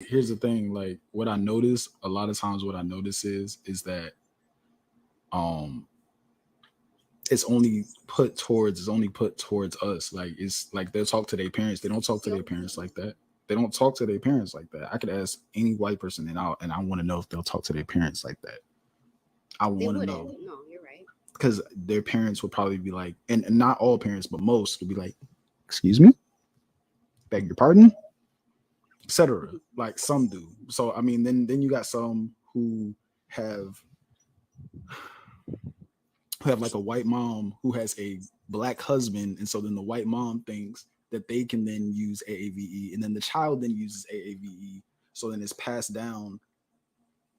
here's the thing. Like what I notice a lot of times, what I notice is that um it's only put towards us. Like it's like they'll talk to their parents. They don't talk to their parents like that. They don't talk to their parents like that. I could ask any white person and I want to know if they'll talk to their parents like that. I They want to wouldn't. know No, you're right. because their parents would probably be like, and not all parents, but most would be like, "Excuse me, beg your pardon," etc. Like some do. So I mean, then you got some have who have like a white mom who has a black husband, and so then the white mom thinks that they can then use AAVE, and then the child then uses AAVE. So then it's passed down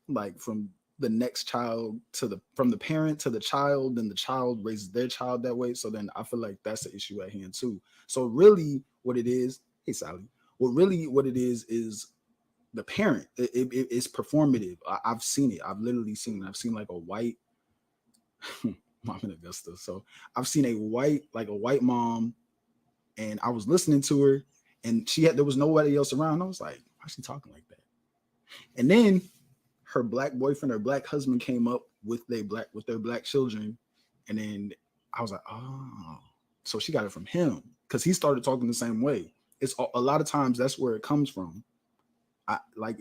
like from the next child to the from the parent to the child, then the child raises their child that way. So then I feel like that's the issue at hand too. So really, what it is, hey Sally, what it is the parent. It's performative. I've seen it. I've literally seen it. I've seen like a white mom in Augusta. So I've seen a white mom, and I was listening to her, and there was nobody else around. I was like, why is she talking like that? And then her black boyfriend, her black husband came up with their black children, and then I was like, oh, so she got it from him because he started talking the same way. It's a lot of times that's where it comes from. Like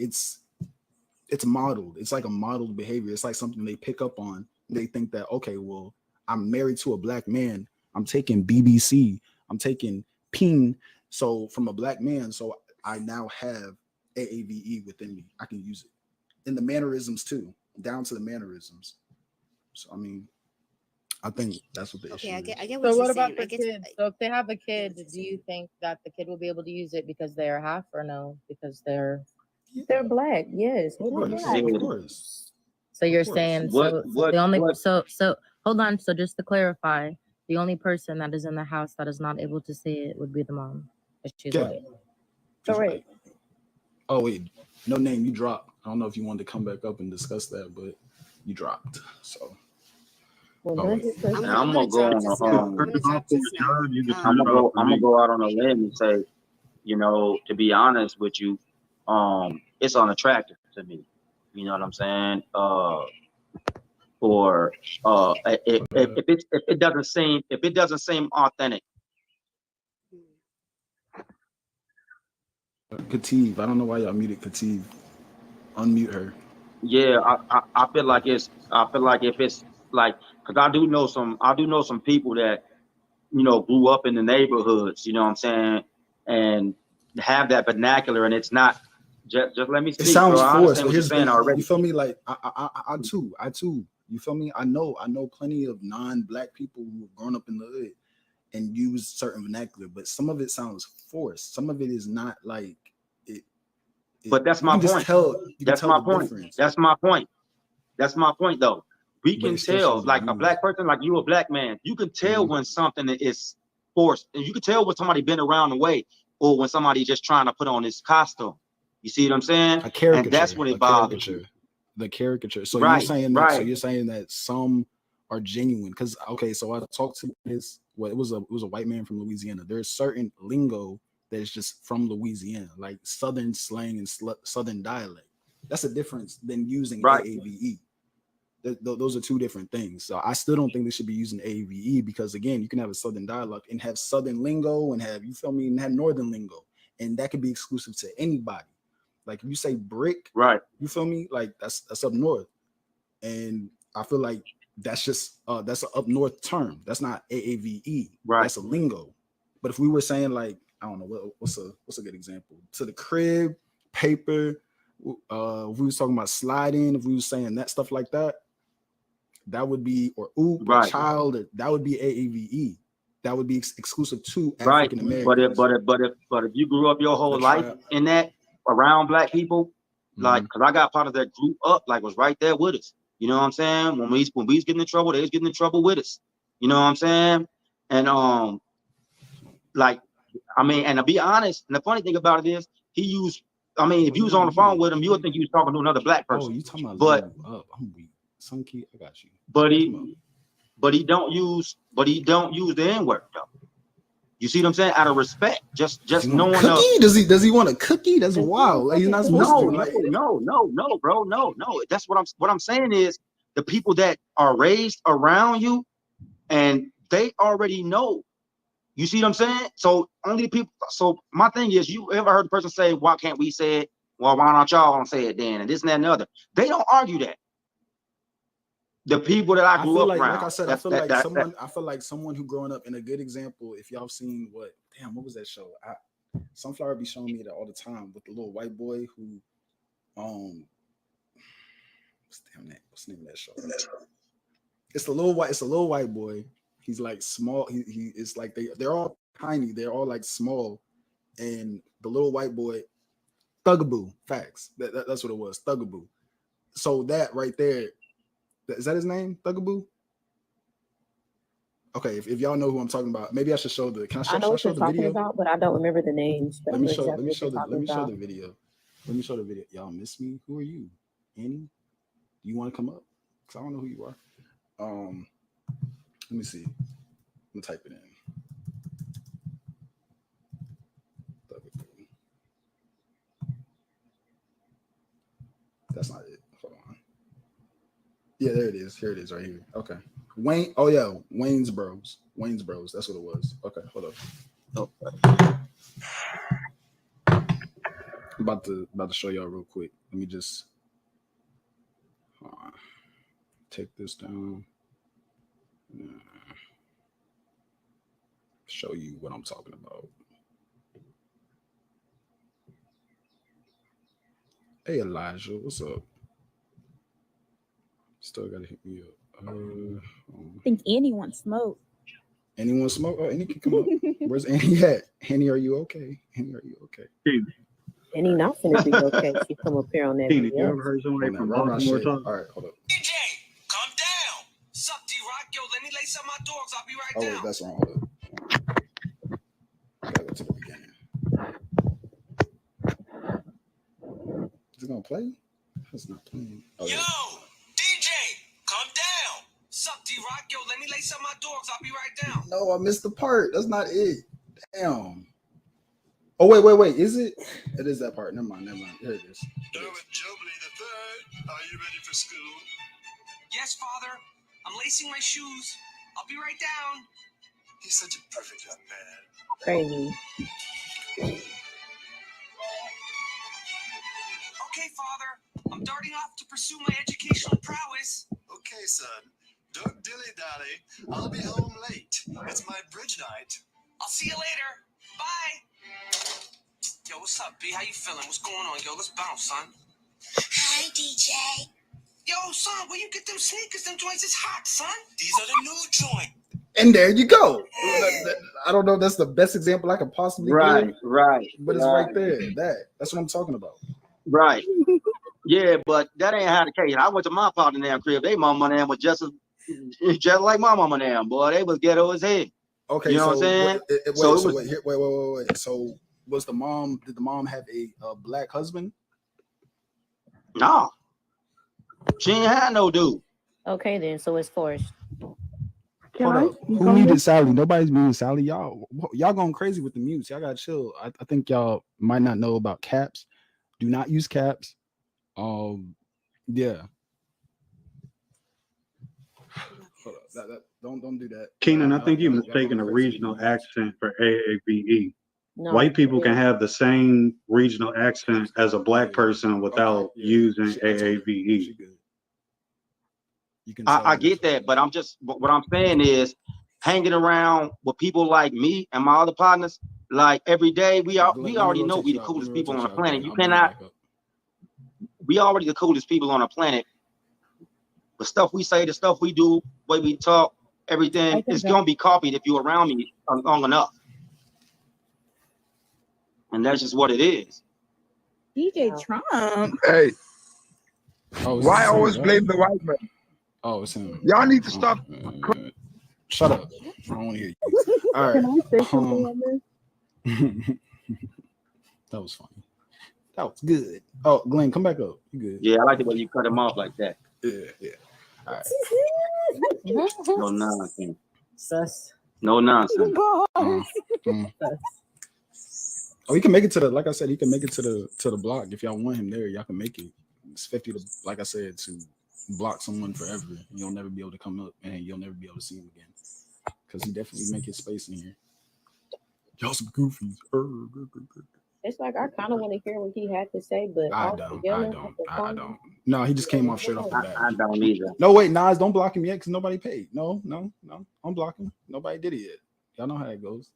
it's modeled. It's like a modeled behavior. It's like something they pick up on. They think that, okay, well, I'm married to a black man. I'm taking BBC. I'm taking Ping. So from a black man, so I now have AAVE within me. I can use it in the mannerisms too, down to the mannerisms. So I mean, I think that's what the Okay, issue is. I get So what you're what about saying. I for get kids? So if they have a I get kid, what you're do you saying. think that the kid will be able to use it because they're half or no? Because they're Yeah, black. Yes, of they're course, black. Yeah. of course, So of you're course. saying so What the only what so hold on. So just to clarify, the only person that is in the house that is not able to see it would be the mom, if she's Yeah, white. she's Correct. right. Oh wait, no name. You dropped. I don't know if you wanted to come back up and discuss that, but you dropped. So, Well, oh let wait. his person. and I'm I'm gonna gonna go drop on just a, now. I'm gonna drop just now. You can turn I'm it gonna off go for I'm gonna me. go out on a limb and say, to be honest with you, it's unattractive to me. You know what I'm saying? Or if it doesn't seem authentic. Kativ, I don't know why y'all muted Kativ. Unmute her. Yeah, I feel like if it's like, because I do know some people that grew up in the neighborhoods, you know what I'm saying, and have that vernacular, and it's not just let me It speak, bro. sounds I forced, understand but what you're here's saying already. you feel me? Like I too. You feel me? I know plenty of non-black people who have grown up in the hood and use certain vernacular, but some of it sounds forced. Some of it is not like it. But that's You my can just point. tell. You can That's tell my the point. difference, That's my point. That's my point, though. We but can it still tell, shouldn't like be a used. black person, like you, a black man, you can tell Mhm. when something is forced, and you can tell when somebody been around the way, or when somebody just trying to put on this costume. You see what I'm saying? A And that's caricature, when a it bothers you. caricature, the caricature. So you're Right, saying that. So right, you're saying that some are genuine because okay. So I talked to this. Well, it was a white man from Louisiana. There's certain lingo that's just from Louisiana, like Southern slang and Southern dialect. That's a difference than using right. AAVE. Those are two different things. So I still don't think they should be using AAVE because again, you can have a Southern dialect and have Southern lingo and have you feel me and have Northern lingo, and that could be exclusive to anybody. Like if you say brick, Right. you feel me? Like that's up north, and I feel like that's an up north term. That's not AAVE. Right. That's a lingo. But if we were saying like I don't know what's a good example to the crib, paper. If we was talking about sliding, if we was saying that stuff like that, that would be or oop or Right. child. That would be AAVE. That would be exclusive to Right. African But if Americans. but if but if but if you grew up your The whole life trap. in that around black people, like, Mhm. because I got part of that grew up, like, was right there with us. You know what I'm saying? When we was getting in trouble, they was getting in trouble with us. You know what I'm saying? And like, I mean, and to be honest, and the funny thing about it is, he used. I mean, if Oh, you was on the you phone need with him, you would think you was talking to another black Oh, person. you talking about But level up? I'm weak. Sunky, I got you. but Come he on. but he don't use the N word though. You see what I'm saying? Out of respect, just Does he want knowing a cookie? Does he want a cookie? That's wild. Like, he's not supposed no, to. Like, no, bro, no. That's what I'm saying is the people that are raised around you, and they already know. You see what I'm saying? So only the people. So my thing is, you ever heard the person say, "Why can't we say it? Well, why not y'all say it then?" And this and that and the other. They don't argue that. The people that I grew feel up like, around. like I said, I feel like someone who growing up in a good example. If y'all seen what was that show? Sunflower be showing me that all the time with the little white boy who, what's the name of that show? It's a little white boy. He's like small. He is like they're all tiny. They're all like small, and the little white boy, Thugaboo. Facts. That's what it was. Thugaboo. So that right there. Is that his name? Thugaboo? Okay, if y'all know who I'm talking about, maybe I should show the. Can I show, I know what you're the talking video? about, but I don't remember the names. Let me show the video. Let me show the video. Y'all miss me? Who are you? Annie? Do you want to come up? Because I don't know who you are. Let me see. I'm gonna type it in. That's not it. Hold on. Yeah, there it is. Here it is, right here. Okay. Wayne. Oh yeah, Wayne's Bros. Wayne's Bros. That's what it was. Okay, hold up. Oh. I'm about to show y'all real quick. Let me just take this down. Show you what I'm talking about. Hey Elijah, what's up? Still gotta hit me up. I think Annie wants smoke. Anyone smoke? Oh, Annie can come up. Where's Annie at? Annie, are you okay? Annie, are you okay? Annie not finna be okay. She come up here on that. You ever heard somebody from Baltimore talk? All right, hold up. DJ, calm down. Sup, D-Rock? Yo, let me lace up my dogs. I'll be right down. Wait, that's wrong. Hold up. Gotta go to the beginning. Is it gonna play? It's not playing. Oh, yo, DJ, calm down. Sup, D-Rock? Yo, let me lace up my dogs. I'll be right down. No, I missed the part. That's not it. Damn. Oh, wait. Is it? It is that part. Never mind. Here it is. Dermot Jobley III, are you ready for school? Yes, Father. I'm lacing my shoes. I'll be right down. He's such a perfect young man. Crazy. Okay, Father. I'm darting off to pursue my educational prowess. Okay, son. Don't dilly-dally. I'll be home late. It's my bridge night. I'll see you later. Bye. Yo, what's up, B? How you feeling? What's going on? Yo, let's bounce, son. Hi, DJ. Yo, son, where you get them sneakers? Them joints is hot, son. These are the new joints. And there you go. I don't know if that's the best example I could possibly give. Right. But it's right there. That's what I'm talking about. Right. Yeah, but that ain't how the case. I went to my partner damn crib. They mama and them was just like my mama and them, boy. They was ghetto as hell. Okay, you know what I'm saying? Wait. So was the mom? Did the mom have a black husband? No, she ain't had no dude. Okay, then. So it's forced. Hold up. Who muted Sally? Nobody's muting Sally. Y'all going crazy with the mutes. Y'all gotta chill. I think y'all might not know about caps. Do not use caps. Yeah. Hold up. Don't do that. Keenan, I think you're mistaking a regional accent for AAVE. No, White people can have the same regional accent as a black person without using AAVE. I get that, but what I'm saying is hanging around with people like me and my other partners, like every day, we already know we the coolest people on the planet. You cannot. We already the coolest people on the planet. The stuff we say, the stuff we do, the way we talk, everything is gonna be copied if you're around me long enough. And that's just what it is. DJ Trump. Hey. Why always blame the white man? Oh, it's him. Y'all need to stop. Shut up. I don't want to hear you. All right. Can I say something on this? That was funny. That was good. Oh, Glenn, come back up. You good? Yeah, I like the way you cut him off like that. Yeah. All right. No nonsense. Sus. No nonsense. Oh, he can make it to the, like I said, he can make it to the block. If y'all want him there, y'all can make it. It's 50 to, like I said, to block someone forever. You'll never be able to come up and you'll never be able to see him again. Because he definitely make his space in here. Y'all some goofies. It's like I kind of want to hear what he had to say, but I don't. No, he just came off straight off the bat. I don't either. No, wait, Nas, don't block him yet because nobody paid. No. Don't block him. Nobody did it yet. Y'all know how it goes.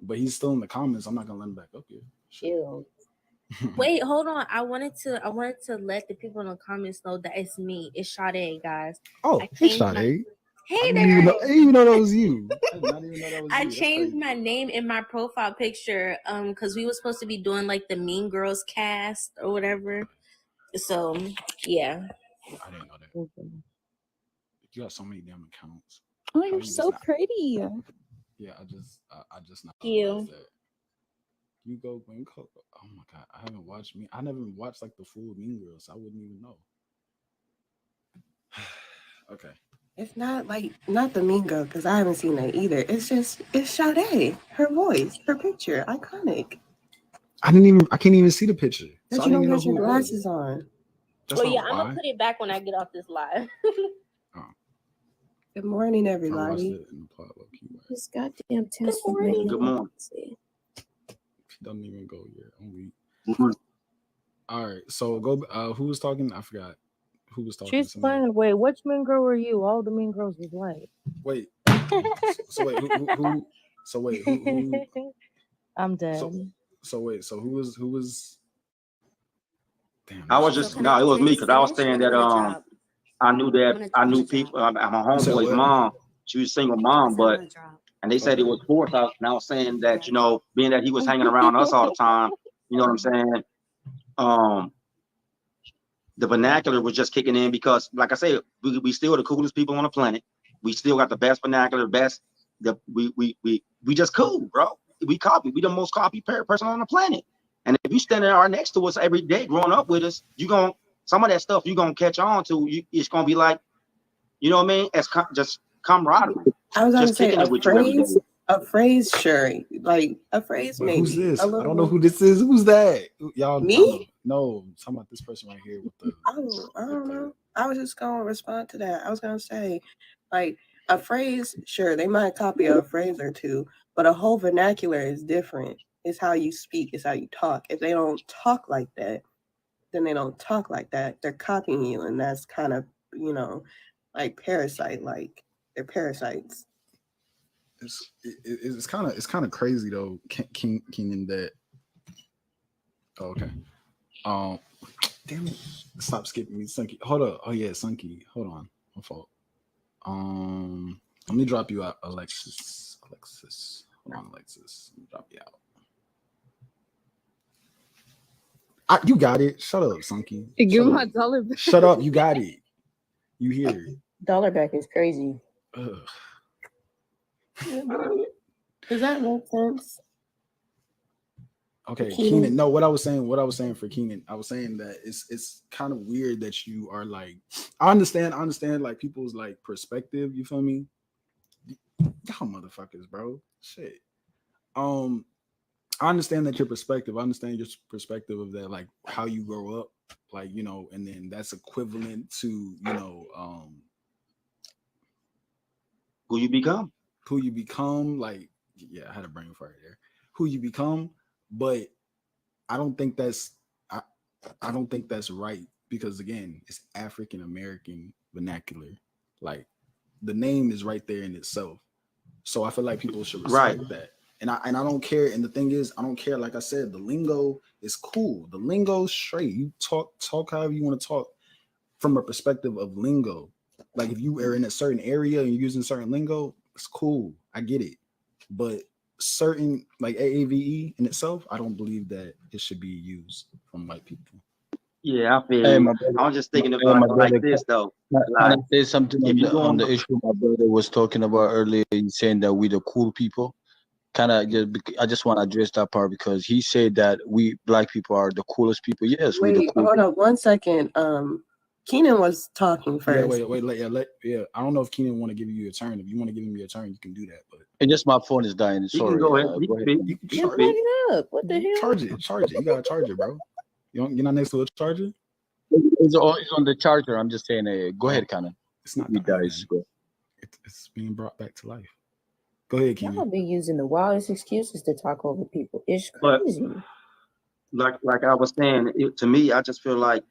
But he's still in the comments. I'm not gonna let him back up here. Ew. Wait, hold on. I wanted to let the people in the comments know that it's me. It's Sade, guys. Oh, I it's changed Sade. Hey I there. didn't even know that was you. I did not even know that was I you. That's changed crazy. my name in my profile picture because we were supposed to be doing like the Mean Girls cast or whatever. So yeah. I didn't know that. You got so many damn accounts. Oh, How you're you so just not- pretty. Yeah, I just not You. realized that. You go when oh my god, I haven't watched I never watched like the full Mean Girls. So I wouldn't even know. Okay. It's not the Mean Girl because I haven't seen that either. It's Sade. Her voice, her picture, iconic. I can't even see the picture. But So I you didn't don't even know have who your it was. glasses on. That's Well, not yeah, I'm why. gonna put it back when I get off this live. Good morning, I watched everybody. it in the plot low key. This goddamn test Good morning. Good morning. She doesn't even go yet. Only. Mhm. All right. So go. Who was talking? I forgot. Who was talking? She's playing. Wait, which mean girl were you? All the mean girls was white. Wait. So wait. Who? So wait. Who? I'm dead. So wait. So who was? Damn. I was just no, it was me because I was saying that I knew people. My You said homeboy's what? mom, she was a single mom, but and they said it was forced. And I was saying that being that he was hanging around us all the time, you know what I'm saying? The vernacular was just kicking in because, like I said, we still the coolest people on the planet. We still got the best vernacular, we just cool, bro. We copy. We the most copied person on the planet. And if you standing right next to us every day, growing up with us, some of that stuff you gonna catch on to. It's gonna be like, you know what I mean? It's just camaraderie. I was gonna say kicking it with you every day. a phrase, sure, like a phrase, Wait, maybe. who's this? A I little don't know who this is. Who's that? Y'all. Me? No, I'm talking about this person right here with the. Oh, I don't know. I was just gonna respond to that. I was gonna say, like, a phrase, sure, they might copy a phrase or two, but a whole vernacular is different. It's how you speak, it's how you talk. If they don't talk like that, then they don't talk like that. They're copying you, and that's kind of, like parasite, like they're parasites. It's kind of crazy though, Keenan. That. Oh, okay. Damn it! Stop skipping me, Sunky. Hold up. Oh yeah, Sunky. Hold on. My fault. Let me drop you out, Alexis. Hold on, Alexis. Let me drop you out. You got it. Shut up, Sunky. Give my dollar back. Shut up. You got it. You hear it. Dollar back is crazy. Ugh. Does that make sense? Okay, Keenan. No, what I was saying for Keenan, I was saying that it's kind of weird that you are like, I understand like people's like perspective. You feel me? Y'all motherfuckers, bro. Shit. I understand that your perspective. I understand your perspective of that, like how you grow up, like and then that's equivalent to who you become. Like, yeah, I had a brain fart there. Who you become. But I don't think that's right because again, it's African American vernacular. Like the name is right there in itself. So I feel like people should respect that. And I don't care. And the thing is, I don't care. Like I said, the lingo is cool. The lingo's straight. You talk however you want to talk from a perspective of lingo. Like if you are in a certain area and you're using certain lingo, it's cool. I get it. But certain like AAVE in itself, I don't believe that it should be used from white people. Yeah, I feel you. I was just thinking about it like this though. Can I say something on the issue my brother was talking about earlier? He's saying that we the cool people. I just want to address that part because he said that we black people are the coolest people. Yes, we the Wait, cool. hold on 1 second. Keenan was talking first. Yeah. I don't know if Keenan want to give you your turn. If you want to give him your turn, you can do that. But And just my phone is dying. You Sorry. can go ahead. Go ahead. you can Yeah, charge plug it. it up. What the hell? Charge it. You got to charge it, bro. You're not next to a charger. It's on the charger. I'm just saying. Go ahead, Connor. It's not You dying, guys man. go. It's being brought back to life. Go ahead, Y'all Keenan. be using the wildest excuses to talk over people. It's But crazy. like I was saying, to me, I just feel like,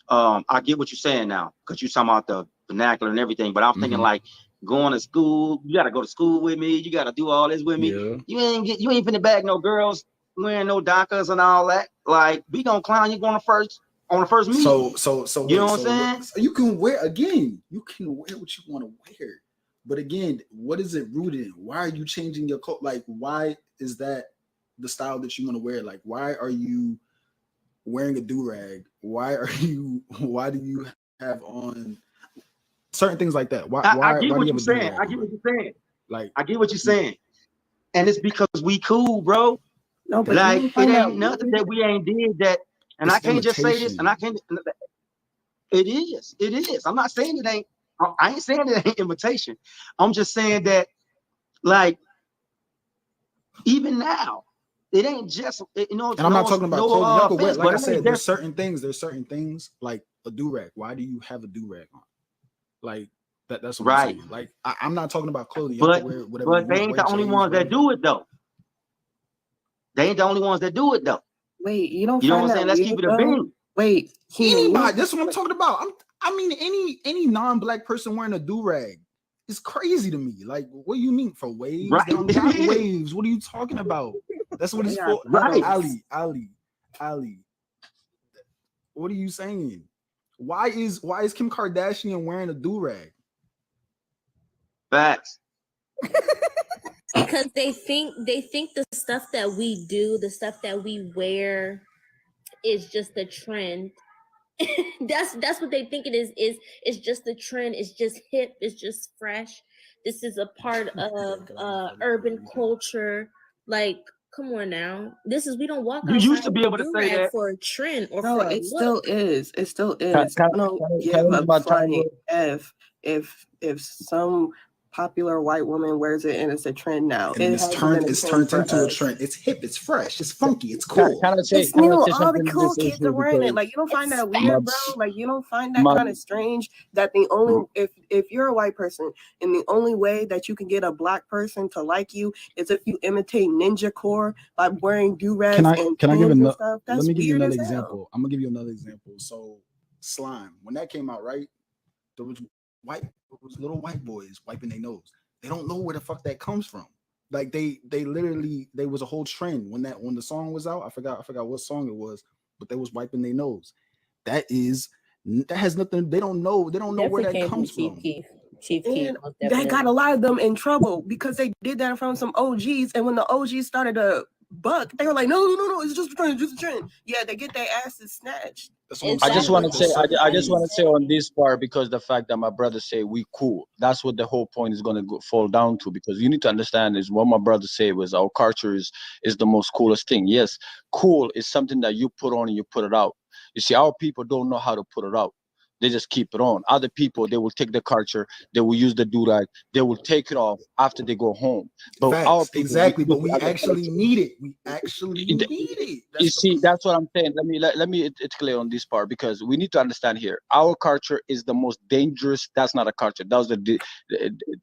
I get what you're saying now, because you're talking about the vernacular and everything, but I'm thinking like going to school, you gotta go to school with me, you gotta do all this with me. Yeah. You ain't finna bag no girls wearing no DACAs and all that. Like, we gonna clown you on the first meeting. So you know what I'm saying? So you can wear you can wear what you want to wear. But again, what is it rooted in? Why are you changing your coat? Like, why is that the style that you want to wear? Like, why are you wearing a do-rag? Why do you have on certain things like that? I get why what do you you're have a saying. do-rag? I get what you're saying. Like, I get what you're saying. And it's because we cool, bro. No, but Like, you it find out ain't nothing that we ain't did that. And It's I can't just say this, imitation. and I can't. It is. I'm not saying it ain't. I ain't saying it ain't imitation. I'm just saying that, like, even now, it ain't just, and I'm not talking about clothing. Y'all could wear, like I said, there's certain things like a do-rag. Why do you have a do-rag on? Like, that's what I'm saying. Like, I'm not talking about clothing. Y'all can wear whatever but you they want, ain't wear the only J's, ones that whatever. do it though. They ain't the only ones that do it though. Wait, you don't You know find what I'm that saying? Let's weird, keep it a though? bean. Wait, Anybody, that's what I'm talking about. I mean, any non-black person wearing a do-rag is crazy to me. Like, what do you mean for waves? Right. They don't got waves. What are you talking about? That's what it's for. Right. Ali. What are you saying? Why is Kim Kardashian wearing a do-rag? Facts. Because they think the stuff that we do, the stuff that we wear, is just a trend. That's what they think it is. It's just the trend. It's just hip. It's just fresh. This is a part of urban culture. Like, come on now. We don't walk You outside used to be able to say that. for a trend or No, for a it look. still is. It still Can is. I don't give I use a my time? flying if some popular white woman wears it and it's a trend now. And it's turned into a trend. It's hip, it's fresh, it's funky, it's cool. Can I say It's new. All the something to cool this kids issue are wearing it. because Like, you don't find that my- weird, bro. Like, you don't find that my- kind of strange that the only if you're a white person and the only way that you can get a black person to like you is if you imitate ninja core by wearing do-rags Can I and give pins and another? stuff. Let That's me give you weird another as hell. example. I'm gonna give you another example. So, slime, when that came out, right? There was little white boys wiping their nose. They don't know where the fuck that comes from. Like, they literally, there was a whole trend when the song was out. I forgot what song it was, but they was wiping their nose. That has nothing. They don't know where that comes from. Chief Keef. And that got a lot of them in trouble because they did that from some OGs. And when the OGs started to buck, they were like, no, it's just a trend, just a trend. Yeah, they get their asses snatched. That's what I'm I saying. just want to Like, say, there's certain I just want to things. say on this part because the fact that my brother say we cool. That's what the whole point is gonna fall down to. Because you need to understand is what my brother said was our culture is the most coolest thing. Yes, cool is something that you put on and you put it out. You see, our people don't know how to put it out. They just keep it on. Other people, they will take the culture, they will use the do-rag, they will take it off after they go home. But Facts, our people, exactly. But we as a actually culture, need it. We actually need it. you see, that's what I'm saying. Let me it's clear on this part because we need to understand here. Our culture is the most dangerous. That's not a culture.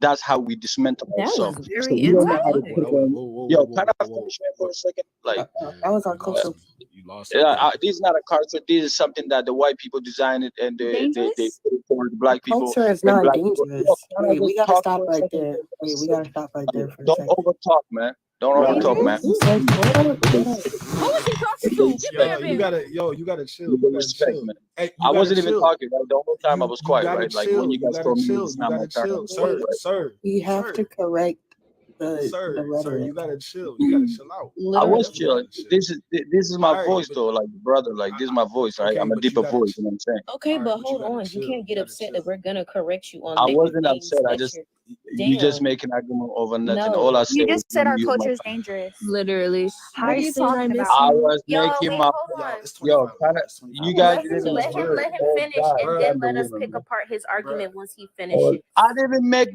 That's how we dismantle That ourselves. was very So we don't know how to intelligent. put on. Yo, can I finish man for a second? Like, That was our culture. You lost this is not a culture. This is something that the white people designed it and they put it for the black people. Culture is and not black people. dangerous. Yo, can I Wait, we just gotta talk stop for a right second? there. Wait, we gotta stop right there for a Don't second. over talk, man. Don't over talk, man. Who was he talking to? Give me a minute. You gotta chill. You gotta Respect, chill. man. Hey, I you wasn't gotta even chill. talking, right? The whole time I was quiet, gotta right? Like chill. when you guys gotta told me chill. it's You not my gotta turn, I chill, was quiet, right? sir. We have to correct the Sir, rhetoric. you gotta chill. You gotta chill out. I was Definitely chilling. gotta This is my Alright, voice but though, like brother, like this is my voice, right? okay, I'm a but you deeper gotta voice, you know what I'm saying? Okay, Alright, but but you hold gotta on. chill. You can't You get gotta upset chill. that we're gonna correct you on I negative wasn't things upset. I that just you're You just Damn. make an argument over nothing. No. All I say You is just said our mute my culture is phone. dangerous. Literally. How are you talking about? I was Yo, making wait, my hold Yo, on. it's yo. 25. Kinda, It's 25. you guys Let didn't him even let him hear let it. him Oh finish, God, and Bruh, then and the let us women, pick man. apart his argument once he Oh, finishes. I didn't make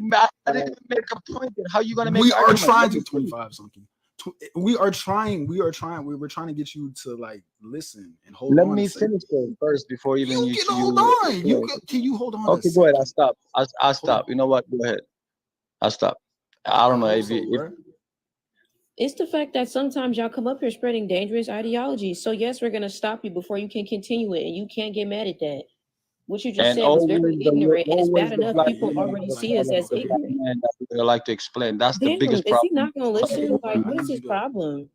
a point. Then how you gonna make We an are argument? trying Let to me finish. 25 something. We are trying. We were trying to get you to like listen and hold Let on me a second. finish though can before even You you can hold on. Can you hold on a Okay, go ahead. I second? stop. I Hold stop. on. You know what? Go ahead. I stop. I don't know How if so, you if bruh? It's the fact that sometimes y'all come up here spreading dangerous ideologies. So yes, we're gonna stop you before you can continue it, and you can't get mad at that. What you just and said was always very ignorant, and it's always bad the enough black people women already are see us as the black ignorant. man that we like to explain. That's the Damn, biggest is he problem. not gonna listen? Okay, Like, bruh, I what is need his you to problem?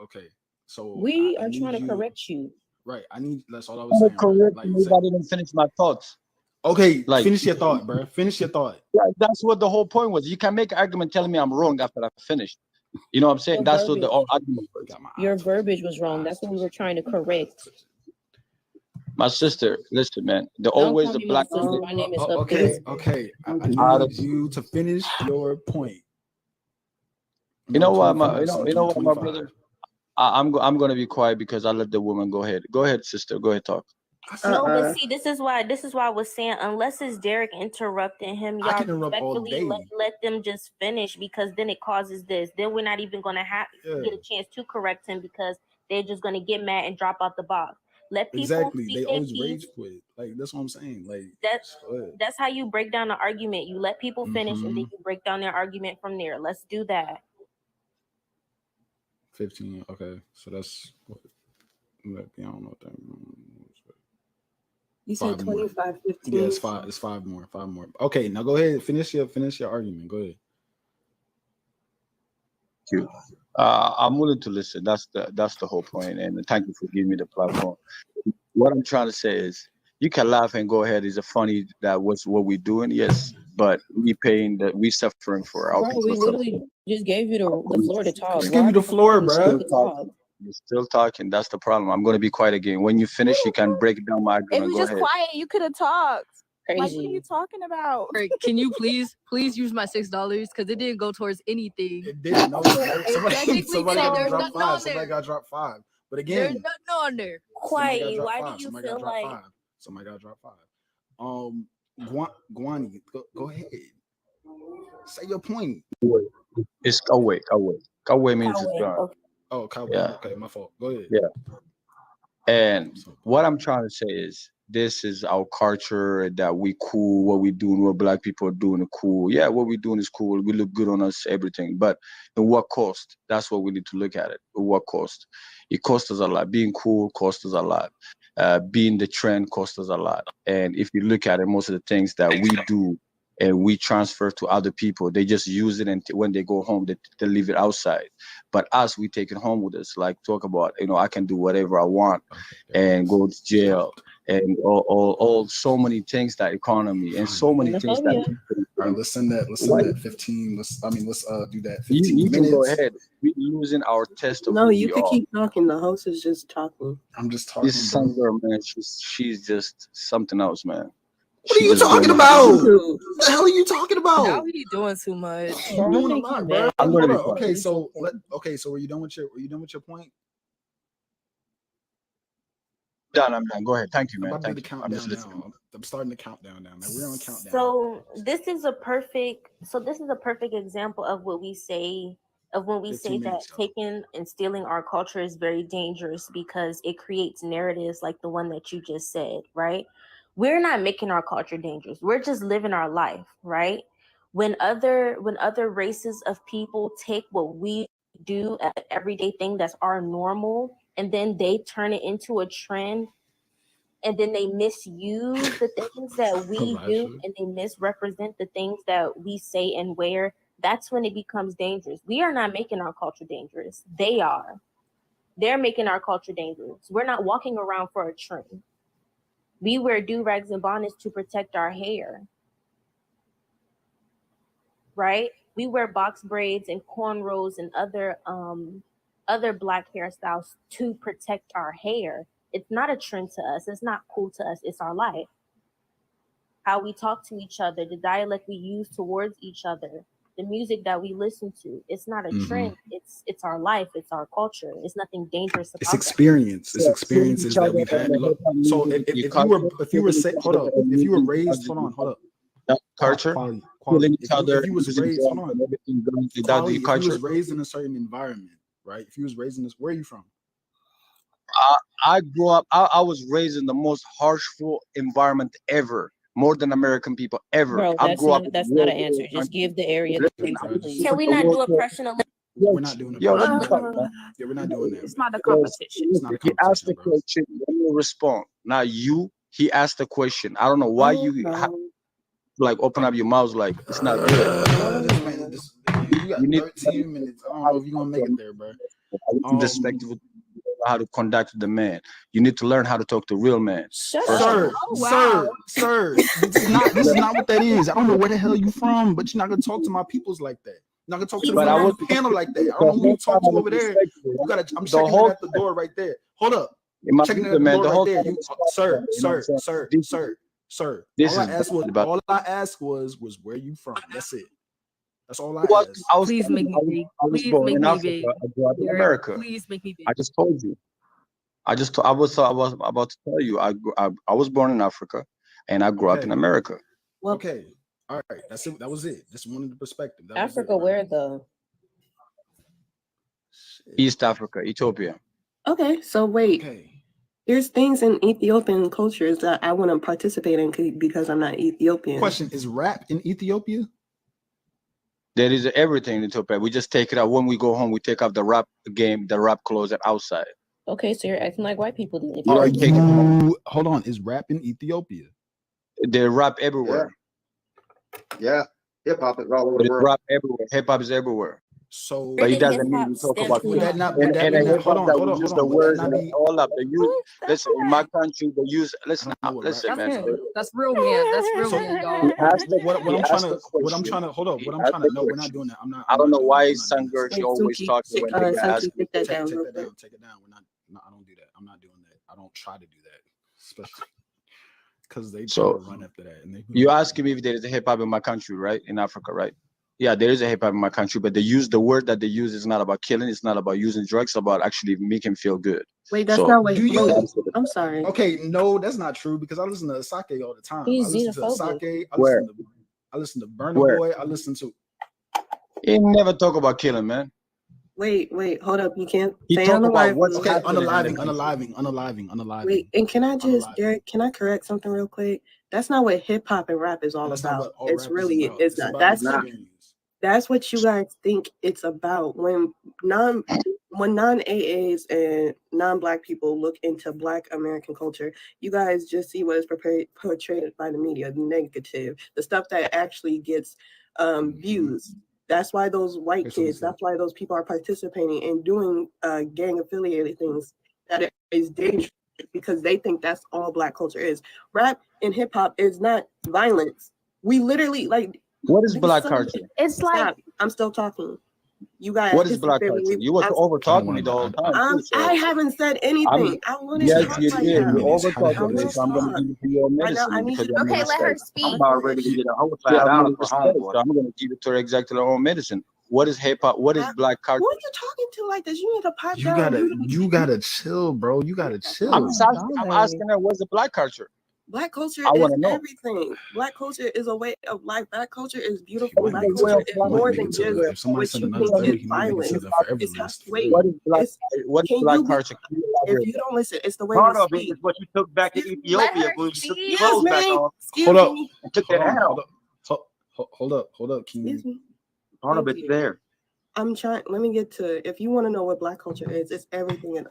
okay. So We I are need trying to you. correct you. Right. That's all I was I'm saying, right? correct. Like Maybe I didn't finish my thoughts. okay, Like finish your thought, bruh. Finish your thought. that's what the whole point was. You can make an argument telling me I'm wrong after I finished. You know what I'm saying? Your That's what the verbiage, argument was. Got my your eyes twitching. verbiage was wrong. That's what we were trying to correct. My sister, listen, man. The Don't always call the me my black sister. women. My name is Okay, Uphill. okay. I Out of- need you to finish your point. You know what, my 25, you know what, my 25. brother. I'm gonna be quiet because I let the woman go ahead. Go ahead, sister. Go ahead, talk. No, but see, this is why I was saying, unless it's Derek interrupting him, I y'all can interrupt all respectfully day. let them just finish, because then it causes this. Then we're not even gonna get a chance to correct him because they're just gonna get mad and drop out the box. Let people Exactly. speak They their always piece. rage quit. Like that's what I'm saying. Like That's how you break down the argument. You let people finish and then Mhm. you break down their argument from there. Let's do that. 15. Okay, so that's what. I don't know what that means. You said 25, 15. Yeah, it's five. It's five more. Five more. Okay, now go ahead. Finish your argument. Go ahead. Thank you. I'm willing to listen. That's the whole point. And thank you for giving me the platform. What I'm trying to say is, you can laugh and go ahead. Is it funny that was what we're doing? Yes, but we suffering for our Bro, people. we literally just gave you the floor to talk. Just give you the floor, bro. You're still talking. That's the problem. I'm gonna be quiet again. When you finish, you can break down my If argument. you Go just ahead. quiet, you could have talked. Like, what are Crazy. you talking about? Can you please use my $6 because it didn't go towards anything. It didn't. No, somebody Technically, got there's dropped nothing 5. on Somebody there. got dropped 5. But There's again, nothing on there. Quietly, why do you somebody feel got dropped like 5. Somebody got dropped 5. Guani, go ahead. Say your point. It's awake. Awake means it's gone. okay. Oh, cowboy. Yeah. Okay, my fault. Go ahead. Yeah. And what I'm trying to say is, this is our culture, that we cool, what we doing, what black people are doing is cool. Yeah, what we doing is cool. We look good on us, everything. But at what cost? That's what we need to look at it. At what cost? It costs us a lot. Being cool costs us a lot. Being the trend costs us a lot. And if you look at it, most of the things that we do and we transfer to other people, they just use it, and when they go home, they leave it outside. But us, we take it home with us. Like, talk about, I can do whatever I want and go to jail and all so many things, that economy and so many things that. All right, let's send that 15. Let's do that 15 you minutes. can go ahead. We're losing our test of No, who you we could are. keep talking. The host is just talking. I'm just talking, This bro. some girl, man, she's just something else, man. What are you talking about? What the hell are you talking about? Now he doing too much. You're doing a lot, bro. I'm gonna be Hold on. quiet. Okay, so were you done with your point? Done. I'm done. Go ahead. Thank you, I'm man. about to do Thank the you. I'm just countdown listening. now. I'm starting the countdown now. We're on countdown. So this is a perfect example of what we say, of when we say 15 that minutes, taking and stealing our culture is very dangerous, because it creates narratives like the one that you just said, right? We're not making our culture dangerous. We're just living our life, right? When other races of people take what we do as an everyday thing that's our normal, and then they turn it into a trend, and then they misuse the things that we do, and they misrepresent the things that we say and wear, that's when it becomes dangerous. We are not making our culture dangerous. They are. They're making our culture dangerous. We're not walking around for a trend. We wear do-rags and bonnets to protect our hair, right? We wear box braids and cornrows and other black hairstyles to protect our hair. It's not a trend to us. It's not cool to us. It's our life. how we talk to each other, the dialect we use towards each other, the music that we listen to. It's not a trend. It's our life. It's our culture. It's nothing dangerous about It's that. experience. It's experiences that we've had. Look, so if you were say, hold up, if you were raised, hold up. Culture, Quality. killing each other, If you was raised, hold on. everything going to that Quality, the if you culture. was raised in a certain environment, right? If you was raised in this, where are you from? I grew up. I was raised in the most harshful environment ever, more than American people ever. Bro, I that's grew up. that's not an answer. Just give the area, please. Can we not do oppression? We're not doing Yo, let me that. talk, man. Yeah, we're not doing that. It's not a Bro, competition. It's not a he asked the competition, bro. question. Let me respond. Now he asked the question. I don't know why you like open up your mouth like it's not good. You got You need 13 minutes. I don't know if you're gonna make it there, bro. respectful how to conduct the man. You need to learn how to talk to real men. Sir, wow. sir, this is not what that is. I don't know where the hell you from, but you're not gonna talk to my peoples like that. You're not gonna talk to the But I women was- on the panel like that. I don't know who you talk to over there. You gotta. I'm The checking whole it at the door right there. Hold up. My Checking it brother, at the man, door the right whole there. time You, is about sir, that, you know what I'm sir, saying? sir. This All I is asked was about- all I asked was where you from. That's it. That's all I I was, asked. I was, Please make me big. I was Please born make in me Africa. big. I grew up in Derek, America. please make me big. I just told you. I was about to tell you. I was born in Africa, and I grew up in Okay. America. Okay. All right. That's it. That was it. Just wanted the perspective. That was Africa, it, bro. where though? East Africa, Ethiopia. Okay, so wait. Okay. There's things in Ethiopian cultures that I want to participate in because I'm not Ethiopian. Question: is rap in Ethiopia? There is everything in Ethiopia. We just take it out when we go home. We take off the rap game, the rap clothes, and outside. Okay, so you're acting like white people then. If You you're are taking Hold on. Is rap in Ethiopia? They rap everywhere. Yeah, hip hop is all over the There's world. rap everywhere. Hip hop is everywhere. So, But it The doesn't mean hip-hop we talk stems about from would that that. not? Would that and be a not? hip Hold hop on. that Hold we on. use Hold the on. Would that words not and be? all up. They use listen in my country. They use listen. I know what rap Listen, is, That's man. him. That's real man. That's real So man, y'all. He asked the, what he I'm asked trying the to what I'm question. trying to hold up. He What I'm asked trying the to no, we're not question. doing that. I'm not. I don't know doing why that. I'm not doing Sangursh this. Wait, always Suki, talking when the guy Suki, asks me. take that Take down real that quick. down. Take it down. We're not. No, I don't do that. I'm not doing that. I don't try to do that, especially because they try So to run after that. And they you asking me if there is a hip hop in my country, right? In Africa, right? Yeah, there is a hip hop in my country, but they use the word that they use is not about killing. It's not about using drugs. It's about actually making feel good. Wait, that's So not what. Do you? Wait, I'm sorry. Okay, no, that's not true because I listen to Asake all the time. He's I listen to xenophobic. Asake. Where? I listen to Burna Where? Boy. I listen to. He never talk about killing, man. Wait, hold up. You can't He say talk about unalive. what's Okay, happening in the unaliving, country. unaliving. Wait, and can I just, Unaliving. Derek? Can I correct something real quick? That's not what hip hop and rap is all That's not about. what all It's rap is really, about. it's It's not. about That's experience. that's what you guys think it's about when non-AAs and non-Black people look into Black American culture. You guys just see what is portrayed by the media, the negative, the stuff that actually gets views. That's why those white kids, that's why those people are participating and doing gang affiliated things that is dangerous because they think that's all Black culture is. Rap and hip hop is not violence. We literally like. What is Black culture? It's like Stop. I'm still talking. You guys. What is Black culture? You was over talking me the whole time. I haven't said anything. I want to Yes, talk you right did. now. You over talked I me, wanna so I'm gonna talk. give it to your Right now, medicine I need because you you to have no okay, let her respect. speak. I'm about ready to get a whole You have no $5 for respect, homeboy. so I'm gonna give it to her exactly her own medicine. What is hip hop? What is Black culture? Who are you talking to like this? You need to pipe You down. gotta chill, bro. You gotta chill. I'm asking her what's the Black culture. Black culture I is wanna know. everything. Black culture is a way of life. Black culture is beautiful. Might Black make it to culture the- is might more make than it to just the- if somebody what send you another think 30, is he might make it violence. to the forever It's how, list. wait, What is Black? it's, What is can Black you be- culture? Can you if elaborate? you don't listen, it's the way Part we of it speak. is what you took back to Let Ethiopia her when you took speak. your Yes, clothes back man. off Excuse Hold up. me. and took Hold that on. hat off. Hold up, King. Excuse me. Part of Thank it's you. there. I'm trying. Let me get to. If you want to know what Black culture is, it's everything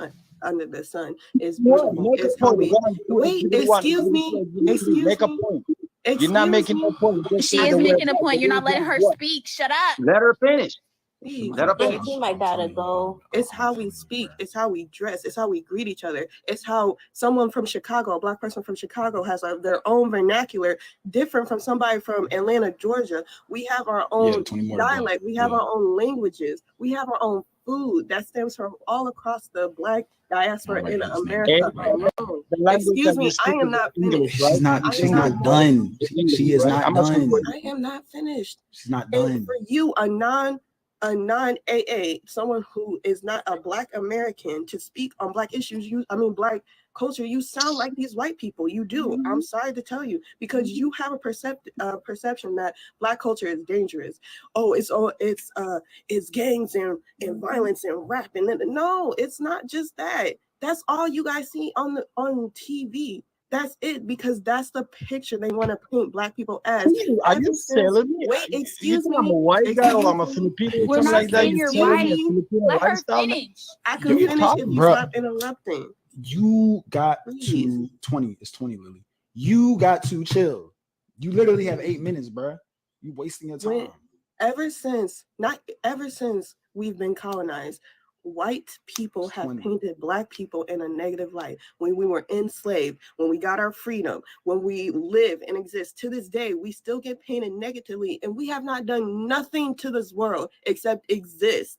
under the sun. It's beautiful. Make a It's how point. we. What I'm doing, Wait. give me one. Excuse me. Excuse Make a me. point. Excuse You're not making me. no point. You're just She saying is the word making a Black. point. The You're word not letting Black her what? speak. Shut up. Let her finish. Please. Let her Yeah, finish. he might gotta go. It's how we speak. It's how we dress. It's how we greet each other. It's how someone from Chicago, a Black person from Chicago, has their own vernacular, different from somebody from Atlanta, Georgia. We have our own 20 more to go. dialect. We have Yeah. our own languages. We have our own food that stems from all across the Black diaspora Alright, in guys, man. America alone. the language Excuse that me, you I speak am is not English, finished. right? She's not. I She's am not not done. English, She is right? not I'm asking done. for I am not finished. She's not And done. for you, a non AA, someone who is not a Black American, to speak on Black issues, Black culture, you sound like these white people. You do. I'm sorry to tell you, because you have a perception that Black culture is dangerous. Oh, it's gangs and violence and rap, and then no, it's not just that. That's all you guys see on TV. That's it, because that's the picture they want to paint Black people as. Are you selling me? Wait, You excuse think me. I'm a white guy or I'm a Excuse me. Filipino or We're something not like that? saying You you're telling me a white. Filipino Let her lifestyle? finish. I You could finish talk, if you bruh. stop interrupting. You got Please. to 20. It's 20, Lily. You got to chill. You literally have 8 minutes, bruh. You wasting your time. Ever since we've been colonized, white people have 20. painted Black people in a negative light. When we were enslaved, when we got our freedom, when we live and exist to this day, we still get painted negatively, and we have not done nothing to this world except exist.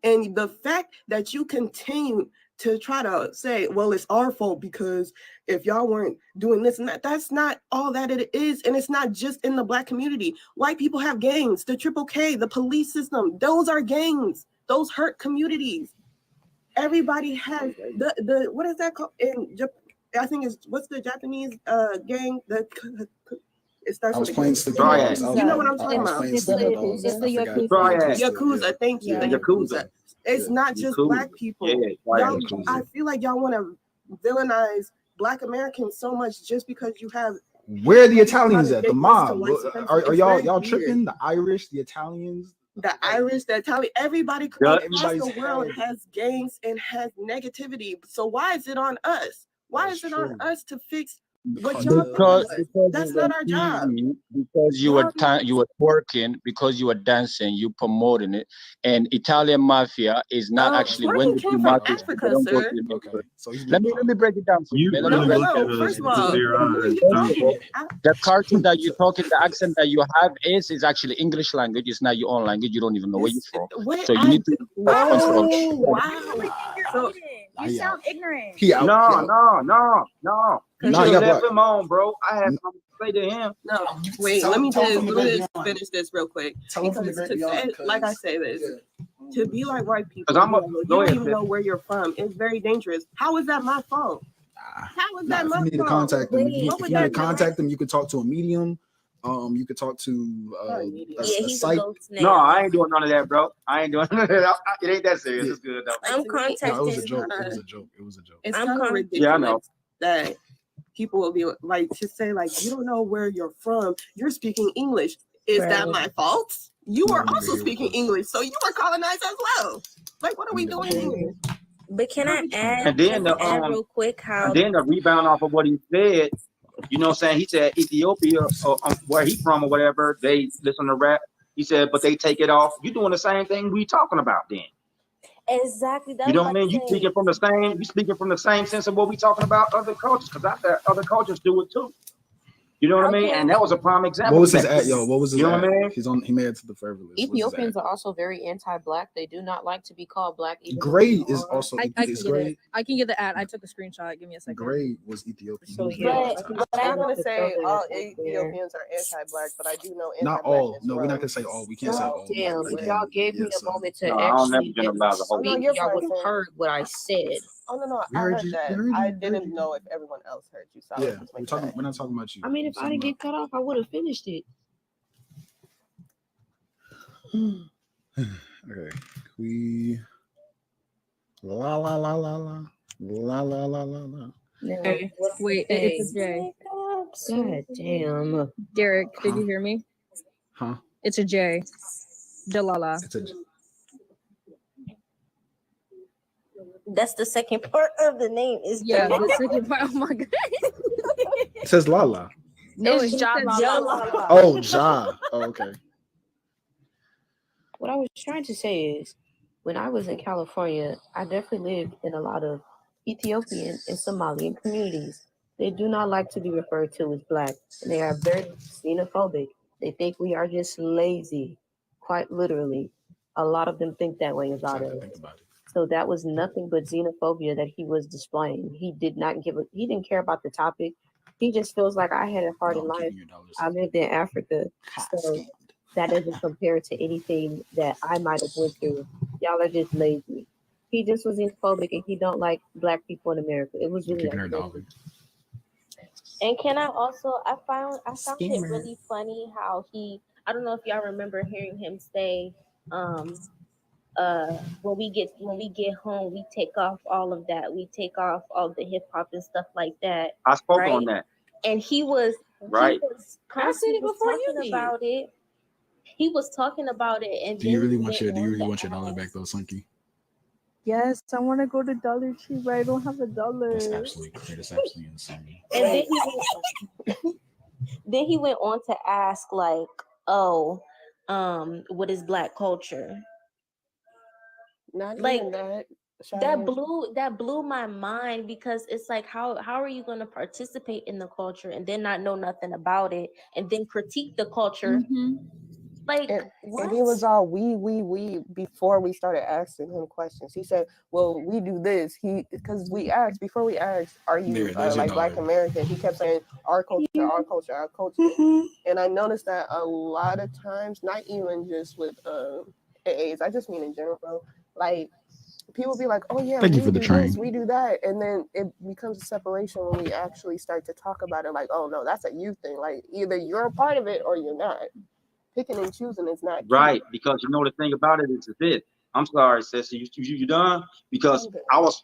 And the fact that you continue to try to say, well, it's our fault because if y'all weren't doing this and that, that's not all that it is. And it's not just in the Black community. White people have gangs, the Triple K, the police system. Those are gangs. Those hurt communities. Everybody has the what is that called? I think it's, what's the Japanese gang? It starts I was with a playing K. Stupid Triad. Dogs. You know what I'm talking I was about? playing It's Stupid the- Dogs. it's the I forgot Yakuza. Triad. Yakuza, thank you. Yeah, The Yakuza. It's Yeah. not just Yakuza. Black people. Yeah, Triad. Y'all, I feel like y'all want to villainize Black Americans so much just because you have. Where are the Italians Trying at? to The get mob. used to white supremacy. Are It's y'all very y'all weird. tripping? The Irish, the Italians. The Irish, the Italian, everybody Yeah. across Everybody's the world had- has gangs and has negativity. So why is it on us? Why That's is it true. on us to fix what Because y'all Because do? because That's you were not our job. TV, because you were you were twerking, because you were dancing, you promoting it, and Italian mafia is not actually when Twerking the came two from mafias Africa, they don't go sir. to the Okay, so he's let me break it down for you. You Man. Let me really break look it at down. us First of with all, their who are eyes, you don't you? talking? The culture that you're talking, the accent that you have is actually English language. It's not your own language. You don't even know where you're from. Wait, So you need to control. wow. So, You sound ignorant. He out. No, he out. no. You Nah, should he have got left blocked. him on, bro. I had something to say to him. no, wait, Tell let me him from the great beyond. finish this real quick. Tell him from the Because great to say, beyond. like I say this, to be like white people, 'Cause I'm a- you go don't ahead, even know where you're from. It's very dangerous. How is that my fault? How is that If my you need to fault? contact them, if you What need would to that be contact them, you could talk to a medium. You could talk to a Yeah, a he's a site. ghost now. No, I ain't doing none of that, bro. I ain't doing none of that. It ain't that serious. Yeah. It's good though. I'm Like, to me, No, it was a contacting. joke. It was a joke. It was a joke. It's I'm kind of con- ridiculous Yeah, I know. that people will be like to say like, you don't know where you're from. You're speaking English. Is that Right. my fault? You No, are neither also here speaking nor English, so you were colonized as well. Like, what are we doing here? But can I add? And then Can the I add real quick how? and then the rebound off of what he said. You know what I'm saying? He said Ethiopia, where he from or whatever, they listen to rap. He said, but they take it off. You doing the same thing we talking about then. Exactly. That's You know what what I mean? You speaking from the same sense of what we talking about other cultures, because I said other cultures do it too. You know what I mean? Okay. And that was a prime example. What was of his that. at, yo? What was his You know at? what I mean? He's on. He made it to the forever list. What's his Ethiopians at? are also very anti-black. They do not like to be called black. Even though Gray they is are. also. I can Is get it. Gray? I can get the ad. I took a screenshot. Give me a second. Gray was Ethiopian. So, He was very yeah, anti. I'm not gonna to say throw their all vote there. Ethiopians are anti-black, but I do know Not anti-blackness all. No, we're not gonna runs. say all. We can't say Oh, all. damn. But If again, y'all gave me yeah, a so moment to No, I don't never actually let me generalize the whole Oh, no, speak, you're y'all would have fine. heard what I said. Oh no, we I heard heard you. that. We heard you. I we heard didn't you. know if everyone else heard you. So I Yeah, was just we're making talking. sure. We're not talking about you. I mean, if I didn't get cut off, I would have finished it. Okay. We. La la la la la la la la la la. Okay. Wait, it's a J. God damn. Derek, did Huh? you hear me? Huh? It's a J. Delilah. It's a. That's the second part of the name. Is Yeah, the second part. Oh my god. It says la la. No, It's it Ja says La La. La. Oh, Ja. Oh, okay. What I was trying to say is, when I was in California, I definitely lived in a lot of Ethiopian and Somalian communities. They do not like to be referred to as black, and they are very xenophobic. They think we are just lazy, quite literally. A lot of them think that way about Something to us. think about it. So that was nothing but xenophobia that he was displaying. He did not he didn't care about the topic. He just feels like I had a hard in life. I lived in Africa. So that doesn't compare to anything that I might have went through. Y'all are just lazy. He just was xenophobic and he don't like black people in America. It was really like, And can I also I found it Scammer. really funny how I don't know if y'all remember hearing him say, when we get home, we take off all of that. We take off all the hip hop and stuff like that. I spoke right? on that. And he was Right. I said it before you did. About it. He was talking about it, and Do you really want your dollar back though, Sunky? Yes, I want to go to Dollar Tree, but I don't have a dollar. That's absolutely insane. And then he went on to ask like, oh, what is Black culture? Not Like even that. that blew my mind, because it's like how are you going to participate in the culture and then not know nothing about it and then critique the culture? Like and what? he was all we before we started asking him questions. He said, well, we do this. Because we asked, before we asked, are you like Black American? He kept saying our culture, our culture, our culture. And I noticed that a lot of times, not even just with AAs, I just mean in general, like people be like, oh yeah, Thank you for the train. we do that, and then it becomes a separation when we actually start to talk about it, like, oh no, that's a you thing. Like either you're a part of it or you're not. Picking and choosing is not right, because you know the thing about it is this. I'm sorry, sis. You done? Because I was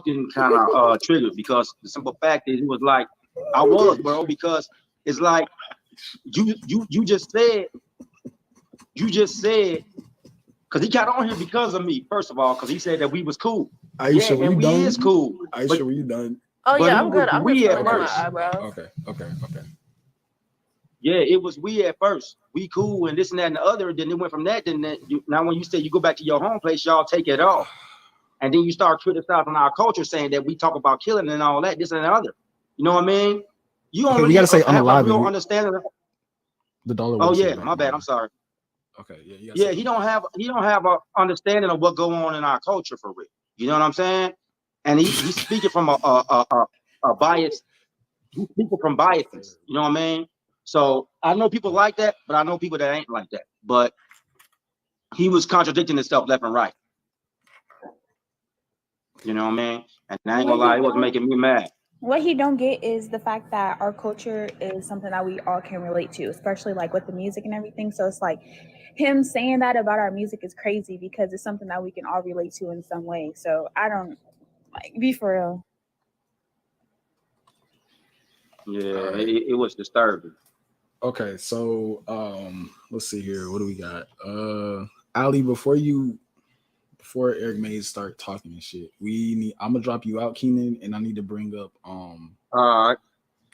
getting kind of triggered, because the simple fact is, he was like, I was, bro, because it's like you just said, because he got on here because of me, first of all, because he said that we was cool. Aisha, yeah, and we is cool. Aisha, were you done? Oh yeah, I'm good. I'm we just at first. Okay. Yeah, it was we at first. We cool and this and that and the other. Then it went from that. Then now when you say you go back to your home place, y'all take it off. And then you start criticizing our culture, saying that we talk about killing and all that, this and the other. You know what I mean? You don't really we gotta say have a unalive real understanding of the dollar. Oh yeah, my bad. I'm sorry. Okay, yeah. He don't have a understanding of what go on in our culture for real. You know what I'm saying? And he's speaking from a bias. He's speaking from biases. You know what I mean? So I know people like that, but I know people that ain't like that. But he was contradicting himself left and right. You know what I mean? And I ain't gonna lie, it was making me mad. What he don't get is the fact that our culture is something that we all can relate to, especially like with the music and everything. So it's like him saying that about our music is crazy, because it's something that we can all relate to in some way. So I don't be for real. Yeah, it was disturbing. Okay, so let's see here. What do we got? Ali, before Eric Mays start talking and shit, I'm gonna drop you out, Keenan, and I need to bring up all right.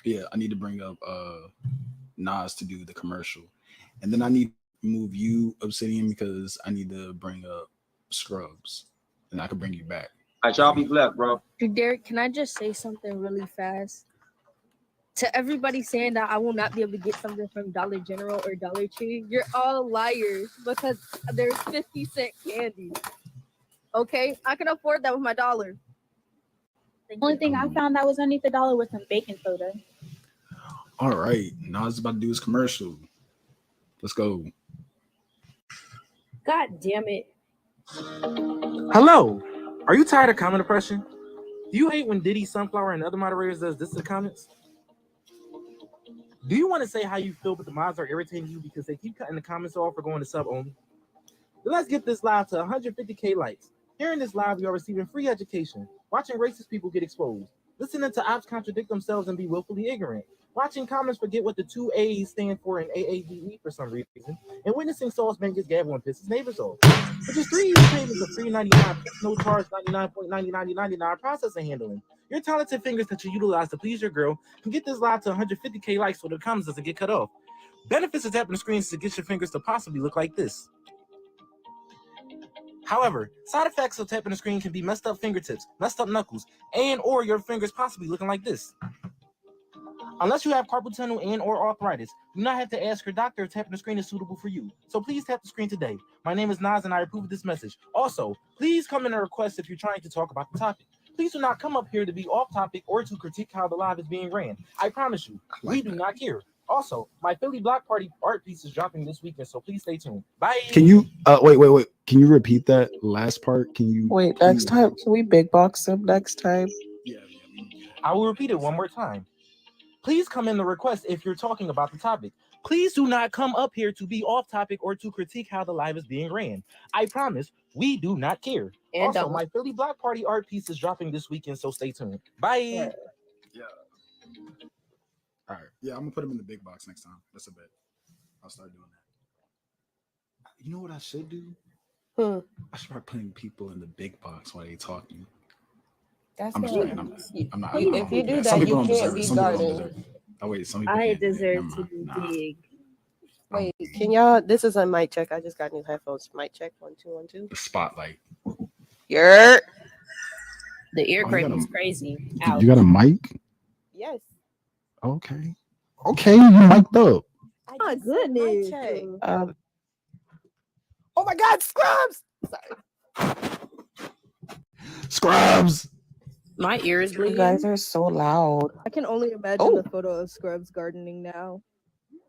Yeah, I need to bring up Nas to do the commercial. And then I need to move you, Obsidian, because I need to bring up Scrubs. And I can bring you back. All right, y'all be blessed, bro. Derek, can I just say something really fast? To everybody saying that I will not be able to get something from Dollar General or Dollar Tree, you're all liars, because there's 50-cent candy. Okay? I can afford that with my dollar. The only thing I found that was underneath the dollar was some baking soda. All right. Nas is about to do his commercial. Let's go. God damn it. Hello. Are you tired of comment oppression? Do you hate when Diddy, Sunflower, and other moderators does this in the comments? Do you want to say how you feel, but the mods are irritating you because they keep cutting the comments off or going to sub only? Then let's get this live to 150K likes. Here in this live, you are receiving free education, watching racist people get exposed, listening to ops contradict themselves and be willfully ignorant, watching comments forget what the 2 A's stand for in AAVE for some reason, and witnessing Sauce Man gets gavel and piss his neighbors off. For just 3 easy payments of $3.99, no charge, 99.99 processing handling. Your talented fingers that you utilize to please your girl can get this live to 150K likes so the comments doesn't get cut off. Benefits of tapping the screens to get your fingers to possibly look like this. However, side effects of tapping the screen can be messed up fingertips, messed up knuckles, and or your fingers possibly looking like this. Unless you have carpal tunnel and or arthritis, do not have to ask your doctor if tapping the screen is suitable for you. So please tap the screen today. My name is Nas and I approve of this message. Also, please come in and request if you're trying to talk about the topic. Please do not come up here to be off topic or to critique how the live is being ran. I promise you, we do not care. Also, my Philly Block Party art piece is dropping this weekend, so please stay tuned. Bye. Can you wait? Can you repeat that last part? Can you Wait, next time, can we big box them next time? I will repeat it one more time. Please come in the request if you're talking about the topic. Please do not come up here to be off topic or to critique how the live is being ran. I promise we do not care. And also, don't. my Philly Block Party art piece is dropping this weekend, so stay tuned. Bye. Yeah. All right. Yeah, I'm gonna put them in the big box next time. That's a bet. I'll start doing that. You know what I should do? I should start putting people in the big box while they talking. That's I'm just what- playing. I'm not. If you do Some that, people you don't can't deserve be it. Some people don't guarded. deserve it. Oh wait, some people I can't. deserve Never to mind. be big. Wait, can y'all? This is a mic check. I just got new headphones. Mic check 1 2 1 2. The spotlight. Yer. The ear Oh, you crack got is a- crazy. You got a mic? Yes. Okay. Okay, you mic'd up. My goodness. Oh my God, Scrubs! Sorry. Scrubs. My ear is You bleeding. guys are so loud. I can only imagine the photo of Scrubs gardening now.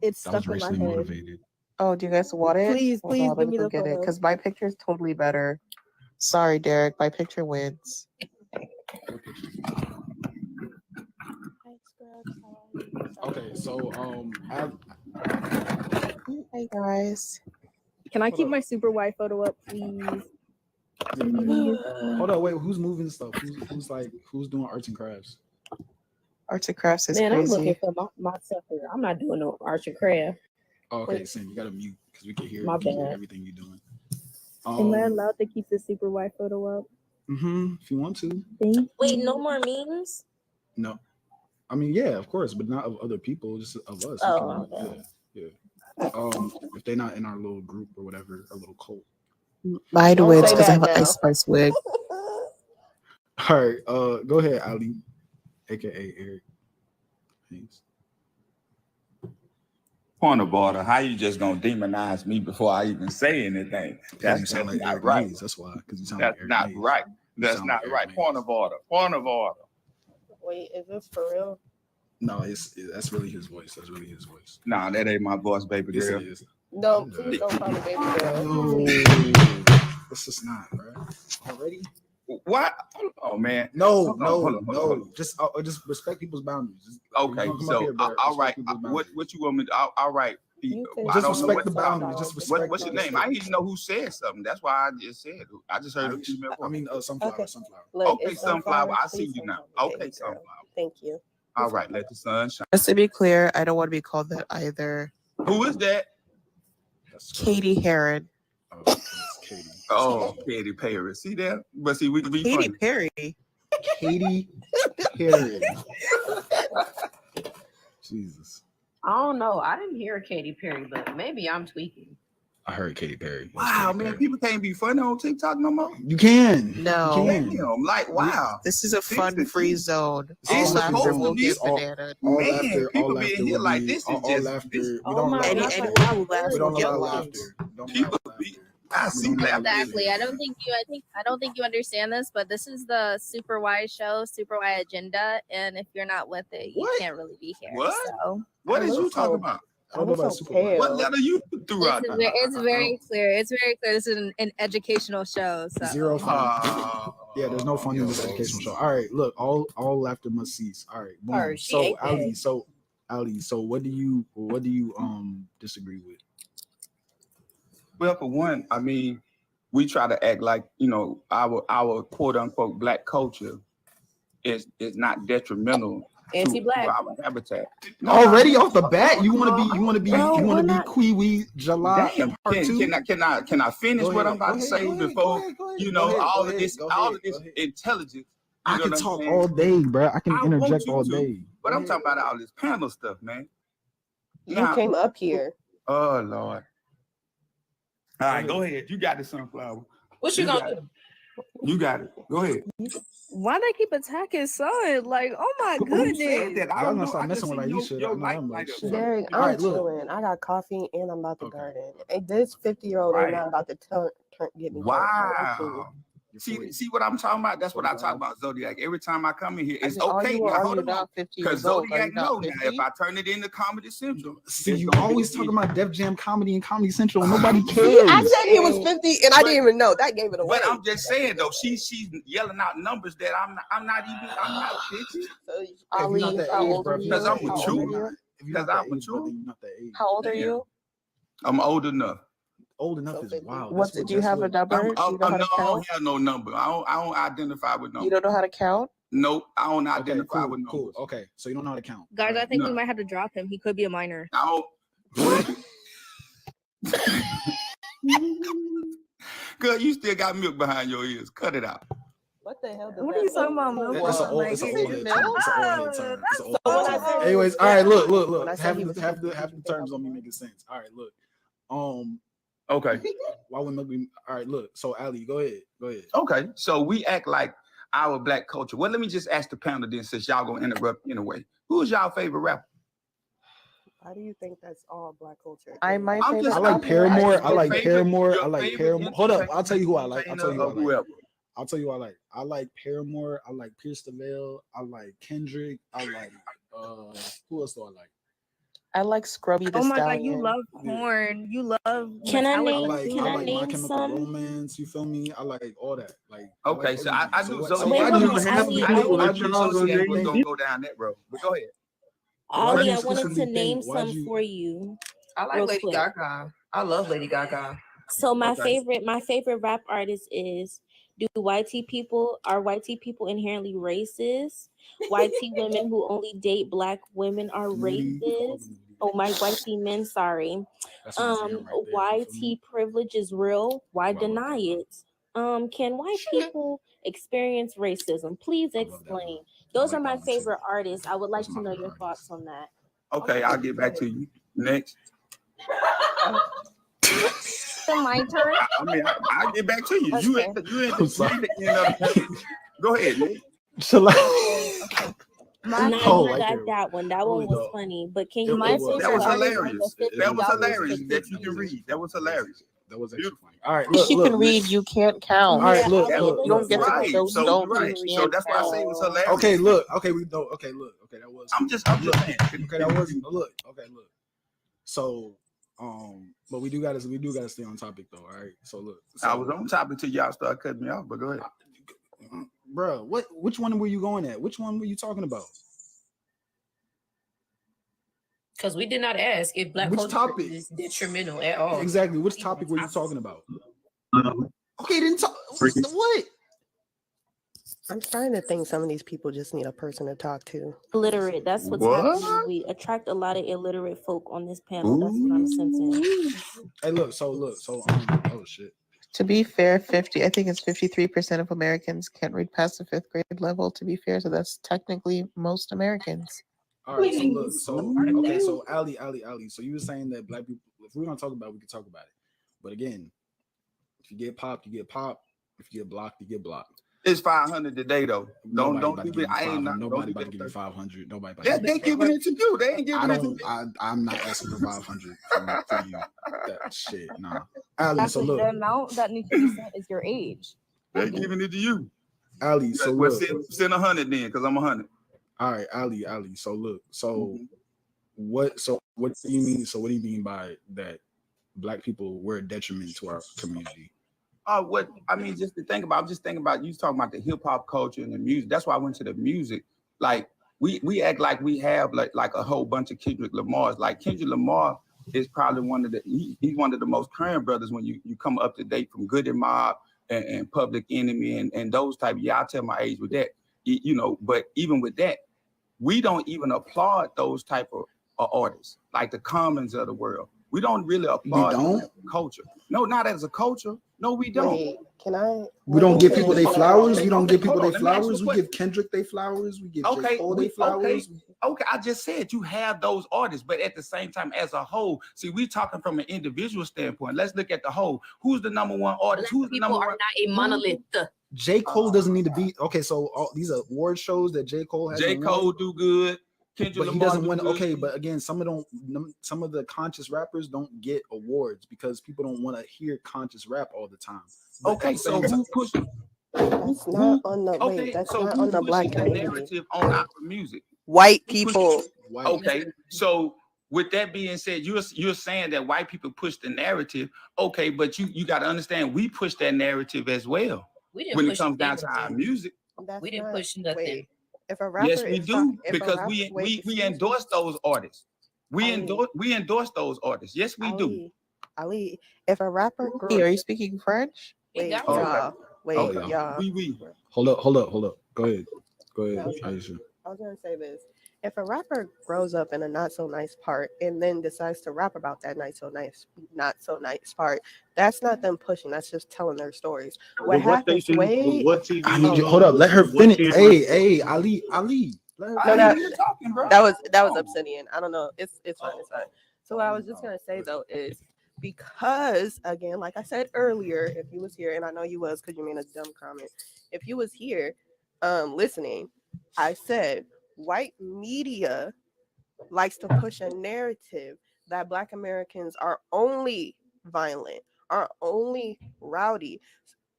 It's That was stuck in my racially head. motivated. Oh, do you guys want it? Please, Hold please on, let give me go the get it photo. because my picture is totally better. Sorry, Derek. My picture wins. Okay, so Hey guys. Can I keep my super wide photo up, please? hold on, wait, who's moving stuff? Who's doing arts and crafts? Arts and crafts is Man, I'm looking crazy. for myself here. I'm not doing no arts and craft. Oh, okay, Wait. Sam, you gotta mute because we can hear, My bad. everything you're doing. Am I allowed to keep the super wide photo up? If you want to. Thank Wait, you. no more memes? No. I mean, yeah, of course, but not of other people, just of us. We Oh, can- yeah. If they're not in our little group or whatever, our little cult. Mine Don't wins say because I that have an now. Ice Spice wig. All right, go ahead, Ali, aka Eric. Thanks. Point of order. How you just gonna demonize me before I even say anything? Because you That's sound like not Eric right. Mays, that's why. Because you sound That's like Eric not Mays. right. That's sound not like Eric right. Mays. Point of order. Point of order. Wait, is this for real? No, that's really his voice. That's really his voice. Nah, that ain't my voice, baby Yes, girl. it is. No, please don't call me baby girl. No, this is not, bro. Already? What? Oh man. No, Hold on, no, hold on, no. hold on. Just respect people's boundaries. Just, Okay, come up so here, bro. all right. Respect people's What boundaries. you want me? All right. You can I Just don't know respect what the boundaries. Just respect. what's your name? I didn't know who said something. That's why I just said it. I just heard a female voice. I mean, sunflower. Okay. Sunflower. Look, Okay, it's sunflower. I please see you don't now. call me Okay, baby girl. sunflower. Thank you. All right, let the sun shine. Just to be clear, I don't want to be called that either. Who is that? Katie Heron. Oh, it's Katie. Oh, Katy Perry. See that? But see, we can be Katy funny. Perry. Katy Perry. Jesus. I don't know. I didn't hear Katy Perry, but maybe I'm tweaking. I heard Katy Perry. Wow, man, people can't be funny on TikTok no more. You can. No. You can. Damn, like wow. This is a fun-free zone. It's All supposed laughter to will be get all- banana. All Man, laughter, people all be in laughter here will like be, this is all just laughter. this. We Oh don't my allow God. laughter. Anyone who laughs We don't will get allow one. laughter. Don't People allow be. laughter. I see don't that. allow Exactly. I don't think you understand this, but this is the Super Wide show, Super Wide agenda, and if you're not with it, you What? can't really be here. What? So What I is you look talking so- about? I don't know about super wide. What letter you threw out? it's very clear. It's very clear. This is an educational show. So Zero fun. Ah, Yeah, there's no fun in this educational show. All right, look, all laughter must cease. All right, boom. All right, she So ate that. Ali, so what do you disagree with? Well, for one, I mean, we try to act like our quote unquote black culture is not detrimental Anti-black. to our habitat. Already off the bat, you want to be we're Kiwi July Damn, part two? can I finish Go what ahead, I'm about go to ahead, say go ahead, before go ahead, you go know ahead, all go of this ahead, all go of this ahead. intelligence? I You know can what I'm talk saying? all day, bro. I can I want interject you all to, day. but Go I'm ahead. talking about all this panel stuff, man. You Now- came up here. Oh Lord. All right, go ahead. You got the sunflower. What you gonna do? You got it. Go ahead. Why they keep attacking son? Like, oh my Who said goodness. that? I Y'all don't gonna know. stop I messing just with see Aisha. your I know I'm light like, up. shit. Derek, All I'm right, look. chilling. I got coffee and I'm about to Okay. garden. And this 50-year-old ain't Right. not about to get me drunk. I'm cool. Wow. See what I'm talking about? That's what I talk about, Zodiac. Every time I come in here, it's Are okay. you or Now, are hold you on. not 50 Because years old? Are Zodiac you not know now. 50? If I turn it into Comedy Central, See, it's you gonna be always an talking issue. about Def Jam Comedy and Comedy Central, and nobody cares. I said he was 50 and I didn't even know. That gave it away. But I'm just saying though, she's yelling out numbers that I'm not 50. If you're Ali, not that how age, old bro, are if you? you're Because I'm that age, How old are mature. you? if you're not Because that I'm age, bro, mature. then you're not that age. How old are Damn. you? I'm old enough. Old enough So is 50. wild. What? Do you have a number? Do you know I how to don't count? have no number. I don't identify with You numbers. don't know how to count? Nope, I don't Okay, identify cool, with cool. numbers. Okay, so you don't know how to count. Guys, All I right. think No. we might have to drop him. He could be a minor. I don't. Girl, you still got milk behind your ears. Cut it out. What the hell? What are you talking about? Milk It's an on old, my it's an ear? old head term. It's an old head term. It's an old So when head I term. said he Anyways, was all right, 50, look. when I said he was Half 50, the terms don't be making sense. All right, look. Okay. Why would milk be? All right, look. So Ali, go ahead. Okay. So we act like our black culture. Well, let me just ask the panel then, since y'all gonna interrupt anyway. Who's y'all favorite rapper? Why do you think that's all black culture? My I'm favorite just- I like rapper. Paramore. I Your like favorite- Paramore. your I like favorite Paramore. Hold up. I'll tell you who I like. I'll tell you who I entertainer or like. whoever. I'll tell you who I like. I like Paramore. I like Pierce the Veil. I like Kendrick. I like who else do I like? I like Scrubby the Oh my god, you Stallion. love porn. You love. Can I I name? like Can I My name Chemical some? Romance. You feel me? I like all that. Like Okay, like so I everything. knew what- Zodiac. Wait, why hold do on, you have Ali, to I do wanted- why I do you knew Zodiac was name gonna go down that road. But go ahead. Why do Ali, you I wanted to specifically name think- why'd some you- for you. I like real Lady quick. Gaga. I love Lady Gaga. So my Okay. favorite rap artist is, are white people inherently racist? White women who only date black women are Moody. racist. Oh, my white men, sorry. That's my jam right there, you feel White me? privilege is real. Why Oh, I love deny it? Can white people experience racism? Please I love that explain. one. Those I are like my that one too. favorite artists. I would like Those are to my know favorite your thoughts on that. Okay, I'll get back to you. Next. So my turn. I'll get back to you. You Okay. ain't the I'm sorry. end of the Go ahead, Nick. Shall I? Now Oh, you right got there. that one. That Oh, one was no. funny. But can It- you it My was. favorite That was artist hilarious. is the That was $50 hilarious ticket. that you can read. That was hilarious. That was actually funny. All right, look, She look. can read, you can't count. All right, look, Yeah, look, Ali, You don't look, get to look. Right. show So stones right. and So that's why I say it was hilarious. Okay, look. Okay, we know. Okay, look. Okay, that was. I'm just saying. Okay, that was. Look. Okay, look. So, but we do gotta stay on topic though. All right. So look. So, I was on topic till y'all started cutting me off, but go ahead. bro. Which one were you going at? Which one were you talking about? Because we did not ask if black Which culture topic? is detrimental at all. Exactly. Which topic were you talking about? Okay, then talk. What? I'm starting to think some of these people just need a person to talk to. illiterate. That's what's What? happening. We attract a lot of illiterate folk on this panel. That's what I'm sensing. Hey, look. So. Oh shit. To be fair, I think it's 53% of Americans can't read past the 5th grade level, to be fair. So that's technically most Americans. All right, so look, okay, so Ali. So you were saying that black people, if we're gonna talk about it, we can talk about it. But again, if you get popped, you get popped. If you get blocked, you get blocked. It's 500 today though. Nobody Don't about to do give it. you I ain't 500. not. Nobody Don't about to do give you that. 500. Nobody about They to giving it to you. They ain't giving I it to don't. me. I'm not asking for 500 from you. That shit, nah. Ali, so Actually, look, the amount that needs to be sent is your age. They giving it to you. Ali. So Well, look. send 100 then, because I'm 100. All right, Ali. So look. So what? So what do you mean? So what do you mean by that? Black people were a detriment to our community. What I mean, just to think about, I'm just thinking about you talking about the hip hop culture and the music. That's why I went to the music. Like we act like we have like a whole bunch of Kendrick Lamars. Like Kendrick Lamar is probably he's one of the most current brothers when you come up to date from Good and Mob and Public Enemy and those type. Yeah, I'll tell my age with that. But even with that, we don't even applaud those type of artists, like the Commons of the world. We don't really applaud don't? culture. No, not as a culture. No, we don't. Wait, can I? We don't give people their flowers. We don't Okay, give people hold their on, let me ask you flowers. a We question. give Kendrick their flowers. We give J. Okay, Cole their flowers. okay. I just said you have those artists, but at the same time, as a whole, see, we talking from an individual standpoint. Let's look at the whole. Who's the number one artist? Black Who's the people number are one? not a monolith. J. Cole doesn't need to be okay. So all these award shows that J. Cole has. J. Cole do good. Kendrick But he Lamar doesn't do win. good. Okay, but again, some of the conscious rappers don't get awards because people don't want to hear conscious rap all the time. But Okay, so who pushing? That's not on the wait. That's so not who on the black pushing the community. narrative on Afro music? White Who pushing- people. Okay, so with that being said, you're saying that white people push the narrative. Okay, but you got to understand we push that narrative as well We didn't when it push comes down to our anything. music. We didn't push nothing. Wait, if a rapper Yes, we is do talk- if a because rapper- we wait, excuse me. endorse those artists. We Ali. endorse those artists. Yes, we do. Ali, if a rapper Are you speaking French? wait, got y'all, wait, Oh, yeah. y'all. We. Hold up. Go ahead, Aisha. I was gonna say this. If a rapper grows up in a not so nice part and then decides to rap about that not so nice part, that's not them pushing. That's just telling their stories. What happens? Wait, I need you. Hold up. Let her finish. Hey, Ali. Let her No, finish. that was Obsidian. I don't know. It's fine. It's fine. So what I was just gonna say though is because again, like I said earlier, if you was here, and I know you was because you made a dumb comment. If you was here, listening, I said white media likes to push a narrative that Black Americans are only violent, are only rowdy.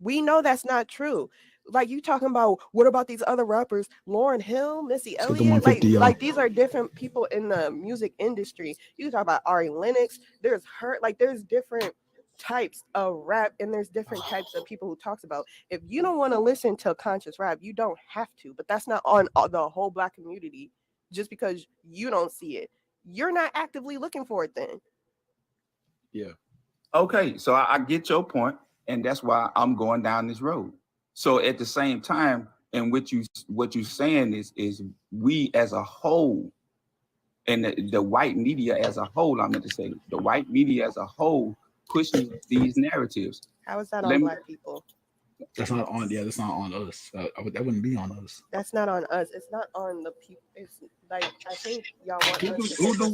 We know that's not true. Like you talking about, what about these other rappers, Lauryn Hill, Missy Let's get the Elliott? 150, y'all. Like these are different people in the music industry. You talk about Ari Lennox. There's her. Like there's different types of rap, and there's different types of people who talks about. If you don't want to listen to conscious rap, you don't have to. But that's not on the whole Black community. Just because you don't see it, you're not actively looking for it. Then Yeah. Okay, so I get your point, and that's why I'm going down this road. So at the same time, and what you saying is we as a whole, and the white media as a whole, I meant to say the white media as a whole pushes these narratives. how is that Let on me- Black people? That's not on. Yeah, that's not on us. That wouldn't be on us. That's not on us. It's not on the people. It's like I think y'all want Who us to do take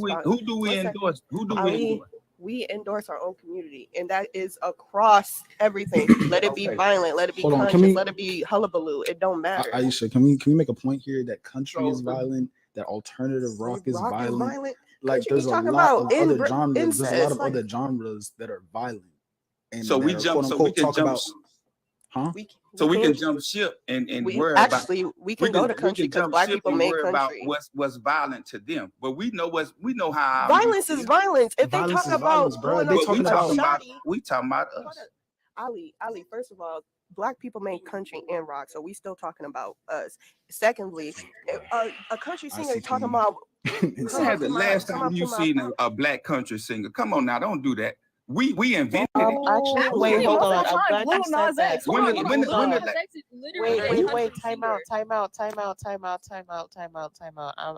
we response- who do we One second. endorse? Who do we Ali, endorse? we endorse our own community, and that is across everything. Let it be Okay. violent. Let it be Hold on, can conscious. we- Let it be hullabaloo. It don't matter. Aisha, can we make a point here that country is So- violent, that alternative rock is Rock is violent? violent. Like Country there's be a talking lot about of other in- genres. There's a lot incest, of like- other genres that are violent. And So we that are, jump. quote, So we unquote, can talk jump. about, huh? So we can can't- jump ship and we worry about. actually we can go to country because Black people and make worry about country. what's violent to them, but we know how our Violence music is violence. If they Violence talk is about violence, bro. going They up But to we talking a talking about- about shawty- we talking about Hold us. up. Ali, first of all, Black people make country and rock, so we still talking about us. Secondly, if a country singer talking about When had the last come time up you to my seen phone. a black country singer? Come on now, don't do that. We invented it. Actually, wait, hold on. I'm glad you said that. When Hold the- on. when the- when the- Wait, time out.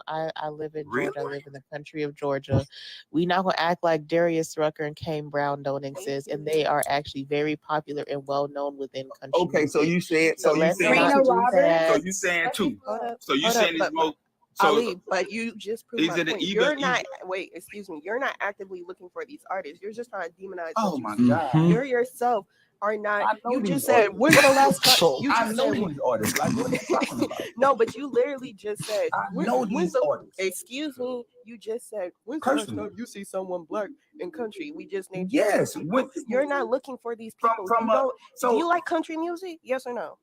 I live in Georgia. I live in the country of Georgia. We not gonna act like Darius Rucker and Kane Brown don't exist, and they are actually very popular and well known within country. Okay, so you said So you let's saying not do that. so you saying two. So you Hold saying up, it's more. So Ali, but you just proved Is my it point. even- You're not wait, excuse me. You're not actively looking for these artists. You're just trying to demonize. Oh what my you see. God. You yourself are not. know You these just said artists. when's the last time? So You I just know said these artists. Like what are you talking about? no, but you literally just said know these artists. Excuse me. You just said when's the last Personally. time you see someone Black in country? We just named Yes, people. when- You're not looking for these people. from You a- don't- so- do you like country music? Yes or no?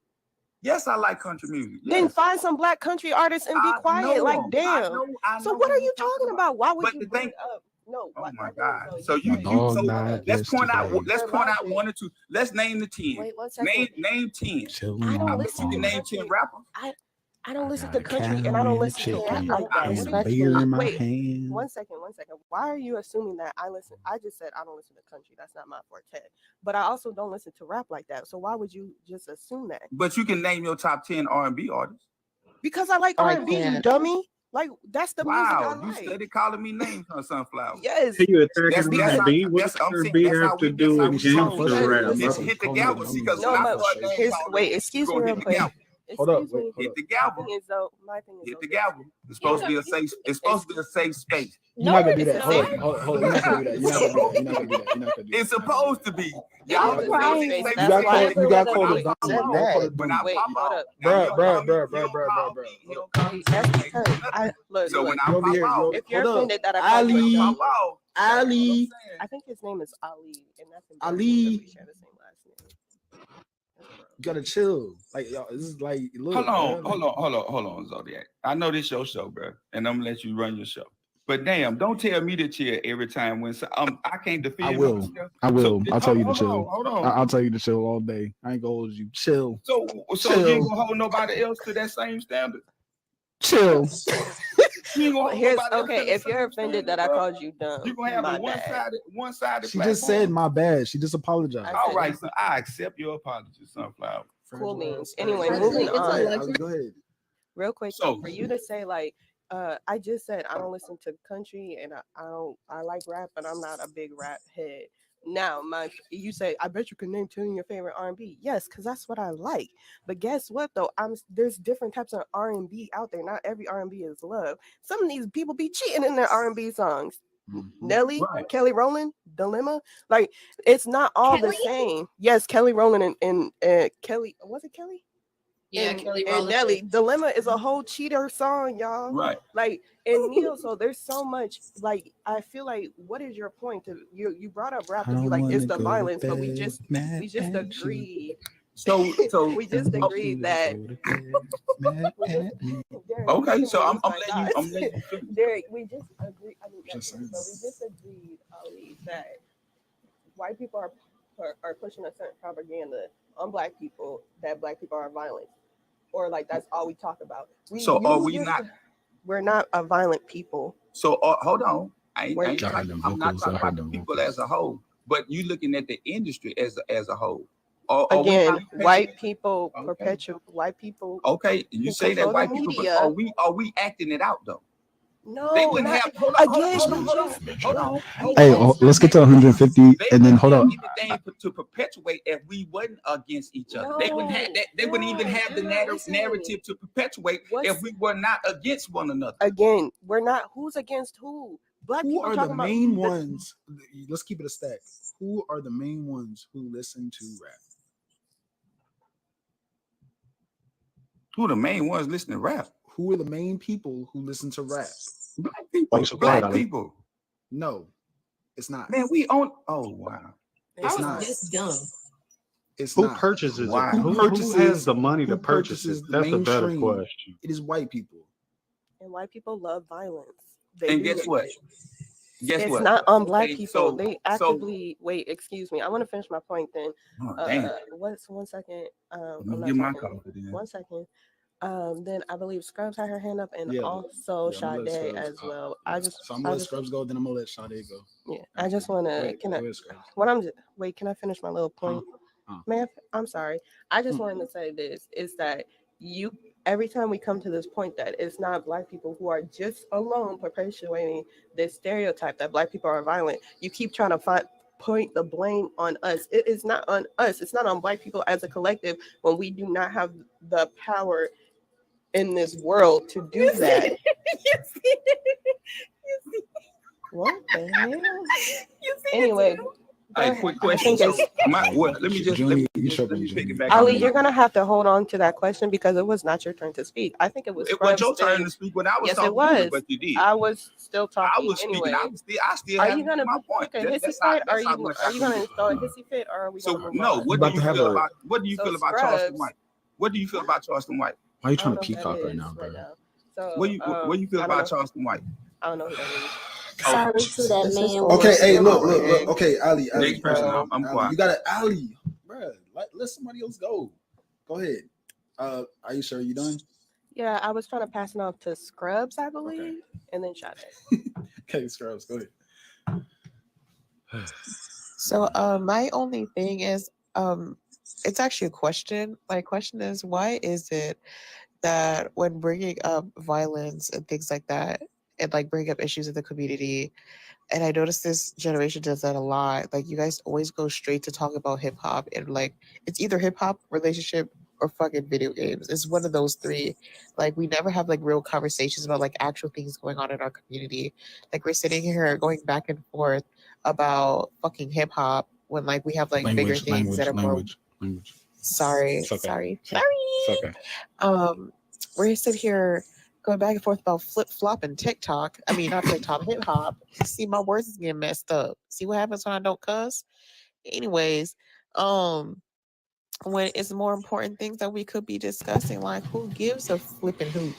Yes, I like country music. Then Yes. find some Black country artists and be I quiet. know Like, 'em. damn. I So know what are what you talking about? Why would But you the bring thing- it up? No. Oh why- my why- God! So you Dog so died let's point out yesterday. let's point out one or two. Let's name the 10. Wait, 1 second. Name 10. Chilling I don't on the listen You to can phone. name 10 rappers. I don't listen Got to a country and cow I don't and a listen to rap chicken like that. and a beer in my Wait, hand. 1 second. Why are you assuming that I listen? I just said I don't listen to country. That's not my forte. But I also don't listen to rap like that. So why would you just assume that? But you can name your top 10 R&B artists. Because I like I R&B, you can't. dummy. Like that's the music I Wow, you like. steady calling me names on Sunflower. Yes. Are you That's attacking how- R&B? What that's- does I'm saying R&B that's how have to we- do that's how with we talk. gangster rap? Let's hit the gavel. See, because No, when I but start name calling, wait, excuse you me gonna real hit the quick. gavel. Hold up, Excuse wait, me. hold Hit up. the My gavel. thing is though, my thing is Hit the though, gavel. It's supposed to be a safe. It's supposed to be a safe space. You're not gonna do it's that. a Hold safe. up, hold up. You're not gonna do that. You're not gonna do that. You're not gonna do that. You're not gonna do that. It's supposed to be. It Y'all is can a say safe it's space. safe You That's got why called. You got everyone called a agrees dummy. to Don't that. call it when I dummy. Wait, pop hold out. up. Now Bruh, he'll Hold call up. me. bruh. He'll call me. That's because I look. So when Look. I You over pop here? out, If you're Hold up. offended that I called you a Ali. dummy, pop out. Ali. I think his name is Ali, and that's embarrassing Ali. because we share the same last name. You gotta chill. Like y'all, this is like look. Hold on, bruh, like, hold on, Zodiac. I know this your show, bro, and I'm gonna let you run your show. But damn, don't tell me to chill every time when I can't defend I will. myself. I will. So, I'll tell you to hold chill. on, hold on. I'll tell you to chill all day. I ain't gonna hold you. Chill. So you Chill. ain't gonna hold nobody else to that same standard. Chill. You ain't gonna hold Here's nobody else to okay. the If you're same offended that standard, I bro. called you dumb, You're gonna have my a bad. one-sided She just said my bad. She just apologized. I All said- right, so I accept your apology, Sunflower. Cool beans. Anyway, Actually, moving it's a on. luxury. Go ahead. Real quick, So- for you to say like, I just said I don't listen to country and I like rap, but I'm not a big rap head. Now, you say I bet you can name 2 of your favorite R&B. Yes, because that's what I like. But guess what though? There's different types of R&B out there. Not every R&B is love. Some of these people be cheating in their R&B songs. Nelly, Right. Kelly Rowland, Dilemma. Like it's not all the same. Yes, Kelly Rowland and Kelly. Was it Kelly? Yeah, and, Kelly and Rowland. Nelly. Dilemma is a whole cheater song, y'all. Right. Like and Neo, so there's so much. Like I feel like, what is your point? To you brought up rap to be like it's the violence, but we just agreed. So We just agreed that. Okay, so I'm letting you. I'm letting you finish. Derek, we just agreed. I mean, Just but we just agreed, Ali, that white people are pushing a certain propaganda on black people that black people are violent, or like that's all we talk about. So are we not? We're not a violent people. So hold on. I'm I heard not them talking vocals, I about heard the them people vocals. as a whole, but you looking at the industry as a whole. Are we Again, not- white people Okay. perpetuate white people. Okay, you who say that control the white people, media. but are we acting it out though? No, They wouldn't not, have. again. Hold on. Hey, let's get to 150 They and then wouldn't hold have up. anything to perpetuate if we wasn't against each other. They wouldn't have that. They wouldn't even have the narrative to perpetuate if we were not against one another. Again, we're not. Who's against who? Black Who people are the talking about main ones? Let's keep it a stack. Who are the main ones who listen to rap? Who the main ones listening to rap? Who are the main people who listen to rap? Black people. so Black quiet, Ali. people. No, it's not. Man, we own. Oh wow. It's How not. is this dumb? It's Who not. purchases Wow. it? Who has the money to who purchase it? purchases the That's a better mainstream? question. It is white people. and white people love violence. They And do. guess what? Guess It's what? not on black Okay, people. so- They actively wait. Excuse me. I want to finish my point. Then, Oh, damn. what's 1 second? Let me I'm get my not talking. coffee then. 1 second. Then I believe Scrubs had her hand up, and Yeah, also yeah, I'm gonna let Sade Scrubs- as well. So I'm gonna let Scrubs go, then I'm gonna let Sade go. Yeah, I just want to. Wait, Can go I? ahead, Scrubs. What I'm just wait. Can I finish my little point? Huh. Man, I'm sorry. I just wanted to say this is that you every time we come to this point that it's not black people who are just alone perpetuating this stereotype that black people are violent, you keep trying to point the blame on us. It is not on us. It's not on black people as a collective when we do not have the power in this world to do that. What the hell? Anyway, Hey, quick I question. think So, let me pick it back. Ali, on you're gonna have to hold on to that question because it was not your turn to speak. I think it was. It was your Scrubs' turn thing. to speak when I was Yes, talking. it was. But you did. I was still talking. I was speaking. Anyway. I still Are have you gonna my point. take a hissy That's how- fit? that's Are how you much I gonna can install a hissy fit, or are we So gonna move no, on? what do you feel about Charleston Scrubs- White? What do you feel about Charleston White? Why are you trying I to don't know who peacock that right is now, bro? So, What do you feel I don't about know. Charleston White? I don't know who that is. Sorry to that This is man. over. Okay, hey, look. Egg. Okay, Ali, Next person, I'm Ali, quiet. you got it, Ali, bro. Let somebody else go. Go ahead. Are you sure you done? Yeah, I was trying to pass it off to Scrubs, I believe, and then shot it. Okay, Scrubs, go ahead. So my only thing is it's actually a question. My question is, why is it that when bringing up violence and things like that, and like bringing up issues in the community, and I noticed this generation does that a lot, like you guys always go straight to talk about hip hop, and like it's either hip hop relationship or fucking video games. It's one of those three. Like we never have like real conversations about like actual things going on in our community. Like we're sitting here going back and forth about fucking hip hop when like we have like bigger things that are more. Sorry, It's okay. sorry, It's sorry. okay. We're sitting here going back and forth about flip flop and TikTok. I mean, not TikTok, hip hop. See, my words is getting messed up. See what happens when I don't cuss. Anyways, when it's more important things that we could be discussing, like who gives a flipping hoot?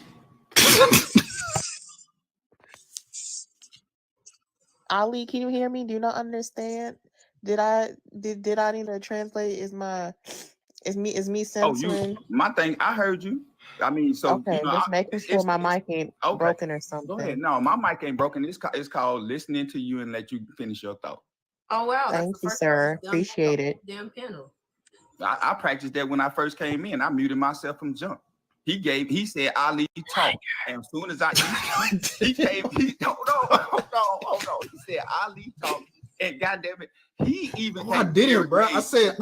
Ali, can you hear me? Do you not understand? Did I need to translate? Is me censoring? My thing, I heard you. I mean, so Okay, just making sure my mic ain't broken or something. Go ahead. No, my mic ain't broken. It's called listening to you and let you finish your thought. Oh wow! Thank you, sir. Appreciate it. Damn panel. I practiced that when I first came in. I muted myself from jump. He said Ali talk, and as soon as hold on. He said Ali talk, and goddamn it, he even. I didn't, bro. I said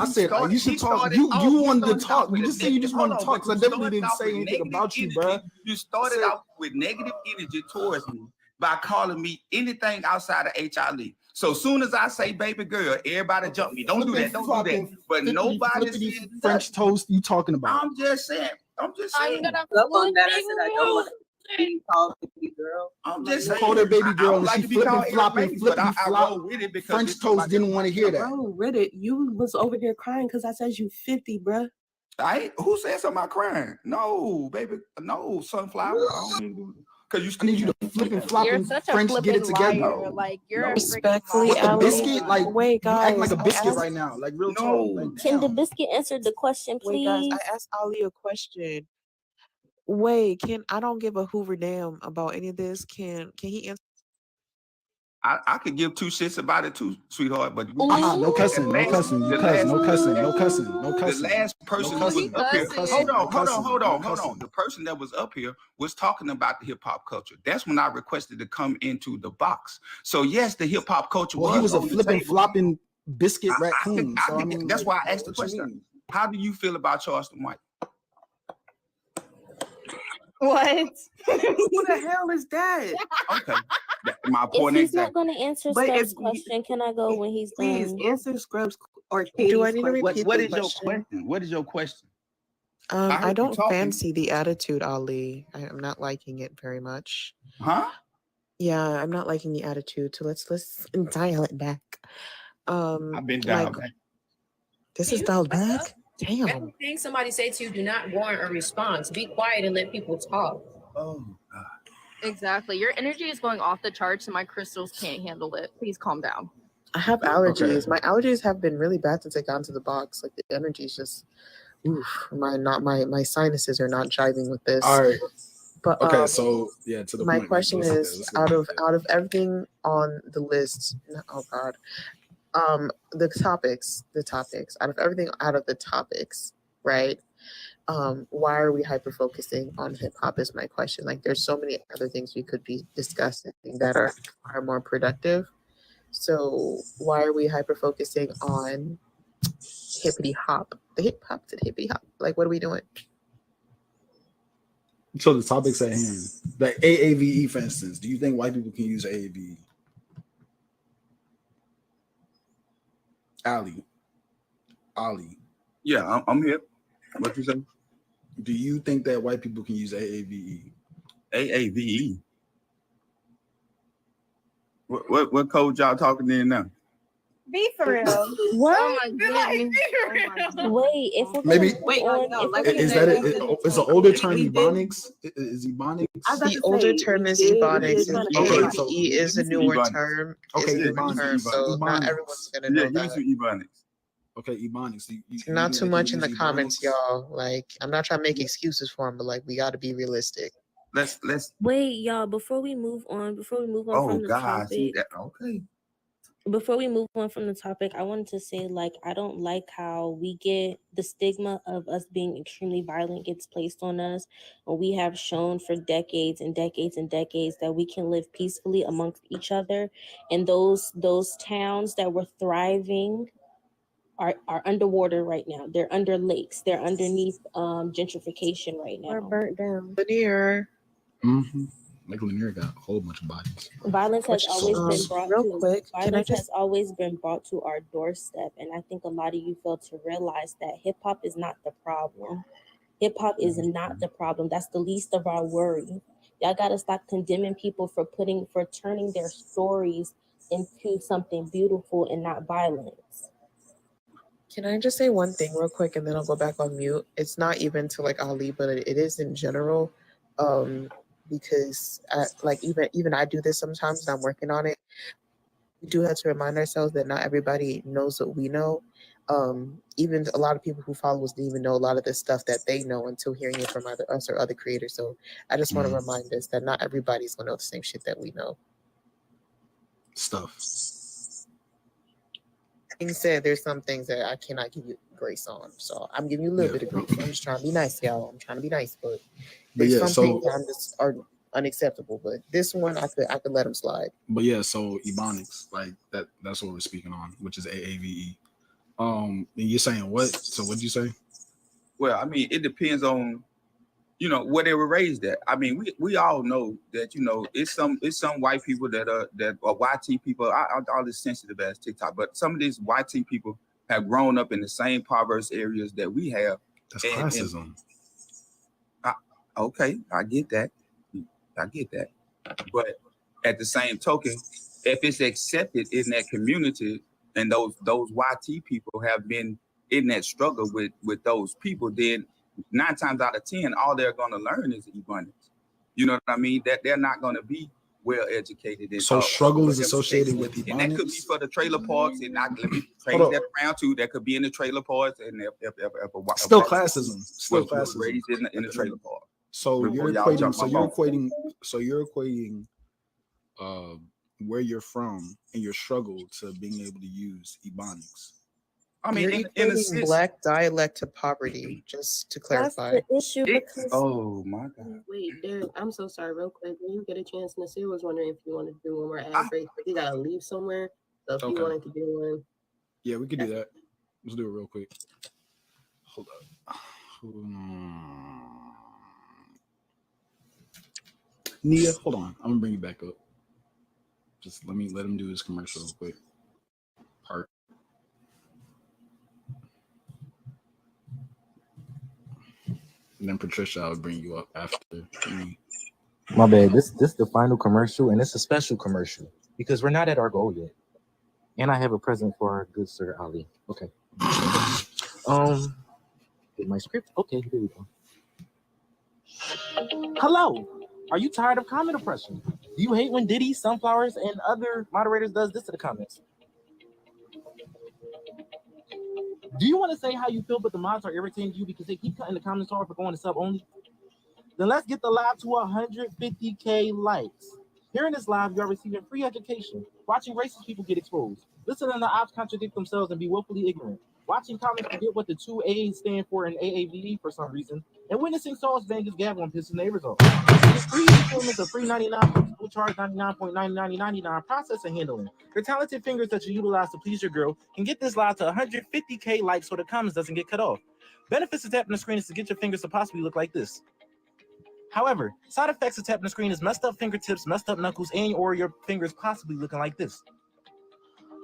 you should talk. You wanted to talk. You just said you just wanted to talk because I definitely didn't say anything about you, bro. You started out with negative energy towards me by calling me anything outside of HILE. So soon as I say baby girl, everybody jump me. Don't do that. Don't do that. But nobody said French toast you talking about. I'm just saying. Someone that I said I don't want to be called baby girl. I'm just You saying. called her baby girl and like she to be flipping called flopping, baby, but flipping I flop. roll with it because French it's toast like- didn't want to hear that. Bro, Reddit, you was over there crying because I said you 50, bro. Who said something about crying? No, baby. No, sunflower. I don't need to. Because I need you to flip and flop You're and such a French get it flippin' together. liar. Like you're a Respectfully, What the Ali, biscuit? Like wait, you act guys, like a I biscuit asked- right now. Like real talk. Like, Can the damn. biscuit answer the question, Wait, guys, please? I asked Ali a question. Wait, I don't give a hoover damn about any of this. Can he answer? I could give two shits about it too, sweetheart. But No cussing, no cussing, you cuss, no cussing, no cussing, no The cussing. last person No who was cussing, up here. no cussing, Hold no on. cussing. The person that was up here was talking about the hip hop culture. That's when I requested to come into the box. So yes, the hip hop culture Well, he was a on the flipping table. flopping biscuit raccoon. So I mean, that's like, why I asked the what you question. mean? How do you feel about Charleston White? What? Who the hell is that? Okay, my If point he's exactly. not going to answer But Scrub's if- question, can I go when he's Please done? answer Scrubs or Katie's Do I need to question. repeat What the is your question? question? What is your question? I heard you don't talking. fancy the attitude, Ali. I'm not liking it very much. Huh? Yeah, I'm not liking the attitude. So let's dial it back. I've been down. Like, this is dialed back. Damn. Everything somebody say to you do not warrant a response. Be quiet and let people talk. Oh God. Exactly. Your energy is going off the charts and my crystals can't handle it. Please calm down. I have allergies. My allergies have been really bad since I got into the box. Like the energy is just, my sinuses are not jiving with this. All right. But Okay, so yeah, to the my point. question Let's- is, let's- out of everything on the list, oh God, the topics, out of the topics, right? Why are we hyper focusing on hip hop is my question. Like there's so many other things we could be discussing that are more productive. So why are we hyper focusing on hippity hop? The hip hop to hippity hop. Like what are we doing? So the topics at hand, like AAVE, for instance, do you think white people can use AAVE? Ali. Yeah, I'm here. What you say? Do you think that white people can use AAVE? AAVE. What code y'all talking in now? Be for real. What? Oh my goodness. Wait, if we're Maybe- gonna Wait, move on, no, if like we're Is gonna that move it? on- Is an older term We did- Ebonics? Is Ebonics? I was about The to older say, term we is did Ebonics. try to- Okay, AAVE so- is a newer Ebonics. term. Okay, It's a newer Ebonics. term, so not Ebonics. everyone's gonna Yeah, know give that. me some Ebonics. Okay, Ebonics. You Not think too they much can in the use comments, Ebonics? y'all. Like, I'm not trying to make excuses for them, but like, we got to be realistic. Let's. Wait, y'all, before we move on Oh from the God, see topic, that? Okay. before we move on from the topic, I wanted to say, like, I don't like how we get the stigma of us being extremely violent gets placed on us when we have shown for decades and decades and decades that we can live peacefully amongst each other. And those towns that were thriving are underwater right now. They're under lakes. They're underneath gentrification right now. Or burnt down. Lanier. Mm-hmm. Like Lanier got a whole bunch of bodies. Violence has always been brought real to quick, can I violence has just always been brought to our doorstep, and I think a lot of you fail to realize that hip hop is not the problem. Hip hop is not the problem. That's the least of our worry. Y'all gotta stop condemning people for turning their stories into something beautiful and not violence. Can I just say one thing real quick and then I'll go back on mute? It's not even to like Ali, but it is in general. Because even I do this sometimes and I'm working on it. We do have to remind ourselves that not everybody knows what we know. Even a lot of people who follow us didn't even know a lot of the stuff that they know until hearing it from either us or other creators. So I just want to remind us that not everybody's gonna know the same shit that we know. Stuff. Being said, there's some things that I cannot give you grace on. So I'm giving you a little bit of grace. I'm just trying to be nice, y'all. I'm trying to be nice, but there's some things that I'm just are unacceptable. But this one I could let them slide. But yeah, so Ebonics, like that's what we're speaking on, which is AAVE. And you're saying what? So what did you say? Well, I mean, it depends on, where they were raised at. I mean, we all know that, it's some white people that are YT people. All this sensitive as TikTok, but some of these YT people have grown up in the same impoverished areas that we have. That's classism. Okay, I get that. But at the same token, if it's accepted in that community and those YT people have been in that struggle with those people, then 9 times out of 10, all they're going to learn is abundance. You know what I mean? That they're not going to be well educated. And so struggle is associated with Ebonics. And that could be for the trailer parks. And let me change that around too. That could be in the trailer parks. And if still classism. Still classism. Raised in the trailer park. So you're equating where you're from and your struggle to being able to use Ebonics. I mean, you're in a equating black dialect to poverty, just to clarify. That's the issue because oh my God. Wait, Derek, I'm so sorry. Real quick, when you get a chance, Nasir was wondering if you wanted to do one more ad break. He gotta leave somewhere, so if you wanted to do one, yeah, we could do that. Let's do it real quick. Hold up. Nia, hold on. I'm gonna bring you back up. Just let him do his commercial real quick. Part. And then Patricia, I'll bring you up after me. My bad. This the final commercial, and it's a special commercial because we're not at our goal yet. And I have a present for our good sir Ali. Okay. Get my script. Okay, here we go. Hello. Are you tired of comment oppression? Do you hate when Diddy, Sunflowers, and other moderators does this to the comments? Do you want to say how you feel, but the mods are irritating you because they keep cutting the comments off for going to sub only? Then let's get the live to 150K likes. Here in this live, you are receiving free education, watching racist people get exposed, listening to ops contradict themselves and be willfully ignorant, watching comments forget what the 2 A's stand for in AAVE for some reason, and witnessing Sauce Bangers gavel and pissing neighbors off. It's free equipment of free 99, full charge 99.9999 processing handling. Your talented fingers that you utilize to please your girl can get this live to 150K likes so the comments doesn't get cut off. Benefits of tapping the screen is to get your fingers to possibly look like this. However, side effects of tapping the screen is messed up fingertips, messed up knuckles, and or your fingers possibly looking like this.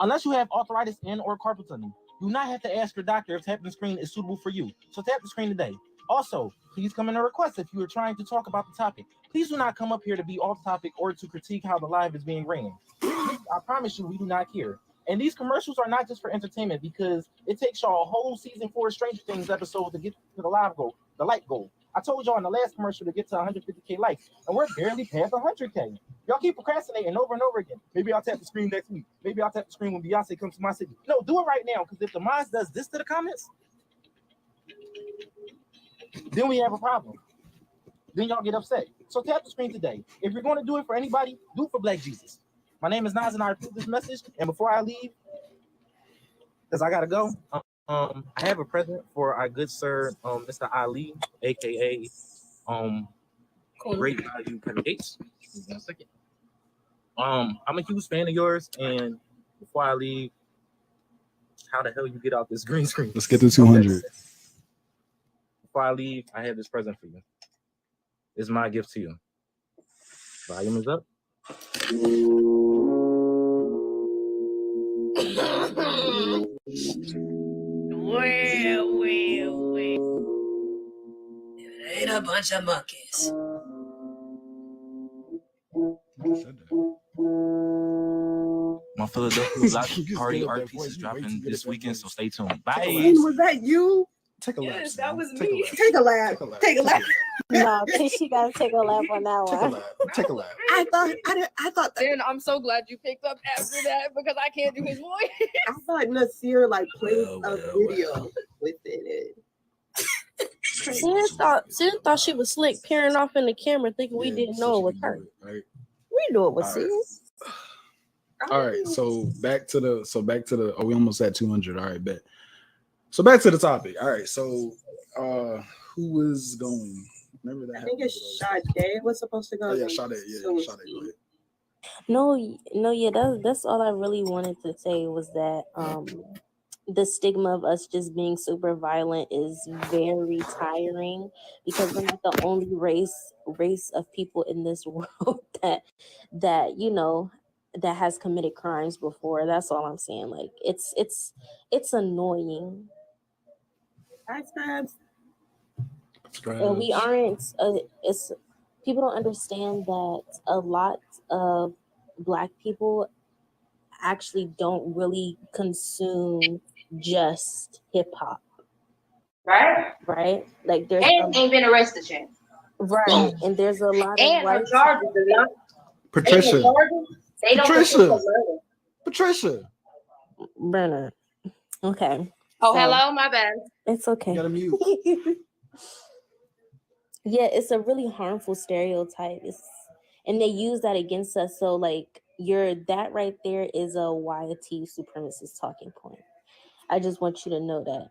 Unless you have arthritis and or carpal tunnel, do not have to ask your doctor if tapping the screen is suitable for you. So tap the screen today. Also, please come in a request if you are trying to talk about the topic. Please do not come up here to be off topic or to critique how the live is being ran. I promise you, we do not care. And these commercials are not just for entertainment because it takes y'all a whole season 4 Stranger Things episode to get to the live goal, the like goal. I told y'all in the last commercial to get to 150K likes, and we're barely past 100K. Y'all keep procrastinating over and over again. Maybe I'll tap the screen next week. Maybe I'll tap the screen when Beyonce comes to my city. No, do it right now, because if the Moz does this to the comments, then we have a problem. Then y'all get upset. So tap the screen today. If you're going to do it for anybody, do it for Black Jesus. My name is Nas, and I approve this message. And before I leave, because I got to go, I have a present for our good sir, Mr. Ali, aka Great Value Gates. One second. I'm a huge fan of yours, and before I leave, how the hell you get out this green screen. Let's get to 200. Before I leave, I have this present for you. It's my gift to you. Volume is up. Well. It ain't a bunch of monkeys. My Philadelphia Block Party art piece is dropping this weekend, so stay tuned. Bye. Was that you? Take a lap. Yes, that was Take a me. lap. Take a lap. Take a lap. No, she gotta take a lap on that Take a one. lap. Take a lap. I thought that. Dan, I'm so glad you picked up after that because I can't do his voice. I thought Nasir like played a video within it. Sia thought she was slick, peering off in the camera, thinking we didn't know it was her. Right. We knew it was All Sia. right. All right, so back to the we almost at 200. All right, bet. So back to the topic. All right, so who was going? Remember that? I think it's Sade was supposed to go. Oh, yeah, Sade. Yeah, So Sade. Go ahead. No, yeah, that's all I really wanted to say was that the stigma of us just being super violent is very tiring because we're not the only race of people in this world that you know that has committed crimes before. That's all I'm saying. Like it's annoying. And we aren't. It's people don't understand that a lot of Black people actually don't really consume just hip hop, right? Like there's And ain't been arrested yet. right, and there's a lot of And her white charges are not. Patricia. They don't Patricia. Patricia. Brenner. Okay. Oh, So, hello, my bad. It's okay. You gotta mute. Yeah, it's a really harmful stereotype. And they use that against us. So like that right there is a YT supremacist talking point. I just want you to know that.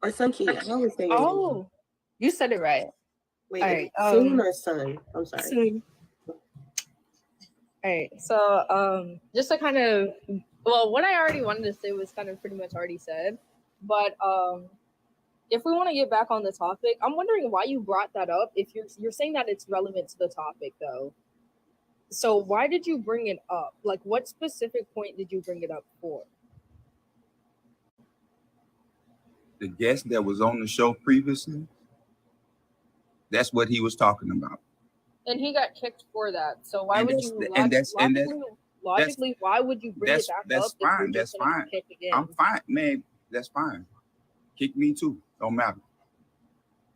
Or some kid. I always say. Oh, you said it right. Wait, all right, soon or son? I'm sorry. Soon. All right, so just to kind of, well, what I already wanted to say was kind of pretty much already said, but if we want to get back on the topic, I'm wondering why you brought that up. If you're saying that it's relevant to the topic though, so why did you bring it up? Like, what specific point did you bring it up for? The guest that was on the show previously, that's what he was talking about. And he got kicked for that. So why And would that's- you and that's- and that's- logically why would you bring it back up? That's if you're fine. just That's gonna fine. get kicked again? I'm fine, man. That's fine. Kick me too. Don't matter.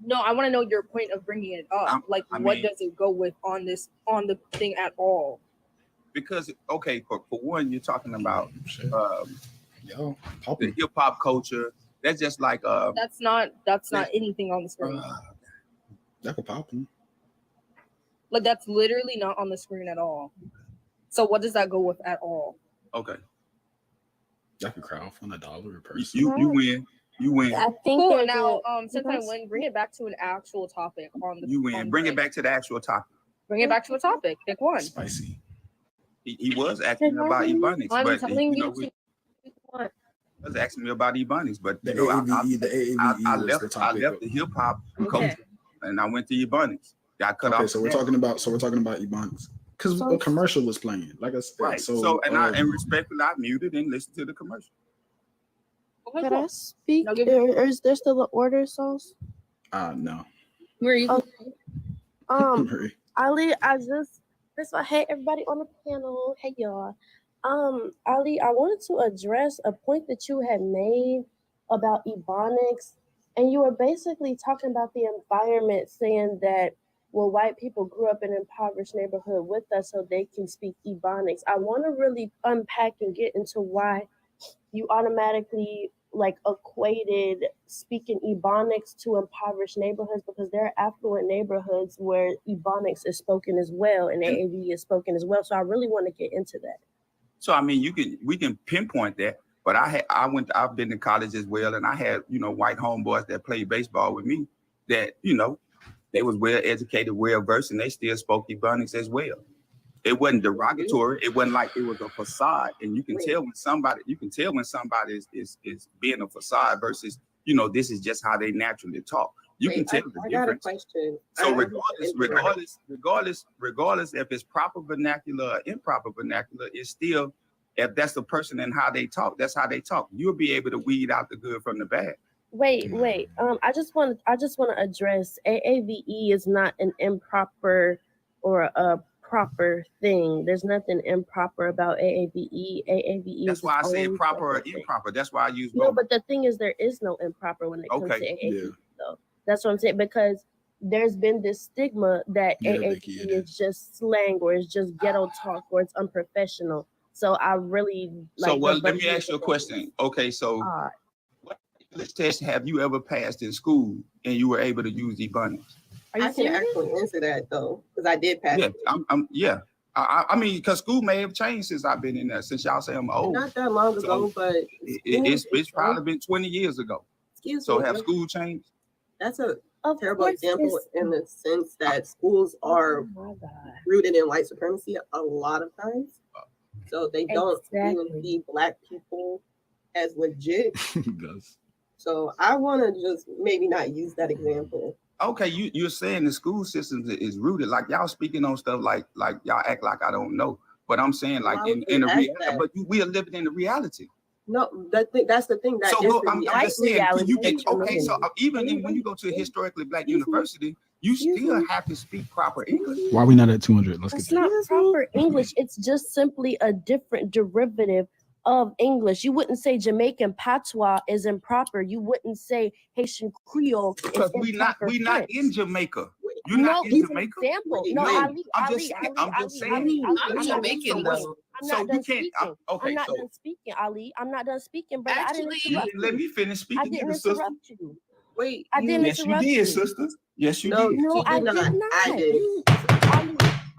No, I want to know your point of bringing it up. Like, I what mean- does it go with on the thing at all? Because okay, for one, you're talking about Yo, the hip hop culture. That's just like That's not anything on the screen. That could pop him. Like, that's literally not on the screen at all. So what does that go with at all? okay. That could crowd fund $1 a person. You win. You win. I think Cool. there's Now, a- since I win, bring it back to an actual topic on the. You win. on Bring the it back to the actual topic. Bring it back to a topic. Pick one. Spicy. He was asking me about Ebonics, I'm but telling you know, you to pick one. he was asking me about Ebonics, but The you know, AAVE, the AAVE I was left. the I topic. left the hip hop Okay. culture, and I went to Ebonics. Got cut Okay, off. so we're talking about Ebonics because a commercial was playing. Like I said, Right. So, and respectfully, I muted and listened to the commercial. Can I speak? No, give- Or is there still an order, Sauce? no. Marie, Marie. Ali, first of all, hey everybody on the panel. Hey y'all. Ali, I wanted to address a point that you had made about Ebonics, and you were basically talking about the environment, saying that well, white people grew up in an impoverished neighborhood with us so they can speak Ebonics. I want to really unpack and get into why you automatically equated speaking Ebonics to impoverished neighborhoods, because there are affluent neighborhoods where Ebonics is spoken as well and AAV is spoken as well. So I really want to get into that. So I mean, we can pinpoint that, but I've been to college as well, and I had white homeboys that played baseball with me that they was well educated, well versed, and they still spoke Ebonics as well. It wasn't derogatory. It wasn't like it was a facade. And you can tell when somebody is being a facade versus, you know, this is just how they naturally talk. You can tell the I got a difference. question. So regardless if it's proper vernacular or improper vernacular, it's still, if that's the person and how they talk, that's how they talk. You'll be able to weed out the good from the bad. Wait. I just want to address AAVE is not an improper or a proper thing. There's nothing improper about AAVE. AAVE. That's why I say proper or improper. That's why I use both. No, but the thing is, there is no improper when it comes to AAVE. Though that's what I'm saying, because there's been this stigma that AAVE is just slang or it's just ghetto talk or it's unprofessional. So I really like. So well, let me ask you a question. Okay, so what English test have you ever passed in school and you were able to use Ebonics? I can actually answer that though, because I did pass. Yeah, I mean, because school may have changed since I've been in there. Since y'all say I'm old, not that long ago, but it's probably been 20 years ago. So have school changed? That's a terrible example in the sense that schools are rooted in white supremacy a lot of times. So they don't even see Black people as legit. So I want to just maybe not use that example. Okay, you're saying the school system is rooted, like y'all speaking on stuff like y'all act like I don't know, but I'm saying like in the reality, but we are living in the reality. No, that's the thing. That so is I'm just saying, so even when you go to a historically Black university, you still have to speak proper English. Why are we not at 200? Let's It's get not proper English. It's just simply a different derivative of English. You wouldn't say Jamaican patois is improper. You wouldn't say Haitian Creole is because we not in Jamaica. You're not in Jamaica. Example. No, Ali, I'm just saying. I'm Jamaican though. I'm not done speaking. Okay, I'm not done speaking, Ali. I'm not done speaking, brother. I didn't interrupt you. Let me finish speaking. I didn't sister. interrupt you. Wait, I didn't yes, interrupt you you. did, sister. Yes, you No, did. No, I did not. I did.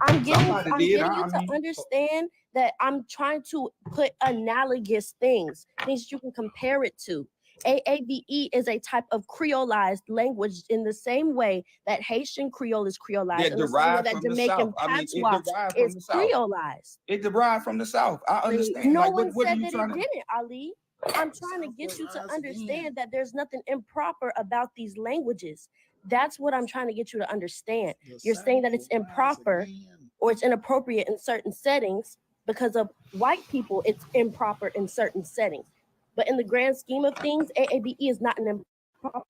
I'm getting Somebody you did, to understand that I'm trying to put analogous things you can compare it to. AAVE is a type of creolized language in the same way that Haitian Creole is creolized, It in the same way derived that from the Jamaican South. I mean, it patois derived from is the South. creolized. It derived from the South. I understand. No Like, one what are said you that trying it to? didn't, Ali. I'm trying to get you to understand that there's nothing improper about these languages. That's what I'm trying to get you to understand. You're saying that it's improper or it's inappropriate in certain settings because of white people. It's improper in certain settings. But in the grand scheme of things, AAVE is not an improper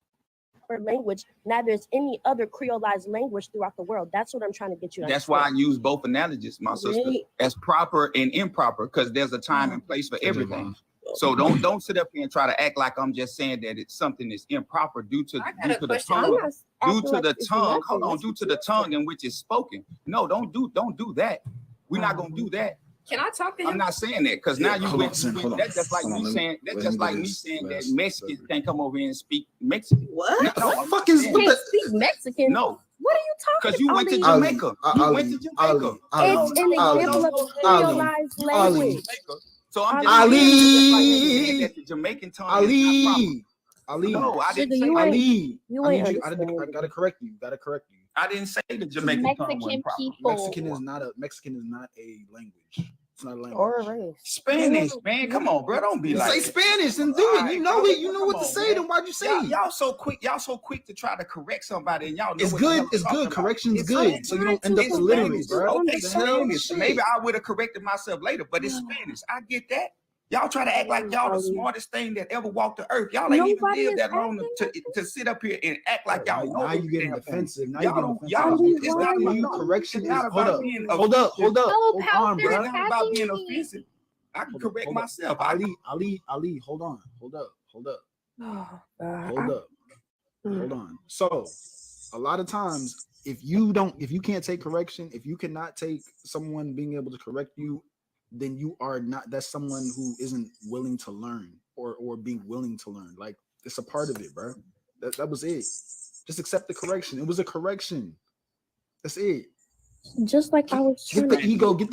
language. Neither is any other creolized language throughout the world. That's what I'm trying to get you to That's why I understand. use both analogies, my sister, Really? as proper and improper, because there's a time and place for everything. So don't sit up here and try to act like I'm just saying that it's something that's improper due to the tongue. Hold on, due to the tongue in which it's spoken. No, don't do that. We're not gonna do that. Can I talk to him? I'm not saying that because now you hold went. on. That's just like Hold on, me let me- saying. That's let just me like get me this saying that last Mexicans subject. can't come over here and speak Mexican. What? No, What I'm the fuck not is saying what that. the? Speak Mexican. No, What are you talking because you went to Ali? Jamaica. You went to Jamaica. It's an example of a creolized language. So I'm just Ali. saying that the Jamaican tongue is not proper. Ali, No, I didn't say you that. ain't- Ali, you I ain't need you. I understanding. gotta correct you. I didn't say the Jamaican tongue wasn't proper. Mexican is not a language. It's not a language. Or a race. Spanish, man. Come on, bro. Don't be like Say that. Spanish and do it. You know it. You know what to say. Then why'd you say it? Y'all so quick. Y'all so quick to try to correct somebody, and y'all know It's what the hell good. I'm It's talking good. about. Correction's It's good, so you don't end up It's illiterate, Spanish. bro. Okay, The hell? Spanish. Shit. Maybe I would have corrected myself later, but it's Spanish. I get that. Y'all try to act like y'all the smartest thing that ever walked the earth. Y'all ain't even Nobody lived is that long to sit up here and act like y'all know. Now you every getting damn thing. defensive. Now Y'all you don't. getting Y'all. defensive. It's not You about correction it's is not hold about up. being Hold up. Hold up. Oh, Hold on, It's bro. not about being offensive. I can correct Hold up. myself. Ali, hold on. Hold up. Hold up. Hold on. So a lot of times, if you can't take correction, if you cannot take someone being able to correct you, then you are not, that's someone who isn't willing to learn or being willing to learn. Like, it's a part of it, bro. That was it. Just accept the correction. It was a correction. That's it. Just like I was Get trying the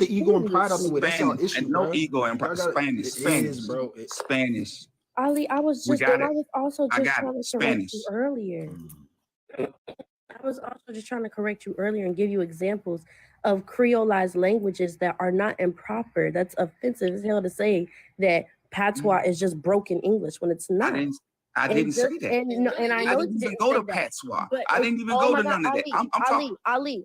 ego and pride out the way. That's y'all Spanish, issue, and no bro. ego and Y'all gotta- Spanish. it Spanish, is, bro. Spanish. Ali, I was We just got and I it. was also I just got trying it. to correct Spanish. you earlier. I was also just trying to correct you earlier and give you examples of creolized languages that are not improper. That's offensive as hell to say that patois is just broken English when it's not. I didn't say that. And I know didn't you even didn't go say to that. patois. But I didn't even oh go my to God, none of that. I'm talking. Ali,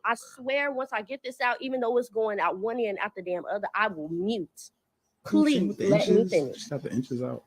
I swear once I get this out, even though it's going out one ear and out the damn other, I will mute. Please let me finish. Just have the inches out.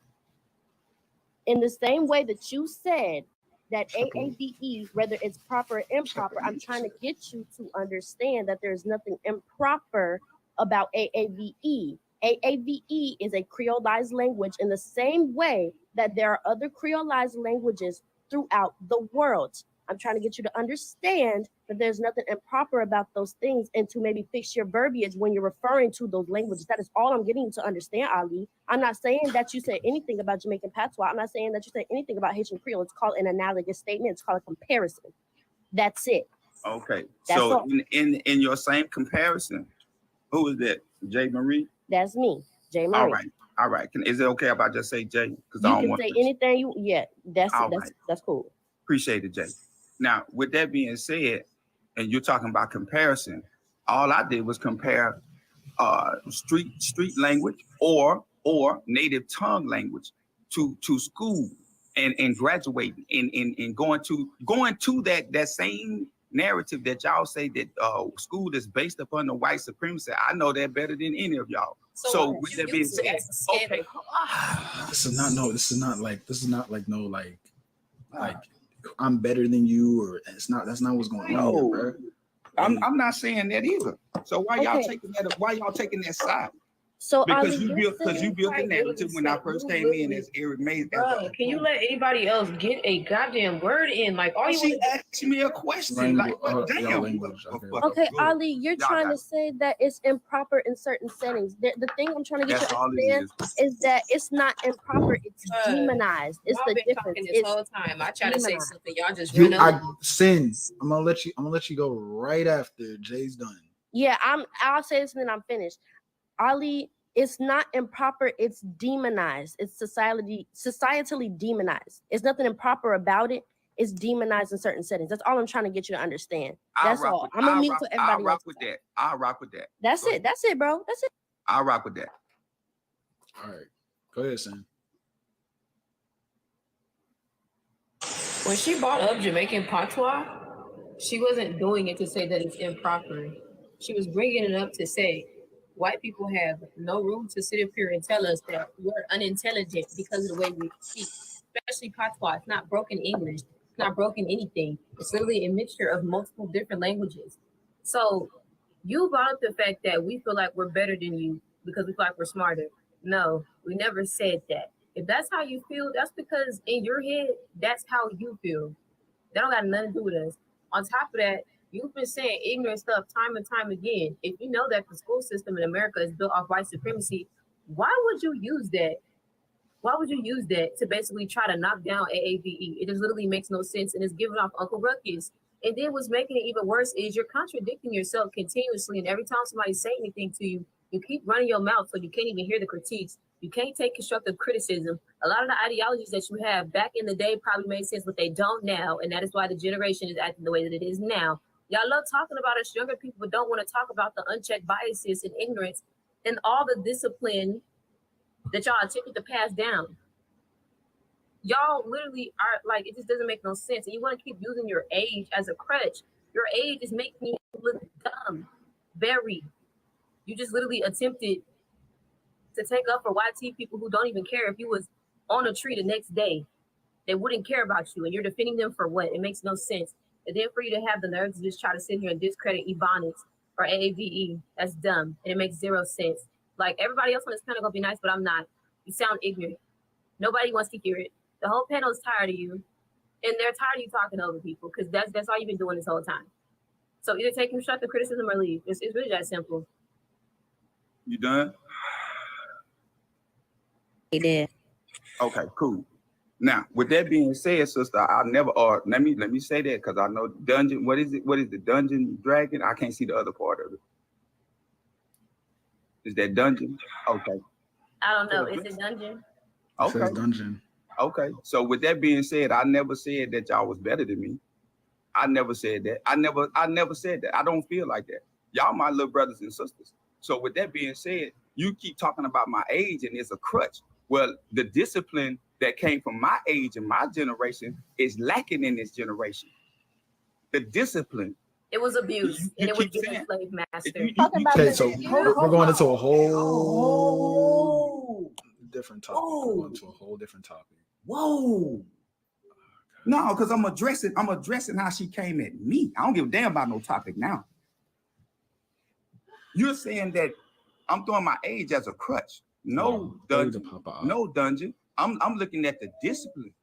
In the same way that you said that AAVE, whether it's proper or improper, I'm trying to get you to understand that there's nothing improper about AAVE. AAVE is a creolized language in the same way that there are other creolized languages throughout the world. I'm trying to get you to understand that there's nothing improper about those things and to maybe fix your verbiage when you're referring to those languages. That is all I'm getting you to understand, Ali. I'm not saying that you said anything about Jamaican patois. I'm not saying that you said anything about Haitian Creole. It's called an analogous statement. It's called a comparison. That's it. Okay. That's So all. in your same comparison, who is that? Jay Marie? That's me, Jay Marie. All right. All right. Is it okay if I just say Jay? Because I You don't can want say to. anything you, yeah, that's All it. right. That's cool. Appreciate it, Jay. Now, with that being said, and you're talking about comparison, all I did was compare street language or native tongue language to school and graduating and going to that same narrative that y'all say that school is based upon the white supremacy. I know that better than any of y'all. So with that being said, okay. This is not like I'm better than you, or that's not what's going on here, bro. I'm not saying that either. So why y'all Okay. taking that? Why y'all taking that side? So Because Ali, you built the narrative when I first came in as Eric Mays. Bro, can you let anybody else get a goddamn word in? Like, all you She want asked me a question. Like, what damn? okay, Ali, you're trying to say that it's improper in certain settings. The thing I'm trying to get That's you all to it understand is that it's not improper, it's demonized. It's y'all the been difference. talking this It's whole time. I try to say demonized. something, y'all just run over. I'm gonna let you go right after Jay's done. Yeah, I'll say this and then I'm finished. Ali, it's not improper, it's demonized. It's societally demonized. It's nothing improper about it. It's demonized in certain settings. That's all I'm trying to get you to understand. That's all. I'm gonna mute for everybody I'll rock else. with that. I'll rock with that. That's it. That's it, bro. That's it. I'll rock with that. All right, go ahead, son. When she brought up Jamaican patois, she wasn't doing it to say that it's improper. She was bringing it up to say white people have no room to sit up here and tell us that we're unintelligent because of the way we speak, especially patois. It's not broken English. It's not broken anything. It's literally a mixture of multiple different languages. So you brought up the fact that we feel like we're better than you because we feel like we're smarter. No, we never said that. If that's how you feel, that's because in your head, that's how you feel. That don't got nothing to do with us. On top of that, you've been saying ignorant stuff time and time again. If you know that the school system in America is built off white supremacy, why would you use that? Why would you use that to basically try to knock down AAVE? It just literally makes no sense and it's giving off Uncle Ruckus. And then what's making it even worse is you're contradicting yourself continuously. And every time somebody say anything to you, you keep running your mouth so you can't even hear the critiques. You can't take constructive criticism. A lot of the ideologies that you have back in the day probably made sense, but they don't now. And that is why the generation is acting the way that it is now. Y'all love talking about us younger people, but don't want to talk about the unchecked biases and ignorance and all the discipline that y'all attempted to pass down. Y'all literally are like, it just doesn't make no sense. And you want to keep using your age as a crutch. Your age is making you look dumb. Very. You just literally attempted to take up for YT people who don't even care if you was on a tree the next day. They wouldn't care about you, and you're defending them for what? It makes no sense. And then for you to have the nerve to just try to sit here and discredit Ebonics or AAVE, that's dumb, and it makes zero sense. Like, everybody else on this panel gonna be nice, but I'm not. You sound ignorant. Nobody wants to hear it. The whole panel is tired of you, and they're tired of you talking over people, because that's all you've been doing this whole time. So either take constructive criticism or leave. It's really that simple. You done? He did. Okay, cool. Now, with that being said, sister, I never. Or let me say that because I know dungeon. What is it? What is the Dungeon Dragon? I can't see the other part of it. Is that dungeon? Okay. I don't know. Is it dungeon? It Okay. says dungeon. Okay. So with that being said, I never said that y'all was better than me. I never said that. I never said that. I don't feel like that. Y'all my little brothers and sisters. So with that being said, you keep talking about my age and it's a crutch. Well, the discipline that came from my age and my generation is lacking in this generation. The discipline. It was abuse, You and it was keep given saying- slave master. Okay, so we're going into a whole different topic. We're going to a whole different topic. Whoa. No, because I'm addressing how she came at me. I don't give a damn about no topic now. You're saying that I'm throwing my age as a crutch. No dungeon. No dungeon. I'm looking at the discipline.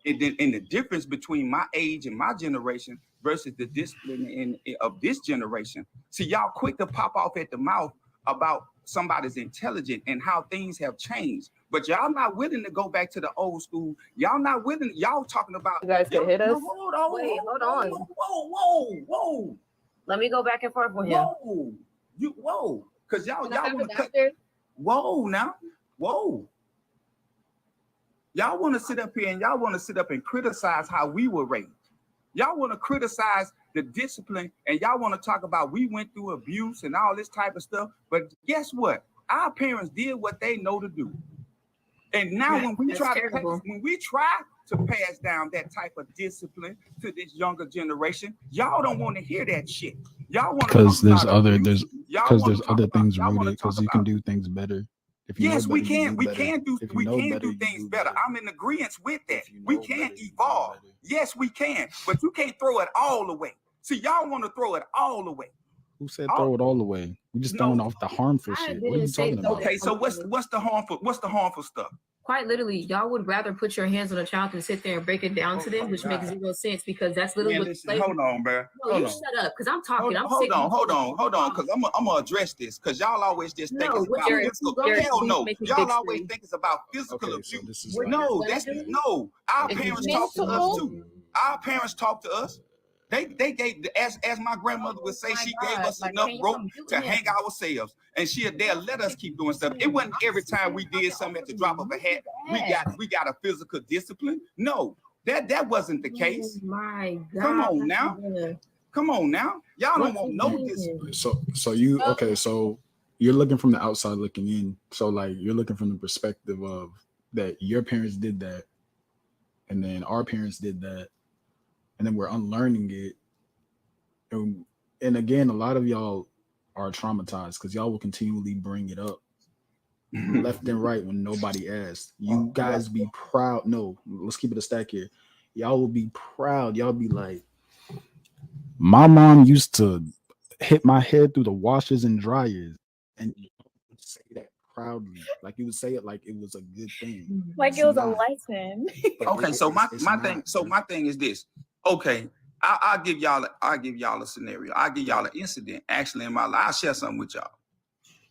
And the difference between my age and my generation versus the discipline of this generation. See, y'all quick to pop off at the mouth about somebody's intelligent and how things have changed. But y'all not willing to go back to the old school. Y'all not willing. Y'all talking about. You guys can hit us. Hold on. Wait, hold on. Whoa. Let me go back and forth with him. Whoa. Because y'all Can I have want it to cut. after? Whoa. Y'all want to sit up here and y'all want to sit up and criticize how we were raised. Y'all want to criticize the discipline and y'all want to talk about we went through abuse and all this type of stuff. But guess what? Our parents did what they know to do. And now when we try to pass down that type of discipline to this younger generation, y'all don't want to hear that shit. Y'all want to Because there's other things rooted. Because you can do things better. If you know Yes, we better, you can. do We better. can do If you we know can better, do you things do better. I'm in agreement with that. We can evolve. Yes, we can, but you can't throw it all away. See, y'all want to throw it all away. Who said throw it all away? We just throwing off the harmful shit. What are you talking about? Okay, so what's the harmful stuff? Quite literally, y'all would rather put your hands on a child than sit there and break it down to them, which makes zero sense because that's literally Man, what listen, hold on, bro. No, you shut up because I'm talking. I'm Hold sick of on, because I'm gonna address this because y'all always just think it's about physical. Hell no, y'all always think it's about physical abuse. No, Our parents talk to us too. Our parents talk to us. They gave, as my grandmother would say, she gave us enough rope to hang ourselves, and they'll let us keep doing stuff. It wasn't every time we did something at the drop of a hat we got a physical discipline. No, that wasn't the case. Oh my God! Come on now. Y'all don't want no discipline. So you okay? So you're looking from the outside looking in. So like you're looking from the perspective of that your parents did that, and then our parents did that. And then we're unlearning it. And again, a lot of y'all are traumatized because y'all will continually bring it up left and right when nobody asked. You guys be proud. No, let's keep it a stack here. Y'all will be proud. Y'all be like, my mom used to hit my head through the washers and dryers. And you would say that proudly. Like you would say it like it was a good thing. Like it was a lesson. Okay, so my thing is this. Okay, I'll give y'all a scenario. I'll give y'all an incident actually in my life. I'll share something with y'all.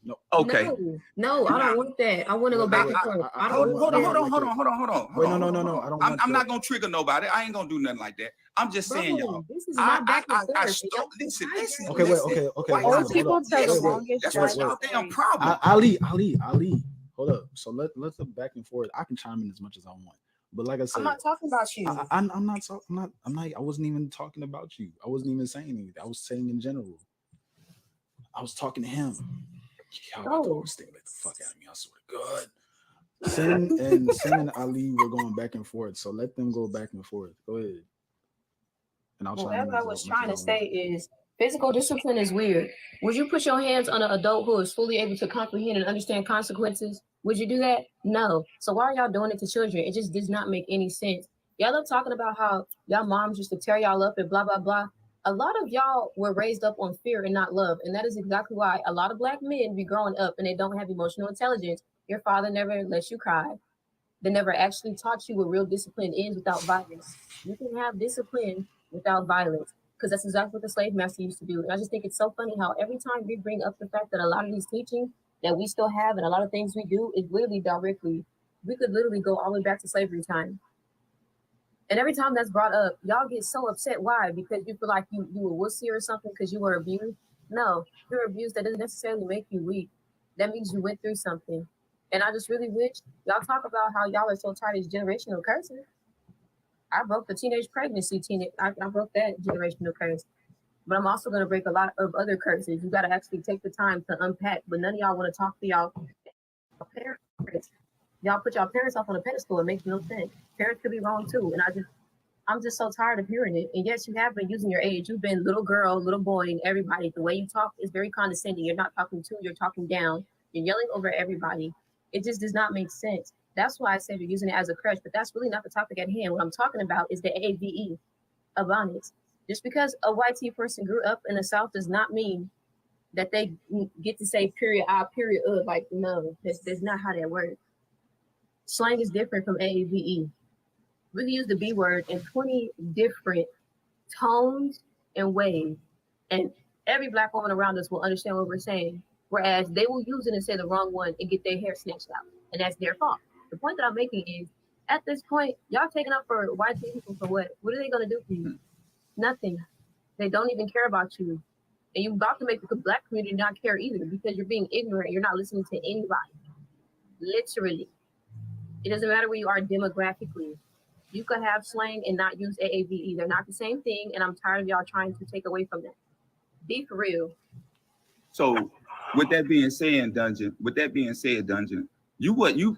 No. Okay. No, I don't want that. I want to go back and forth. Hold on. Wait, no. I don't. I'm not gonna trigger nobody. I ain't gonna do nothing like that. I'm just saying, y'all. This is not back and forth. Listen. Okay, wait, okay. Old people take the longest. That's y'all damn problem. Ali. Hold up. So let's look back and forth. I can chime in as much as I want. But like I said, I'm not talking about you. I'm not talking. I wasn't even talking about you. I wasn't even saying anything. I was saying in general. I was talking to him. Y'all got the worst thing. Get the fuck out of me. I swear to God. Sin and Ali were going back and forth. So let them go back and forth. Go ahead. And I'll try. What I was trying to say is physical discipline is weird. Would you put your hands on an adult who is fully able to comprehend and understand consequences? Would you do that? No. So why are y'all doing it to children? It just does not make any sense. Y'all love talking about how y'all moms used to tear y'all up and blah, blah, blah. A lot of y'all were raised up on fear and not love. And that is exactly why a lot of Black men be growing up and they don't have emotional intelligence. Your father never lets you cry. They never actually taught you what real discipline is without violence. You can have discipline without violence because that's exactly what the slave master used to do. And I just think it's so funny how every time we bring up the fact that a lot of these teachings that we still have and a lot of things we do is literally directly, we could literally go all the way back to slavery time. And every time that's brought up, y'all get so upset. Why? Because you feel like you were wussy or something because you were abused? No, you're abused. That doesn't necessarily make you weak. That means you went through something. And I just really wish y'all talk about how y'all are so tired of generational cursing. I broke the teenage pregnancy. I broke that generational curse. But I'm also going to break a lot of other curses. You got to actually take the time to unpack. But none of y'all want to talk to y'all parents. Y'all put y'all parents off on a pedestal. It makes no sense. Parents could be wrong too. And I'm just so tired of hearing it. And yes, you have been using your age. You've been little girl, little boy, and everybody. The way you talk is very condescending. You're not talking to, you're talking down. You're yelling over everybody. It just does not make sense. That's why I said you're using it as a crutch, but that's really not the topic at hand. What I'm talking about is the AAVE, Ebonics. Just because a white tea person grew up in the South does not mean that they get to say period, period, like, no, that's not how that works. Slang is different from AAVE. We can use the B word in 20 different tones and ways, and every Black woman around us will understand what we're saying, whereas they will use it and say the wrong one and get their hair snatched out, and that's their fault. The point that I'm making is, at this point, y'all taking up for white people for what? What are they going to do for you? Nothing. They don't even care about you. And you're about to make the Black community not care either because you're being ignorant. You're not listening to anybody. Literally. It doesn't matter where you are demographically. You could have slang and not use AAVE. They're not the same thing, and I'm tired of y'all trying to take away from that. Be for real. So with that being said, Dungeon,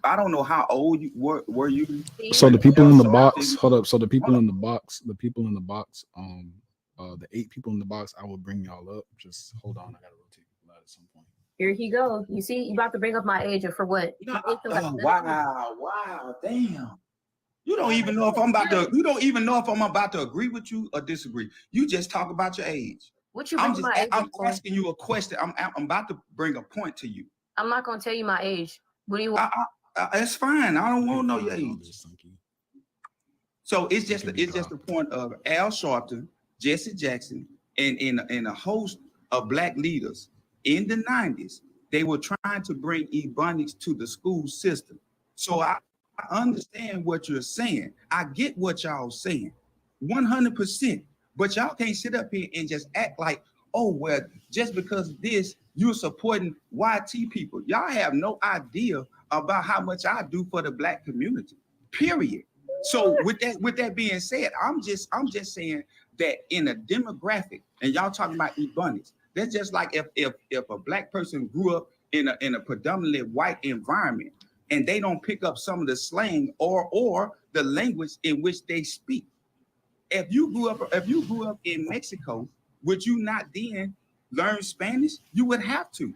I don't know how old you were you. So the people in the box, hold up. So the people in the box, the 8 people in the box, I will bring y'all up. Just hold on, I gotta rotate that at some point. Here he goes. You see, you about to bring up my age, and for what? Wow, damn. You don't even know if I'm about to agree with you or disagree. You just talk about your age. What you I'm asking you a question. I'm about to bring a point to you. I'm not gonna tell you my age. What do you want? It's fine. I don't want to know your age. So it's just the point of Al Sharpton, Jesse Jackson, and a host of Black leaders in the 90s. They were trying to bring Ebonics to the school system. So I understand what you're saying. I get what y'all saying, 100%. But y'all can't sit up here and just act like, oh, well, just because of this, you're supporting YT people. Y'all have no idea about how much I do for the Black community, period. So with that being said, I'm just saying that in a demographic, and y'all talking about Ebonics, that's just like if a Black person grew up in a predominantly white environment and they don't pick up some of the slang or the language in which they speak. If you grew up in Mexico, would you not then learn Spanish? You would have to,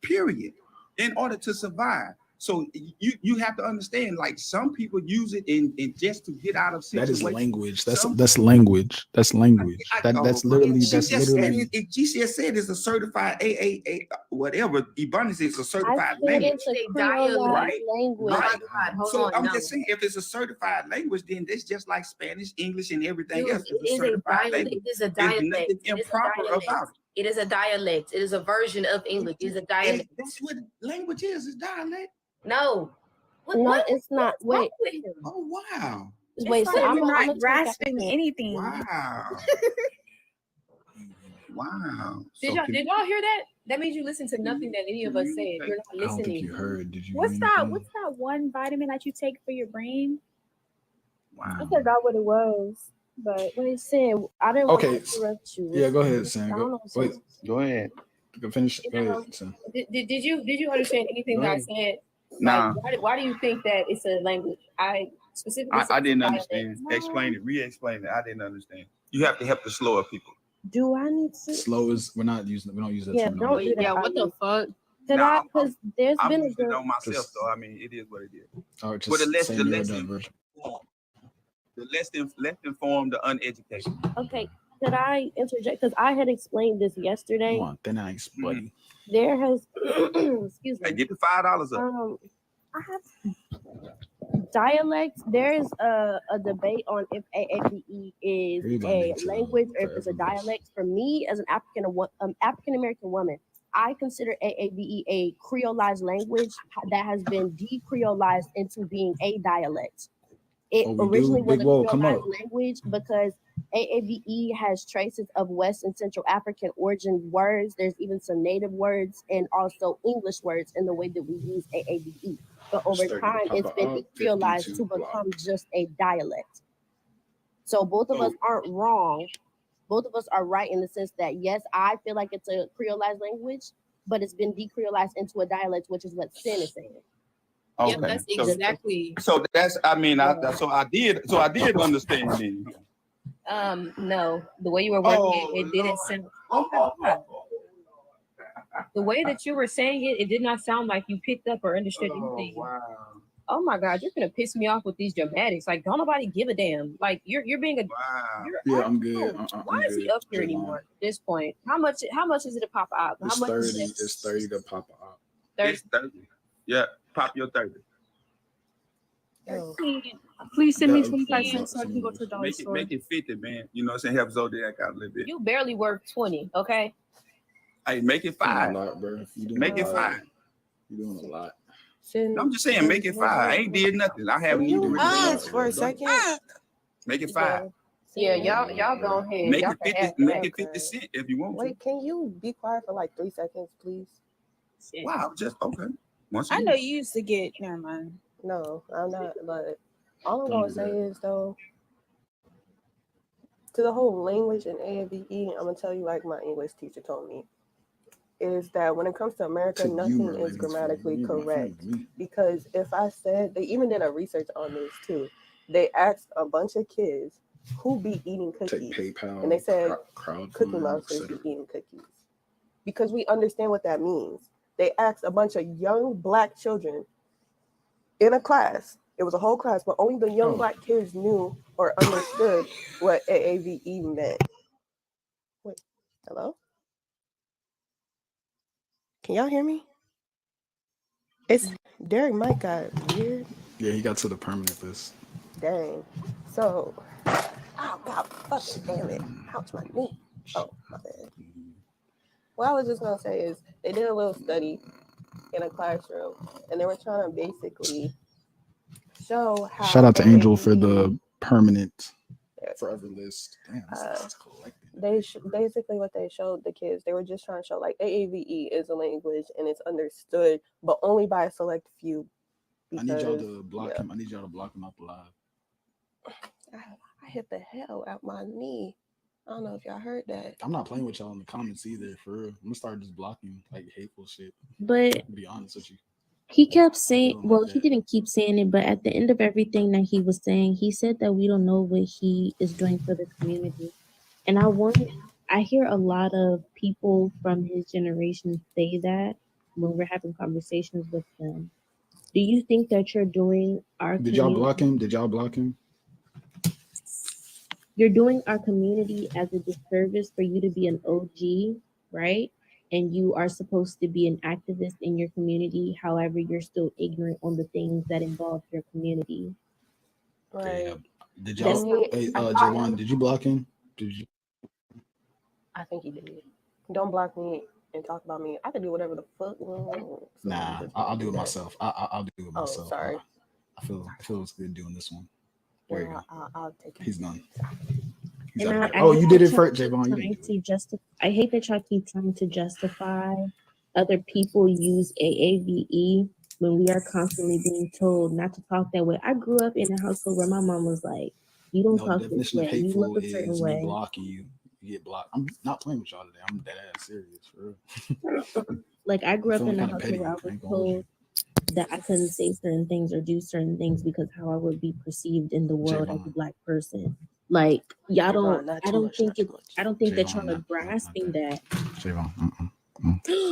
period, in order to survive. So you have to understand, like, some people use it in just to get out of situations. That is language. That's language. That's language. That's literally. GCS said it's a certified AAA whatever. Ebonics is a certified language. It's a dialect language. Right. So I'm just saying, if it's a certified language, then it's just like Spanish, English, and everything else. It is a dialect. It is a dialect. It is a dialect. It is a version of English. It is a dialect. That's what language is dialect. No. No, it's not. Wait. Oh, wow. Wait, so I'm not grasping anything. Wow. Wow. Did y'all hear that? That means you listen to nothing that any of us said. You're not listening. I don't think you heard. Did you? What's that one vitamin that you take for your brain? Wow. I forgot what it was, but what it said, I didn't want to interrupt you. Yeah, go ahead, Sam. Go ahead. You can finish. Go ahead, Sam. Did you understand anything that I said? Nah. Like, why do you think that it's a language? I specifically. I didn't understand. Explain it. Re-explain it. I didn't understand. You have to help the slower people. Do I need to? Slow is we don't use that. Yeah, terminology. don't do that. Yeah, what the fuck? Because there's I'm been a using it on myself, so I mean, it is what it is. All right, But just the less informed, the uneducated. Okay, could I interject? Because I had explained this yesterday. Come on, then nice, buddy. There has, excuse me. Hey, get the $5 up. I have dialects. There is a debate on if AAVE is a language or if it's a dialect. For me, as an African American woman, I consider AAVE a creolized language that has been decreolized into being a dialect. It originally was a creolized language because AAVE has traces of West and Central African origin words. There's even some native words and also English words in the way that we use AAVE. But over Starting to time, pop it's been up, decreolized 52 to become just a dialect. So both of us aren't wrong. Both of us are right in the sense that, yes, I feel like it's a creolized language, but it's been decreolized into a dialect, which is what Sin is saying. Okay. That's exactly. So that's I mean I did understand then. No, the way you were working it didn't sound. Oh my God. The way that you were saying it did not sound like you picked up or understood anything. Wow. Oh my God, you're gonna piss me off with these dramatics. Like, don't nobody give a damn. Like, you're being a. Wow. Yeah, I'm good. Why is he up here anymore at this point? How much is it to pop out? How It's much 30. is it? It's 30 to pop up. 30. It's 30. Yeah, pop your 30. Please send me That- 25 cents so I can go to the dollar Make store. it 50, man. You know what I'm saying? Help Zodiac out a little bit. You barely work 20, okay? Hey, make it Doing a 5. lot, bro. You doing Make a it lot. 5. You're doing a lot. No, I'm just saying, make it 5. I ain't did nothing. I haven't even You asked for a second. make it 5. Yeah, y'all go ahead. Make Y'all it can 50. have Make that. it 50 cents if you want Wait, can you be quiet for like 3 seconds, please? to. Wow, just okay. Once I again. know you used to get. Never mind. No, I'm not. But all I'm Don't gonna do say that. is though, to the whole language and AAVE, I'm gonna tell you like my English teacher told me, is that when it comes to America, To you, nothing Merlin, is it's grammatically you, my friend, correct. me. Because if I said, they even did a research on this too. They asked a bunch of kids who be eating Take cookies, PayPal, and they said crowdfund, Cookie Monsters etc. be eating cookies. Because we understand what that means. They asked a bunch of young Black children in a class. It was a whole class, but only the young Black kids knew or understood what AAVE meant. Wait, hello? Can y'all hear me? It's Derek Mike got weird. Yeah, he got to the permanent list. Dang. So, oh God, fucking damn it. Ouch, my knee. Oh, my bad. What I was just gonna say is they did a little study in a classroom and they were trying to basically show how Shout out to Angel for AAVE the permanent forever list. Damn, this is collecting. basically what they showed the kids, they were just trying to show like AAVE is a language and it's understood, but only by a select few. I need y'all Because, to block yeah. him. I need y'all to block him out the live. I hit the hell out my knee. I don't know if y'all heard that. I'm not playing with y'all in the comments either, for real. I'm gonna start just blocking like hateful shit. But To be honest with you. he kept saying, feeling well, like he didn't keep saying it, but at the end of everything that he was saying, he said that we don't know what he is doing for the community. And I hear a lot of people from his generation say that when we're having conversations with them. Do you think that you're doing our Did y'all block community, him? Did y'all block him? you're doing our community as a disservice for you to be an OG, right? And you are supposed to be an activist in your community. However, you're still ignorant on the things that involve your community. Right. Did That's y'all? not- Hey, Javon, did you block him? Did you? I think he did. Don't block me and talk about me. I can do whatever the fuck. Nah, I'll do it myself. I'll do it Oh, myself. sorry. I feel it feels good doing this one. There you Yeah, go. I'll take it. He's done. He's And out of I there. Oh, hate you did that it y'all first, keep Javon. You trying didn't do it. to justify. I hate that y'all keep trying to justify other people use AAVE when we are constantly being told not to talk that way. I grew up in a household where my mom was like, "You don't No, the talk this definition of way. You look hateful a certain is me way." blocking you. You get blocked. I'm not playing with y'all today. I'm dead ass serious, for real. Like I grew I'm up feeling in a kind of household petty. where I I was ain't gonna hold you. told that I couldn't say certain things or do certain things because how I would be perceived in the world as a Javon. Black person. Like y'all Javon, don't. not I too don't much, think not it. too much. I don't think that Javon, y'all are not grasping that. Javon,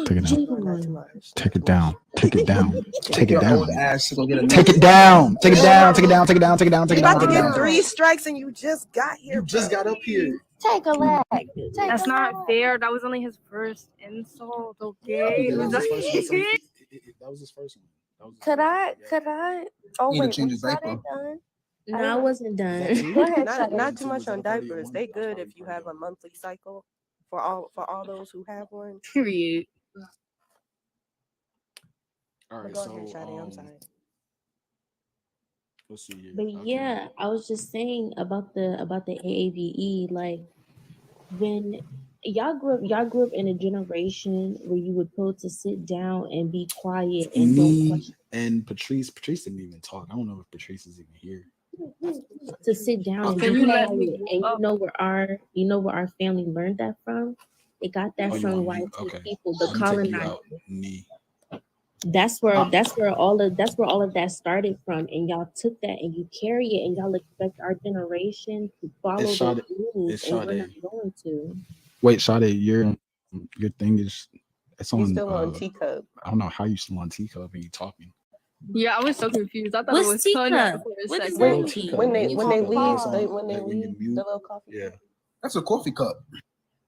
take it down. Javon, not too much. Take it down. Take it down. Take it Your down. old ass is gonna get a Take it down. Take it down. Take it down. Take it down. Take it down. Take You it down. about to Take it get down. 3 strikes and you just got here. You just got up here. Take a lag. That's not fair. That was only his first insult, okay? That was his first one. So that was his first one. That was his Could first I? one. Could I? Oh You need to wait, change was his diaper. Sade done? No, I wasn't done. Go ahead, Not, Sade. not too much on diapers. They good if you have a monthly cycle for all those who have one. Period. All right, Go so ahead, Sade. I'm sorry. Let's see here. But Okay. yeah, I was just saying about the AAVE. Like when y'all grew up in a generation where you were told to sit down and be quiet and don't Me question, and Patrice didn't even talk. I don't know if Patrice is even here. to sit down and Can be you let quiet. me And you know where our family learned that from? They got that Oh, you from want me? YT Okay. people, the Let me take you colonizers. out. Knee. That's where all of that started from, and y'all took that and you carry it, and y'all expect our generation to follow It's those Sade. rules, It's and we're not Sade. going to. Wait, Sade, your thing is it's You on. still on teacup. I don't know how you still on teacup and you talking. Yeah, I was so confused. I thought What's it was teacup? Cognac for a What does second. that mean? When they Teacup, leave, it's on, when they like when you leave, mute. the little coffee. Yeah. That's a coffee cup.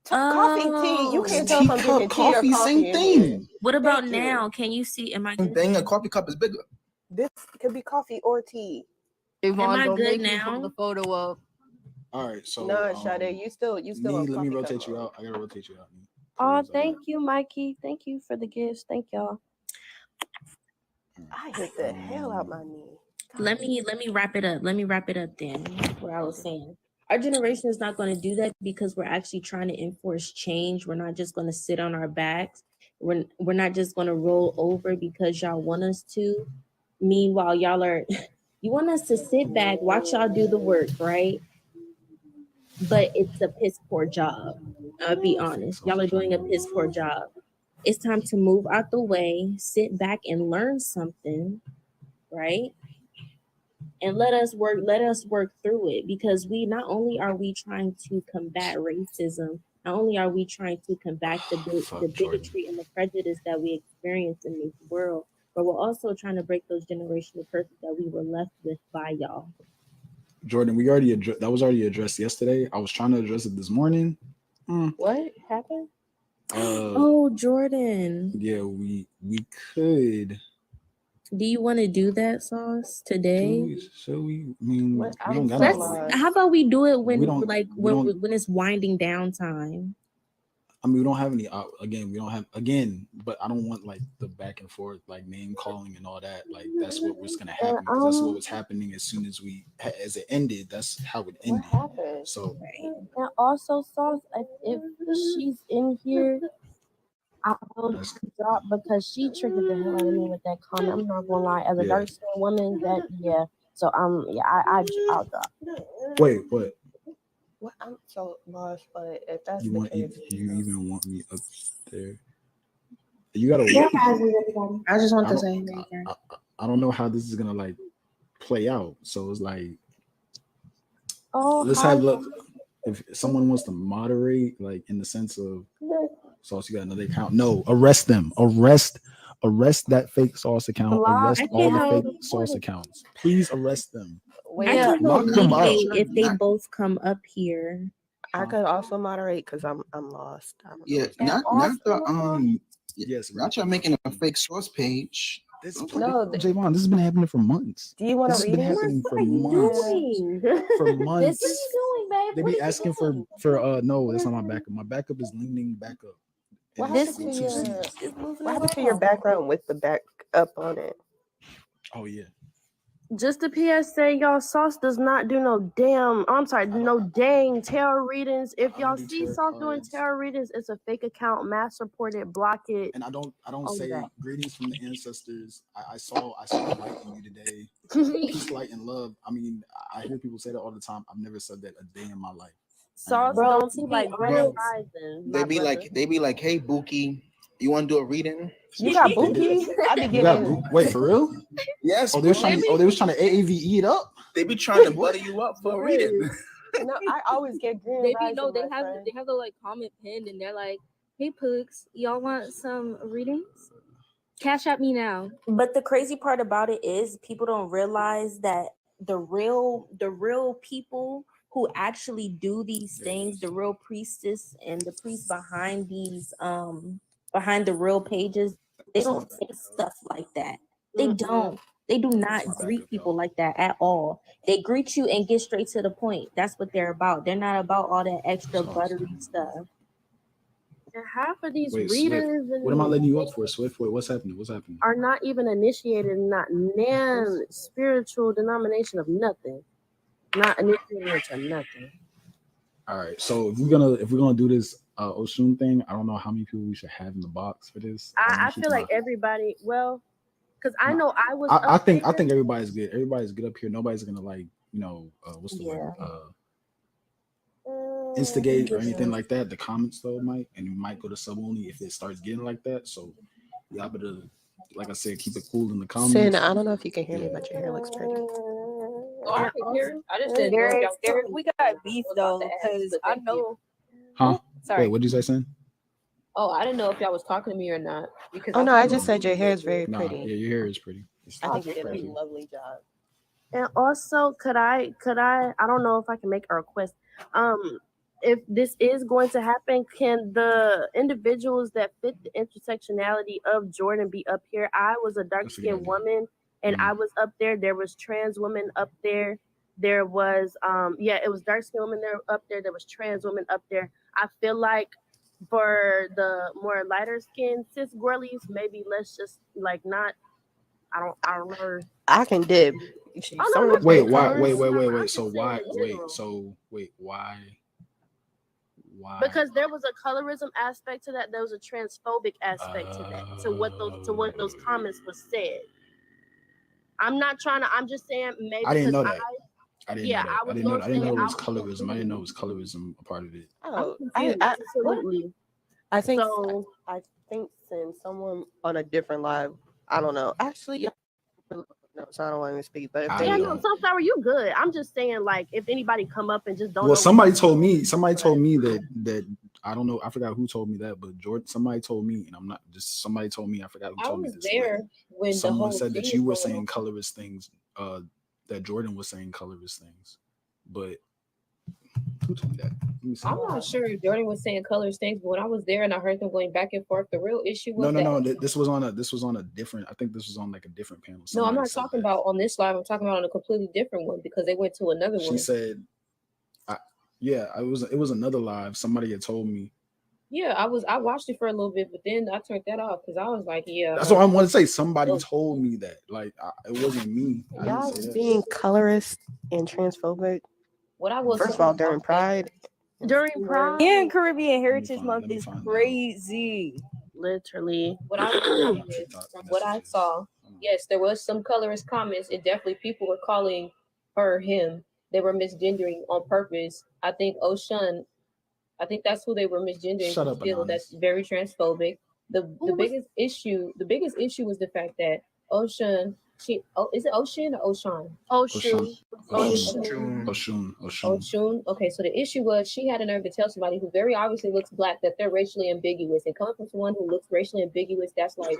Coffee, tea. You Oh, can't tell if I'm Teacup, drinking tea or coffee, coffee same in here. thing. what about Thank you. now? Can you see? Am I Same good? thing. A coffee cup is bigger. This could be coffee or tea. Yvonne, I don't good make me pull now? the photo up. All right. So No, Sade, you still Knee, on let me coffee cup rotate you mode. out. I gotta rotate you out. Knee. Oh, Please, thank you, Mikey. Thank you for the gifts. Thank y'all. I hit the hell out my knee. Let me wrap it up. Let me wrap it up then. Where I was saying, our generation is not going to do that because we're actually trying to enforce change. We're not just going to sit on our backs. We're not just going to roll over because y'all want us to. Meanwhile, y'all are you want us to sit back, watch y'all do the work, right? But it's a piss poor job. I'll be honest. Y'all are doing a piss poor job. It's time to move out the way, sit back and learn something, right? And let us work through it, because we not only are we trying to combat racism, not only are we trying to combat the bigotry and the prejudice that we experience in this world, but we're also trying to break those generational curses that we were left with by y'all. Jordan, we already that was already addressed yesterday. I was trying to address it this morning. What happened? Oh, Jordan, Yeah, we could. do you want to do that, Sauce, today? So we. I mean, we I'm don't got so Let's. lost. How about we do it We when don't- like we don't- when it's winding down time? I mean, we don't have any. Again, we don't have but I don't want like the back and forth, like name calling and all that. Like that's what was gonna happen because that's what was happening as soon as as it ended. That's how it ended. happened? So And also, Sauce, if she's in here, I will drop because she triggered the hell out of me with that comment. I'm not gonna lie, as a Yeah. dark skinned woman, So I'll drop. wait, what? What? I'm so lost. But if that's You the want case, you even want me up there? You gotta. I just want I to don't- say, I don't know how this is gonna like play out. So it's like Oh, let's hi. have look. If someone wants to moderate, like in the sense of Sauce, you got another account. No, arrest them. Arrest that fake Sauce account. Arrest I all can the help. fake Sauce accounts. Please arrest them. I can Lock help them up. mediate if they both come up here. I could also moderate because I'm lost. I don't know Yeah, what's not the Yes, not y'all making a fake source page. No, Javon, this has been happening for months. Do you want This to has read been it? happening for months. For months. What are you doing, babe? They What be are you asking doing? for no, that's not my backup. My backup is leaning back up. What And it's happened to two your seats. What happened to your background with the back up on it? Oh yeah. Just a PSA, y'all. Sauce does not do no dang tarot readings. If y'all see Sauce doing tarot readings, it's a fake account, mass reported, block it. And I don't all say that. greetings from the ancestors. I saw light in you today. Peace, light, and love. I mean, I hear people say that all the time. I've never said that a day in my life. Sauce Bro, don't to be be like Grand honest, Rising. They my be brother. like, hey Buki, you want to do a reading? You got They bookie? did. I be You got getting. wait for real? Yes. Oh, they was bro. trying to AAVE it up. They be trying to butter you up for a reading. No, I always get Grand They Rising. be no, they my have friend. they have the like comment pinned and they're like, "Hey Pooks, y'all want some readings? Cash at me now." But the crazy part about it is people don't realize that the real people who actually do these things, the real priestess and the priest behind these behind the real pages, they don't say stuff like that. They don't. They do not greet people like that at all. They greet you and get straight to the point. That's what they're about. They're not about all that extra buttery stuff. And half of these Wait, readers Swift. What am I letting you up for, Swift? What's happening? What's happening? are not even initiated in not nan spiritual denomination of nothing. Not initiated into nothing. All right. So if we're gonna do this Oshun thing, I don't know how many people we should have in the box for this. I feel like everybody, well, because I know I was. I think everybody's good. Everybody's good up here. Nobody's gonna like, what's the word? Instigate or anything like that. The comments though might, and you might go to sub only if it starts getting like that. So y'all better, like I said, keep it cool in the comments. Sin, I don't know if you can hear me, but your hair looks pretty. I can hear. I just didn't know if y'all was talking We got beef though, because I know. Huh? Sorry. Wait, what did you say, Sin? Oh, I didn't know if y'all was talking to me or not. Because Oh no, I just said your hair is very No, pretty. yeah, your hair is pretty. I think you did a pretty. lovely job. And also, could I don't know if I can make a request. If this is going to happen, can the individuals that fit the intersectionality of Jordan be up here? I was a dark-skinned woman and I was up there. There was trans women up there. There was it was dark-skinned women there up there. There was trans women up there. I feel like for the more lighter skinned cis girlies, maybe let's just like not. I don't know. I can dip. Wait, why? Wait. So why? Why? Why? Because there was a colorism aspect to that. There was a transphobic aspect to that. To what those comments was said. I'm not trying to. I'm just saying maybe. I didn't know that. I didn't know that. I I didn't know it was colorism. I didn't know it was colorism a part of it. Oh, absolutely. I think So- I think since someone on a different live, I don't know. Actually, no, so I don't want to speak. But if I they Yeah, know. no, Sunflower, you good. I'm just saying, like, if anybody come up and just don't. Well, know somebody told me that I don't know. I forgot who told me that, but Jordan. Somebody told me, and I'm not just somebody told me. I forgot who I told me was this. there when the Someone whole said that thing you were was going saying on. colorist things. That Jordan was saying colorist things, but who told me that? Let me see. I'm not sure if Jordan was saying colors things, but when I was there and I heard them going back and forth, the real issue was No. that. This was on a different. I think this was on like a different panel. No, I'm Somebody not said talking about on this live. I'm talking about on a completely different one because they went to another She one. said, it was another live. Somebody had told me. Yeah, I watched it for a little bit, but then I turned that off because I was like, yeah. That's what I want to say. Somebody told me that. Like, it wasn't me. I didn't y'all say that. being colorist and transphobic. What I was First of all, during Pride. During Pride And Caribbean Heritage Month is crazy. Literally. What I was saying is, from what I saw, yes, there was some colorist comments, and definitely people were calling her him. They were misgendering on purpose. I think Oshun, I think that's who they were misgendering. Shut up, Still, Anonymous. that's very transphobic. The biggest issue was the fact that Oshun, is it Ocean or Oshan? Oshun. Oshun. Okay, so the issue was she had a nerve to tell somebody who very obviously looks black that they're racially ambiguous. And coming from someone who looks racially ambiguous, that's like,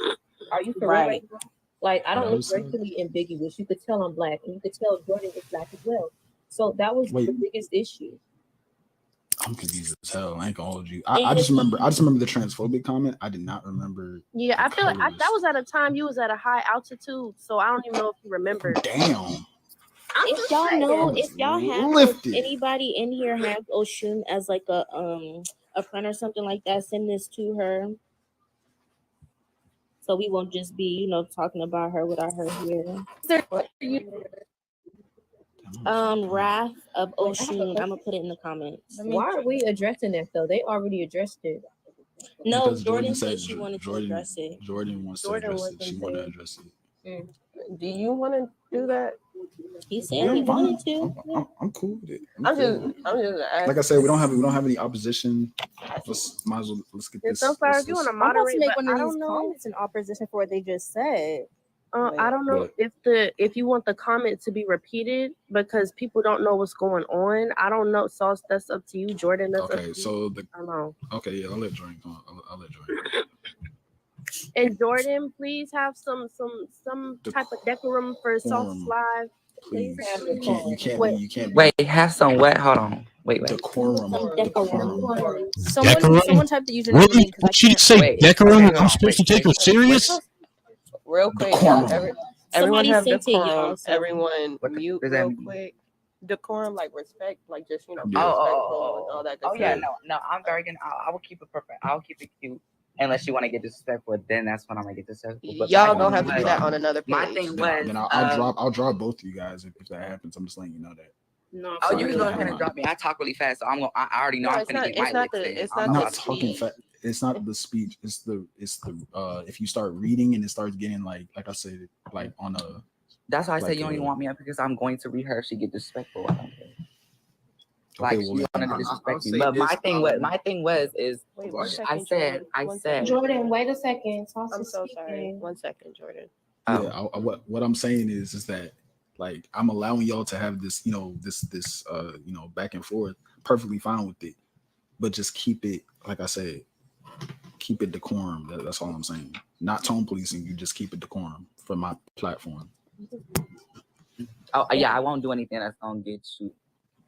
are you for real Right. right now? Like, I don't Yeah, I look was- racially ambiguous. You could tell I'm black, and you could tell Jordan is black as well. So that was Wait. the biggest issue. I'm confused as hell. I ain't gonna hold you. I just remember the transphobic comment. I did not remember. Yeah, I feel like colorist. that was at a time you was at a high altitude, so I don't even know if you remember. Damn. If y'all know, if y'all have lifted. anybody in here has Oshun as like a friend or something like that, send this to her. So we won't just be, talking about her without her here. Wrath of Oshun. I'm gonna put it in the comments. Why are we addressing that though? They already addressed it. No, Because Jordan said she Jo- wanted to Jordan- address it. Jordan wants to Jordan address it. wasn't She want to there. address it. Do you want to do that? He said Yeah, he I'm fine. wanted to. I'm cool with it. I'm just asking. Like I said, we don't have any opposition. Let's get this. Sunflower, let's- if you want to I'm about to moderate, make but one I of don't these know. comments in opposition for what they just said. I don't know if you want the comment to be repeated because people don't know what's going on. I don't know. Sauce, that's up to you. Jordan, that's up to Okay, you. so I don't know. okay, yeah, I'll let Jordan come. I'll let Jordan. And Jordan, please have some type of decorum for Sauce Decorum. Live. Please, you can't. Wait, have some what? Hold on. Wait. Decorum. Someone type the username again because I She can't. say Wait, decorum. okay, hold I'm on. supposed Wait, to take her serious. Real quick, Decorum. everyone Somebody have sent it, y'all, decorum. so- Everyone What the- mute does that real mean? quick. decorum, like respect, like just Yeah. respectful and all that good Oh yeah, stuff. no, I'm very gonna. I will keep it perfect. I'll keep it cute. Unless you want to get disrespectful, then that's when I'm gonna get disrespectful. But Y'all my gonna thing have to do was- that on another page. My thing was, Then I'll drop both of you guys if that happens. I'm just letting you know that. No, oh, for you can real. go ahead and drop me. I talk really fast, so I already know No, I'm it's gonna not- get my it's not licks the- in. it's I'm not I'm the not talking speech. it's not the speech. It's the if you start reading and it starts getting like I said, like on a. That's why I said like you don't even want me up because I'm going to read her if she get disrespectful. I don't care. Like well, she then wanted to I'll disrespect me, say but this, my thing was Wait, one I second, said Jordan. I One said second. Jordan, wait a second. Sauce I'm is so sorry. speaking. 1 second, Jordan. Yeah, what I'm saying is that like I'm allowing y'all to have this, this back and forth, perfectly fine with it, but just keep it, like I said, keep it decorum. That's all I'm saying. Not tone policing. You just keep it decorum for my platform. oh yeah, I won't do anything that's gonna get you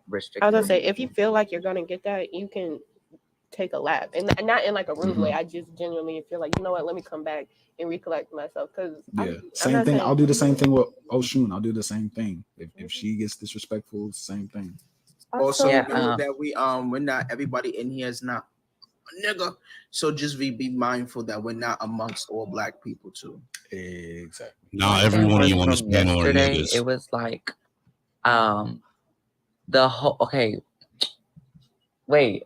restricted. I was gonna say, if you feel like you're gonna get that, you can take a lap, and not in like a rude way. I just genuinely feel like, you know what, let me come back and recollect myself, because Yeah, same thing. I'll do the same thing with Oshun. I'll do the same thing. If she gets disrespectful, it's the same thing. Also, Yeah, know that we're not, everybody in here is not a nigga. So just be mindful that we're not amongst all black people too. Exactly. Nah, every one of you on this From panel are yesterday, niggas. it was like the whole wait.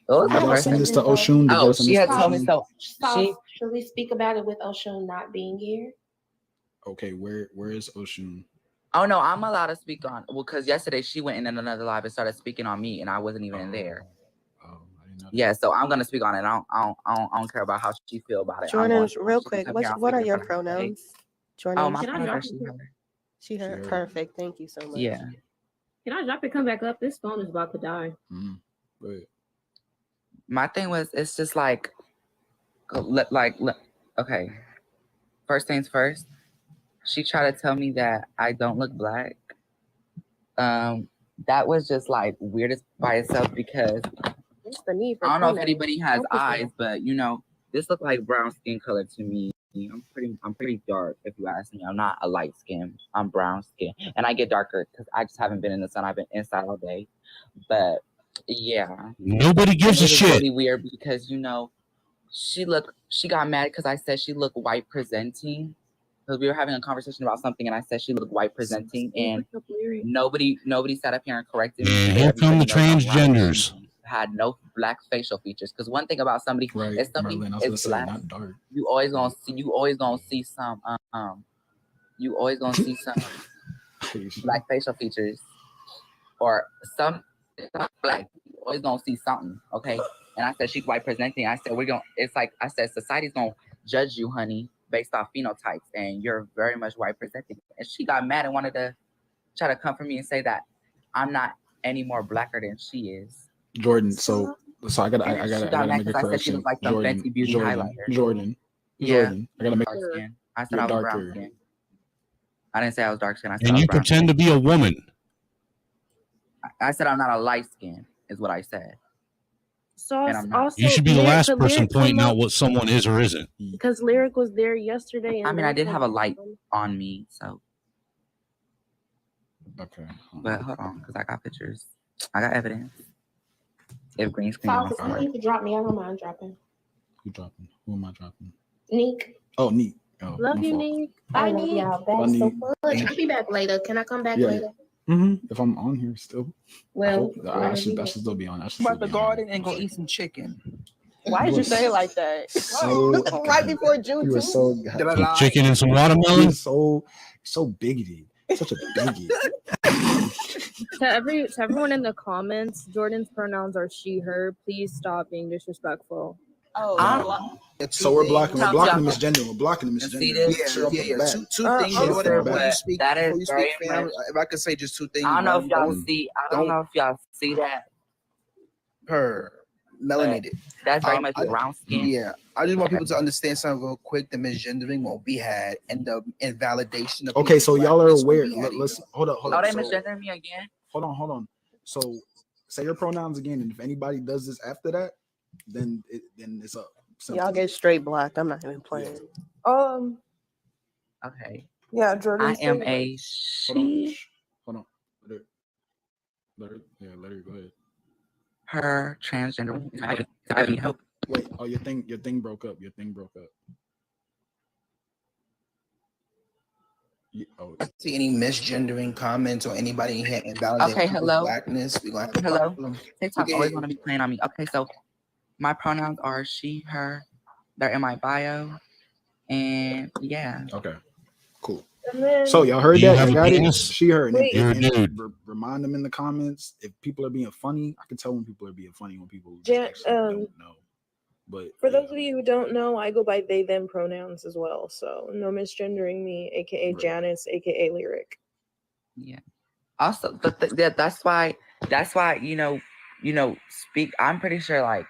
What was Did the y'all first send thing? this to Oshun? Did Oh, y'all send she this had to told me Oshun? so. Sauce, should we speak about it with Oshun not being here? Okay, where is Oshun? Oh no, I'm allowed to speak on because yesterday she went in another live and started speaking on me, and I wasn't even in there. Yeah, so I'm gonna speak on it. I don't care about how she feel about it. Jordan, real She can quick, come here, I'll what speak are in your front of her, okay? pronouns? Jordan, Oh, my Can I pronouns drop are she, her. She heard. Perfect. Thank you so much. Yeah. Can I drop it? Come back up. This phone is about to die. My thing was, it's just like, okay. First things first, she tried to tell me that I don't look black. That was just like weirdest by itself because What's the need for I don't know if pronouns? anybody has Focus on eyes, but this look like brown skin color to me. I'm pretty dark if you ask me. I'm not a light skin. I'm brown skin, and I get darker because I just haven't been in the sun. I've been inside all day, but yeah. Nobody gives a It was shit. really weird because she got mad because I said she looked white presenting. Because we were having a conversation about something, and I said she looked white presenting, and nobody sat up here and corrected me. And here come the transgenders. Had no black facial features. Because one thing about somebody, Right, if somebody Marlene, I was gonna is say, black, not dark. you always gonna see some black facial features, or some black. You always gonna see something, okay? And I said she's white presenting. I said I said society's gonna judge you, honey, based off phenotypes, and you're very much white presenting. And she got mad and wanted to try to come for me and say that I'm not any more blacker than she is. Jordan, so I gotta She got mad make a because I said she correction. looked like some Fenty Beauty highlighter. Jordan, Yeah. I gotta make. Dark skin. I said You're I was brown darker. skin. I didn't say I was dark skin. I said And I you was brown pretend to be a woman. I said I'm not a light skin, is what I said. Sauce And I'm not. also You should be the Lyric- last could person Lyric come pointing out up? what someone is or isn't. Because Lyric was there yesterday. And I mean, I did Lyric have a was- light on me, so. Okay. But hold on, because I got pictures. I got evidence. If green screen on Sauce, somewhere. you can drop me. I don't mind dropping. Who dropping? Who am I dropping? Neek. Oh, Neat. Oh, Love my you, fault. Neek. Bye, Neek. Y'all Bye, back so Neek. much. I'll be back later. Can I come back Yeah. later? If I'm on here still. Well, I should still be on. I should I'm still about to be go on. out and go eat some chicken. Why did you say it like that? So Right before you Juneteenth. were so Did I lie? Chicken and some You're watermelon. so bigoted. Such a bigot. To everyone in the comments, Jordan's pronouns are she, her. Please stop being disrespectful. Oh, So we're blocking Tell the y'all- misgender. We're blocking the see misgender. this? Straight off the bat. Two things, Straight off Jordan, the before bat. you speak. That is Before you speak, very fam, much- if I could say just two things. I don't know if y'all Don't- see. I don't know if y'all see that. her melanated. That's very much brown skin. Yeah, I just want people to understand something real quick. The misgendering won't be had, and the invalidation of Okay, so y'all are blackness won't aware. be had Let's either. hold Oh, on. they So, misgendering me again? hold on. So say your pronouns again, and if anybody does this after that, then it's up. Simple. y'all get straight blocked. I'm not even playing. Okay. Yeah, Jordan. I am say a Hold on. she. Hold on. Let her go ahead. Her transgender. I need help. Wait, oh, your thing broke up. Oh, See any misgendering comments or anybody in here invalidating Okay, people's hello. blackness? We're gonna have a Hello. problem. TikTok We always can- want to be playing on me. Okay, so my pronouns are she, her. They're in my bio, and yeah. okay, cool. And then, So y'all heard Do you that? have Y'all a got it. penis? She heard. Wait. You're a dude. Remind them in the comments if people are being funny. I can tell when people are being funny when people just Jan, actually don't know. But for those of you who don't know, I go by they them pronouns as well. So no misgendering me, aka Janice, aka Lyric. Yeah. Also, but that's why speak. I'm pretty sure like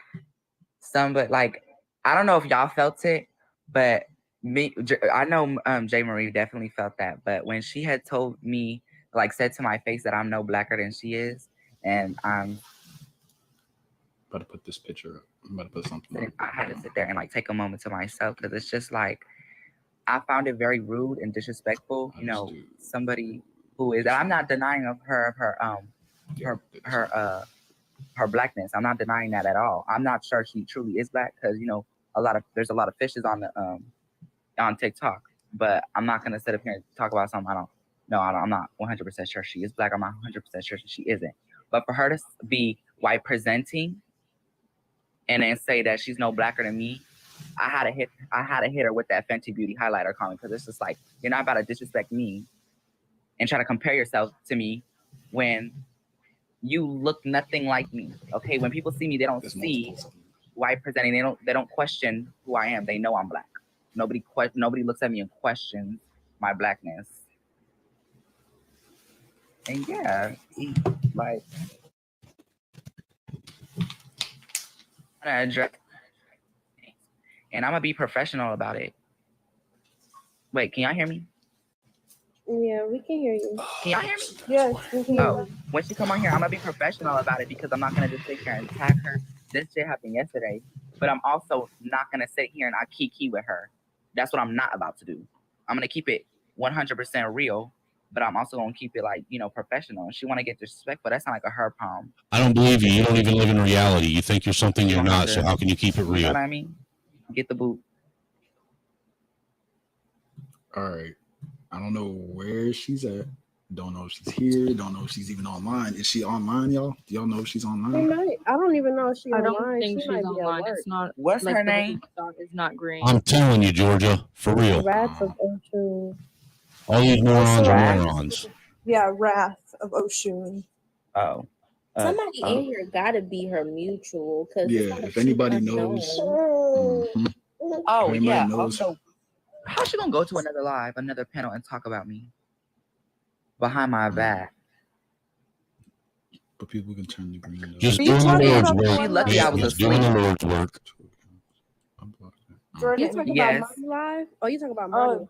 like I don't know if y'all felt it, but I know J. Marie definitely felt that. But when she had told me, like, said to my face that I'm no blacker than she is, and I'm about to put this picture up. I'm about to put something up. I had to sit there and like take a moment to myself because it's just like I found it very rude and disrespectful. Somebody who is, I'm not denying of her blackness. I'm not denying that at all. I'm not sure she truly is black because there's a lot of fishes on the on TikTok. But I'm not gonna sit up here and talk about something I'm not 100% sure she is black. I'm not 100% sure she isn't. But for her to be white presenting and then say that she's no blacker than me, I had to hit her with that Fenty Beauty highlighter comment because it's just like you're not about to disrespect me and try to compare yourself to me when you look nothing like me. Okay, when people see me, they don't see white presenting. They don't question who I am. They know I'm black. Nobody looks at me and questions my blackness. And yeah, like I'm gonna address, and I'm gonna be professional about it. Wait, can y'all hear me? Yeah, we can hear you. Can y'all hear me? Yes, we can hear Oh, you. when she come on here, I'm gonna be professional about it because I'm not gonna just sit here and tag her. This shit happened yesterday, but I'm also not gonna sit here and I kiki with her. That's what I'm not about to do. I'm gonna keep it 100% real, but I'm also gonna keep it like professional. She want to get disrespectful. That's not like a her problem. I don't believe you. You don't even live in reality. You think you're something you're not. So how can you keep it You know real? what I mean? Get the boot. All right. I don't know where she's at. Don't know if she's here. Don't know if she's even online. Is she online, y'all? Do y'all know if she's She online? might. I don't even know if she's I don't online. think She she's might be at online. work. It's not. What's like her the name? dog is not green. I'm telling you, Georgia, for real. Wrath of Oshun. All these morons are morons. Yeah, Wrath of Oshun. Oh. Somebody in here gotta be her mutual because Yeah, if anybody knows. Mhm. Oh Everybody yeah. knows. Also, how's she gonna go to another live, another panel, and talk about me behind my back? But people can turn the green. Up. Just doing the Lord's work. She lucky I was Just doing asleep. the Lord's work. Jordan, You talking Yes. about Money Live? Oh, you talking about Money? Oh,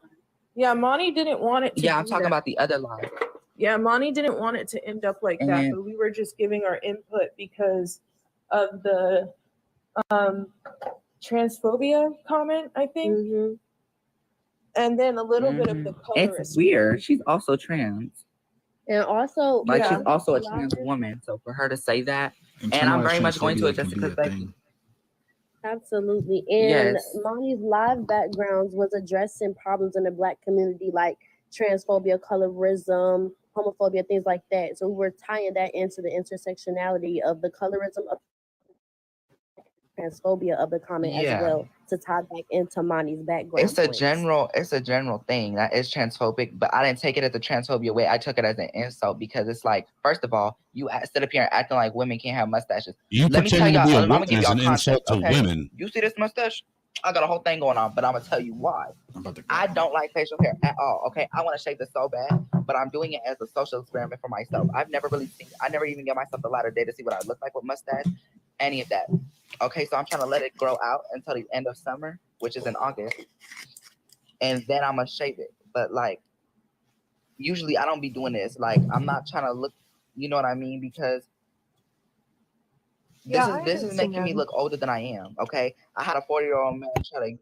yeah, Monty didn't want it to Yeah, I'm be talking that. about the other live. Yeah, Monty didn't want it to end up like that, And- but we were just giving our input because of the transphobia comment, I think. Mm-hmm. And then a little bit of the colorist. It's weird. She's also trans. And also, Like Yeah. she's also a trans woman. So for her to say that, and I'm Internalized very much going to transphobia it just can be because a like thing. absolutely. And Yes. Monty's live backgrounds was addressing problems in the Black community like transphobia, colorism, homophobia, things like that. So we're tying that into the intersectionality of the colorism of transphobia of the comment Yeah. as well to tie back into Monty's background. it's a points. general thing that is transphobic, but I didn't take it as a transphobia way. I took it as an insult because it's like, first of all, you sit up here and acting like women can't have mustaches. You Let me tell pretending to y'all, be a I'm gonna woman give is y'all an insult context, to okay? women. You see this mustache? I got a whole thing going on, but I'm gonna tell you why. I don't like facial hair at all. Okay, I want to shave this so bad, but I'm doing it as a social experiment for myself. I never even give myself the light of day to see what I look like with mustache, any of that. Okay, so I'm trying to let it grow out until the end of summer, which is in August, and then I'm gonna shave it. But like, usually I don't be doing this. Like, I'm not trying to look, you know what I mean? Because this is making me look older than I am. Okay, I had a 40-year-old man try to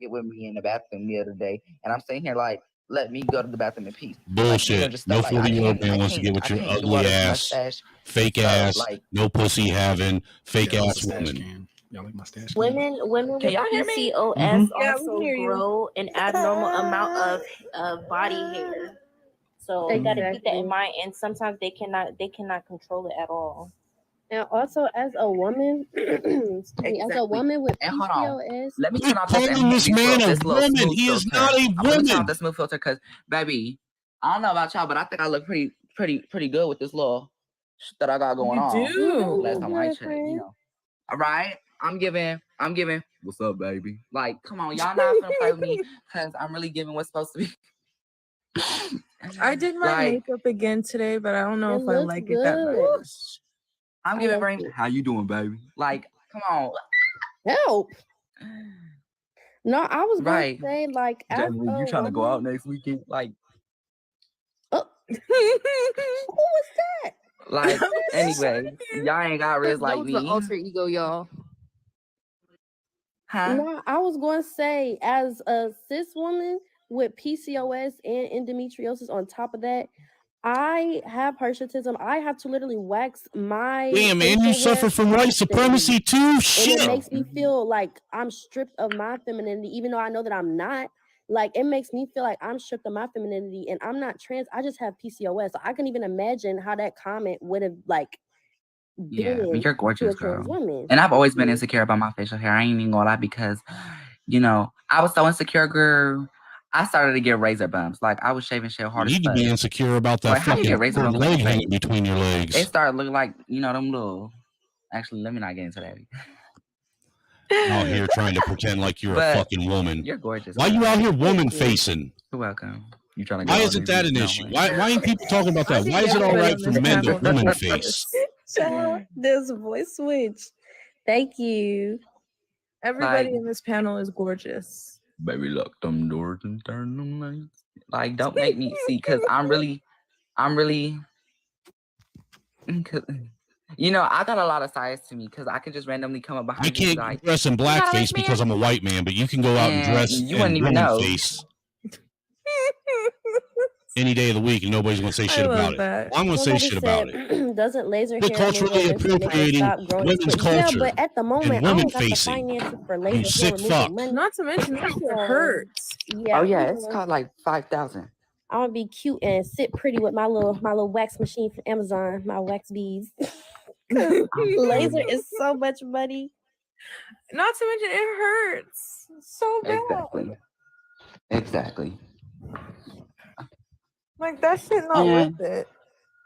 get with me in the bathroom the other day, and I'm sitting here like, let me go to the bathroom in peace. Bullshit. Just No stuff like, 40-year-old man wants to get with your can't do ugly all this ass, mustache fake stuff, ass, like no pussy having, fake Yeah, ass it's a stash woman. can. Y'all like my stash can? Women Can with y'all hear me? PCOS Mhm. Yeah, we also hear you. grow an abnormal amount of body hair. So you gotta keep that in Exactly. mind. And sometimes they cannot control it at all. And also, as a woman, excuse me, as a Exactly. woman with And hold on. PCOS, Let me Quit turn off this calling this man a little woman. smooth He is filter. not a I'm gonna turn off woman. this smooth filter because, baby, I don't know about y'all, but I think I look pretty good with this little that I got going You on. do. Last time I checked, friend. you know. All right, I'm giving. What's up, baby? Like, come on, y'all not gonna play with me because I'm really giving what's supposed to be. I did my Like, makeup again today, but I don't know It if I looks like it that good. much. I'm I giving like brain. it. How you doing, baby? Like, come on. Help. No, I was going Right. to say, like, as Jamie, a you trying to go out woman, next weekend? Like, oh, who was that? like anyway, y'all ain't got riz That like was the me. alter ego, y'all. Huh? No, I was going to say, as a cis woman with PCOS and endometriosis on top of that, I have hirsutism. I have to literally wax my Damn, man, you facial hair suffer from white constantly. supremacy too? And Shit. it makes me feel like I'm stripped of my femininity, even though I know that I'm not. Like, it makes me feel like I'm stripped of my femininity and I'm not trans. I just have PCOS. So I can even imagine how that comment would have, like, Yeah, I mean, been you're to gorgeous, a trans girl. woman. And I've always Thank been you. insecure about my facial hair. I ain't even gonna lie because, you know, I was so insecure, girl. I started to get razor bumps. Like, I was shaving shit You hard as need to fuck. be insecure about that Like, how do you fucking get razor third bumps on leg your hanging face? between your legs. It started looking like, you know, them little. Actually, let me not get into that. Out here trying to pretend like you're a But fucking woman. you're gorgeous. Why you girl. out here Thank woman you. facing? You're welcome. You trying to Why go out isn't next that week? an No issue? way. Why ain't people talking about I that? think Why is it all everybody right on for this men to panel woman is face? Child, this voice switch. Thank you. Everybody Like, in this panel is gorgeous. baby, lock them doors and turn them lights. Like, don't make me see, because I'm really, 'cause, you know, I got a lot of sides to me because I could just randomly come up I behind you and be can't like, dress in you gotta like blackface because I'm a white man, but you can go out and and dress you in wouldn't even woman know. face any day of the week and nobody's gonna say I shit about love it. that. Well, I'm gonna say Somebody shit about it. said, doesn't laser Quit hair remove culturally or make it appropriating stop growing its women's foot? Yeah, culture but at the and moment, I woman don't got the facing. finances for You laser hair sick removal fuck. money. Not to mention that shit So, hurts. yeah, Oh I'm yeah, it's gonna, called like 5,000. I'm gonna be cute and sit pretty with my little wax machine from Amazon, my wax beads. 'Cause laser is so much money. Not to mention it hurts so bad. Exactly. Like that shit not And worth it.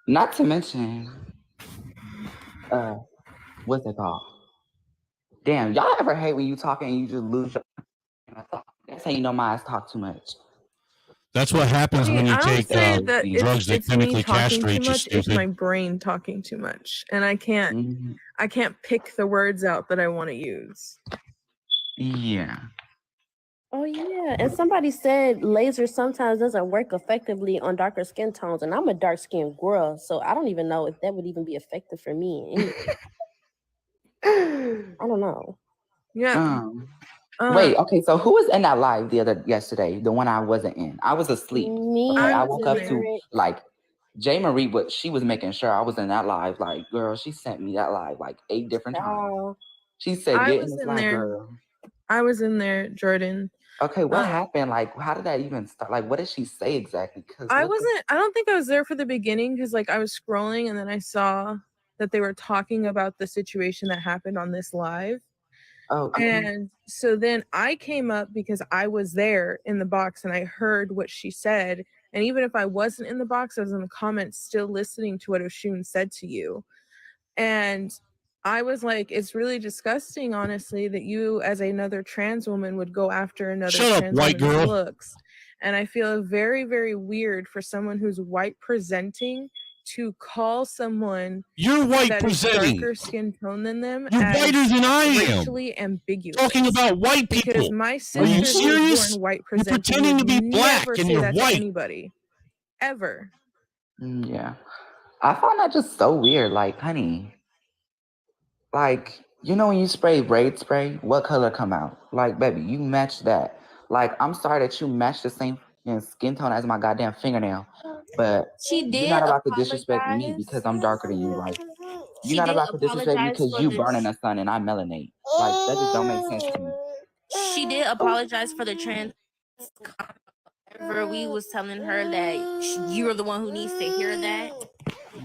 not to mention, what's it called? Damn, y'all ever hate when you talking and you just lose your train of thought? That's how you know my ass talk too much. That's what happens See, when you I don't take say that drugs that it's me chemically talking too castrate you, much. It's my stupid. brain talking too much, and I can't pick the words out that I want to use. Yeah. Oh yeah, and somebody said laser sometimes doesn't work effectively on darker skin tones, and I'm a dark skinned girl, so I don't even know if that would even be effective for me. I don't know. Yeah. Wait, okay, so who was in that live yesterday? The one I wasn't in. I was asleep. Me, Okay, I was woke in up there. to like J. Marie, but she was making sure I was in that live. Like, girl, she sent me that live like 8 different times. She said, I "Get in was this in live, there. girl." I was in there, Jordan. Okay, what happened? Like, how did that even start? Like, what did she say exactly? Because I don't think I was there for the beginning because like I was scrolling and then I saw that they were talking about the situation that happened on this live. Oh, And so then I came up because I was there in the box and I heard what she said. And even if I wasn't in the box, I was in the comments still listening to what Oshun said to you. And I was like, it's really disgusting, honestly, that you as another trans woman would go after another Shut up, trans white woman's girl. looks. And I feel very, very weird for someone who's white presenting to call someone You're white that is presenting. darker skin tone than them You're as whiter than I am. racially ambiguous. Talking about white Because people. my Are you sister who was serious? born white You're presenting pretending to would be black never and say you're that to white. anybody. Ever. Yeah. I found that just so weird. Like, honey, like, you know when you spray braid spray, what color come out? Like, baby, you match that. Like, I'm sorry that you match the same and skin tone as my goddamn fingernail. But She you're did not about to disrespect me apologize. because I'm darker than you. Like, She you're not did about to disrespect me apologize because for you the burn in the sun and I melanate. Like, that just don't make sense to me. she did apologize for the trans comment. However, we was telling her that you're the one who needs to hear that.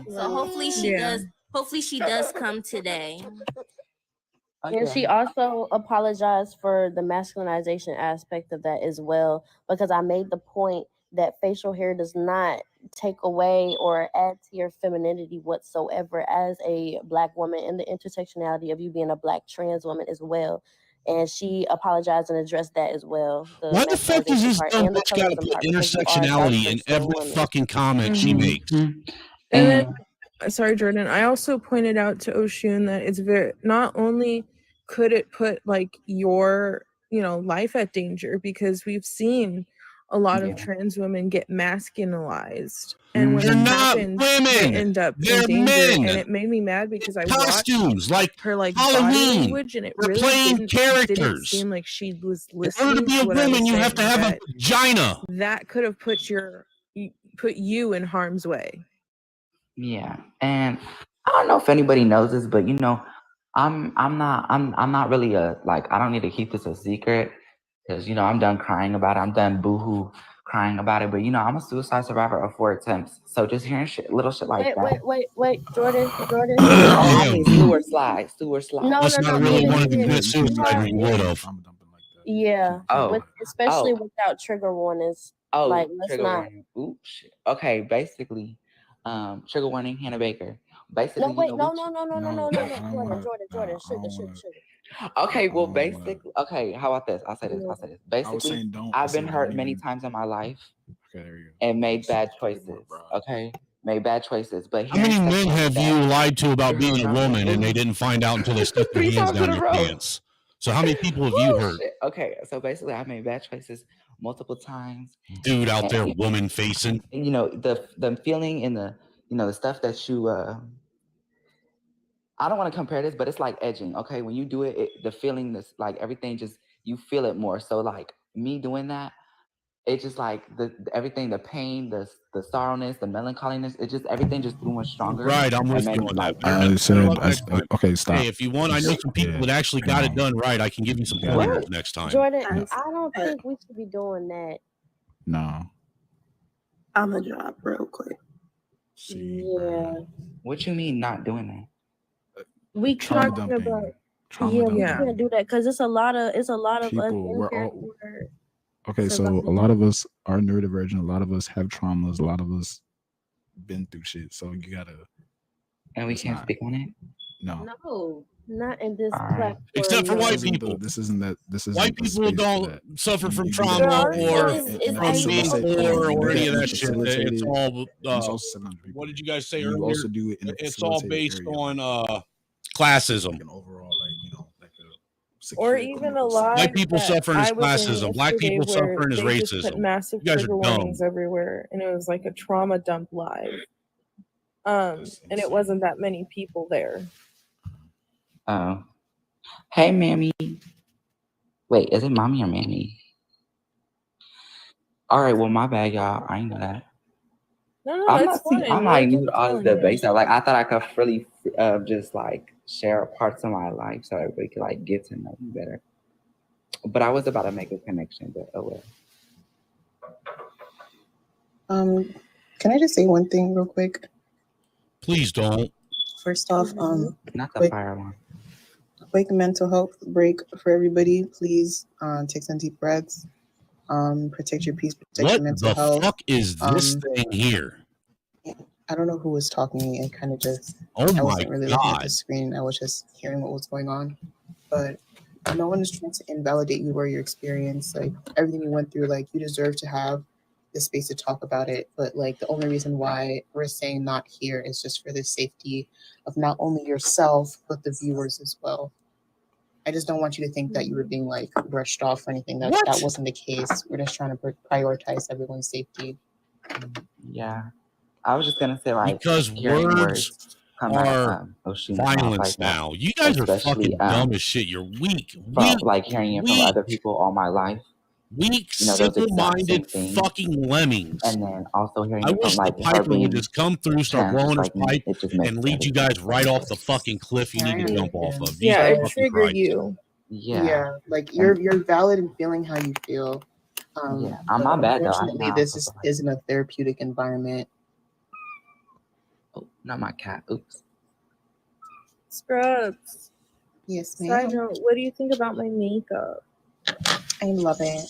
So hopefully she Yeah. does. Hopefully she does come today. And she also apologized for the masculinization aspect of that as well, because I made the point that facial hair does not take away or add to your femininity whatsoever as a Black woman, and the intersectionality of you being a Black trans woman as well. And she apologized and addressed that as well. Why the fuck does masculinization this part dumb and the bitch gotta colorism put part, because you are a intersectionality darker in skinned every woman. fucking comment she makes? And then, sorry, Jordan, I also pointed out to Oshun that it's very, not only could it put like your, life at danger, because we've seen a lot of trans women get masculinized. And when They're it not happens, they women. end up They're in danger. men. And it made me mad because I Costumes, like watched her like body Halloween. language, and it They're really playing didn't characters. seem like she was In order to listening be a to what I was woman, you have to saying, have a that vagina. that could have put you in harm's way. Yeah, and I don't know if anybody knows this, but I'm not really I don't need to keep this a secret because I'm done crying about it. I'm done boohoo crying about it. But I'm a suicide survivor of 4 attempts. So just hearing little shit like that. Wait, Jordan. Oh, I mean sewer slide. No, Must not really meaning wanted to you- commit you suicide have- when you would have. Yeah. Oh. Especially Oh. without trigger warnings. Oh, Like, let's trigger not. warning. Ooh, shit. Okay, basically, trigger warning, Hannah Baker. Basically, No, wait, we- no, Jordan, sugar. Okay, well, basically, okay, how about this? I'll say this. Basically, saying don't. I've been saying hurt don't many even- times in my life Okay, there you go. and made bad choices. Okay, made bad choices. But How many hearing men stuff like have that- you lied to about being a woman and they didn't find out until they stuck their 3 hands times in down a your row. pants? So how many people have you hurt? Shit. Okay, so basically, I made bad choices multiple times. Dude out there, And- woman facing. And, the feeling and the stuff that you I don't want to compare this, but it's like edging. Okay, when you do it, the feeling, this like everything, just you feel it more. So like me doing that, it just like everything, the pain, the sorrowness, the melancholiness, it just everything just grew much stronger. Right, I'm with And you then, on like, that. Better I said, luck next time. okay, stop. Hey, if you want, I know some people that actually got it done right. I can give you some pointers next time. Jordan, I don't think we should be doing that. No. I'm gonna drop real quick. Yeah. What you mean not doing that? We Trauma talking dumping. about Trauma we dumping. can't do that because it's a lot of us People, in we're here all- who are Okay, so a lot of us are neurodivergent. A lot of us have traumas. A lot of us been through shit. So you gotta. And we it's can't not- speak on it. No. No, not in this All right. platform. Except for no. white people. This isn't that. This isn't White the people space for don't that. suffer from You trauma do that, or and from then being facilitate- poor you or do any of and that shit. facilitate It's it. all, You also sit on people. what did you guys say You earlier? also do it in a It's all facilitated based area. on classism. Overall, like a Or secure even a lot White people that suffering is I was in classism. Black yesterday people where suffering is they just put racism. massive You guys are trigger dumb. warnings everywhere, and it was like a trauma dump live. And it wasn't that many people there. Oh. Hey, Mammy. Wait, is it Mommy or Mammy? All right, well, my bad, y'all. I ain't know that. No, I'm it's not see, fine. I'm We're like new just to all this telling you. debate stuff. Like I thought I could really just like share parts of my life so everybody could like get to know me better. But I was about to make a connection, but oh well. Can I just say one thing real quick? Please don't. First off, Not the quick, fire one. quick mental health break for everybody. Please take some deep breaths. Protect your peace, protect What your mental the health. fuck is this thing here? I don't know who was talking and kind of just Oh I my wasn't really looking at God. the screen. I was just hearing what was going on. But no one is trying to invalidate you or your experience. Like everything you went through, like you deserve to have the space to talk about it. But like the only reason why we're saying not here is just for the safety of not only yourself, but the viewers as well. I just don't want you to think that you were being like brushed off or anything. That wasn't the case. We're just trying to prioritize everyone's safety. Yeah. I was just gonna say like Because hearing words come out are of Oshuna's mouth violence like that, now. You guys are especially, fucking dumb as shit. You're weak. from, Weak. like hearing it from weak. other people all my life. Weak, you know, those exact same simple-minded things. fucking lemmings. And then also hearing I it from wish the like her piper would being just come through, start trans, just blowing his like me, pipe, it just makes and lead you guys right off the fucking cliff you need to jump off of. Yeah, Jesus it fucking triggered Christ. you. Yeah. like And you're valid in feeling how you feel. yeah, I'm But not bad though. I unfortunately, know. this isn't a therapeutic environment. Oh, not my cat. Oops. Scrubs. Yes, Side ma'am. note, what do you think about my makeup? I love it.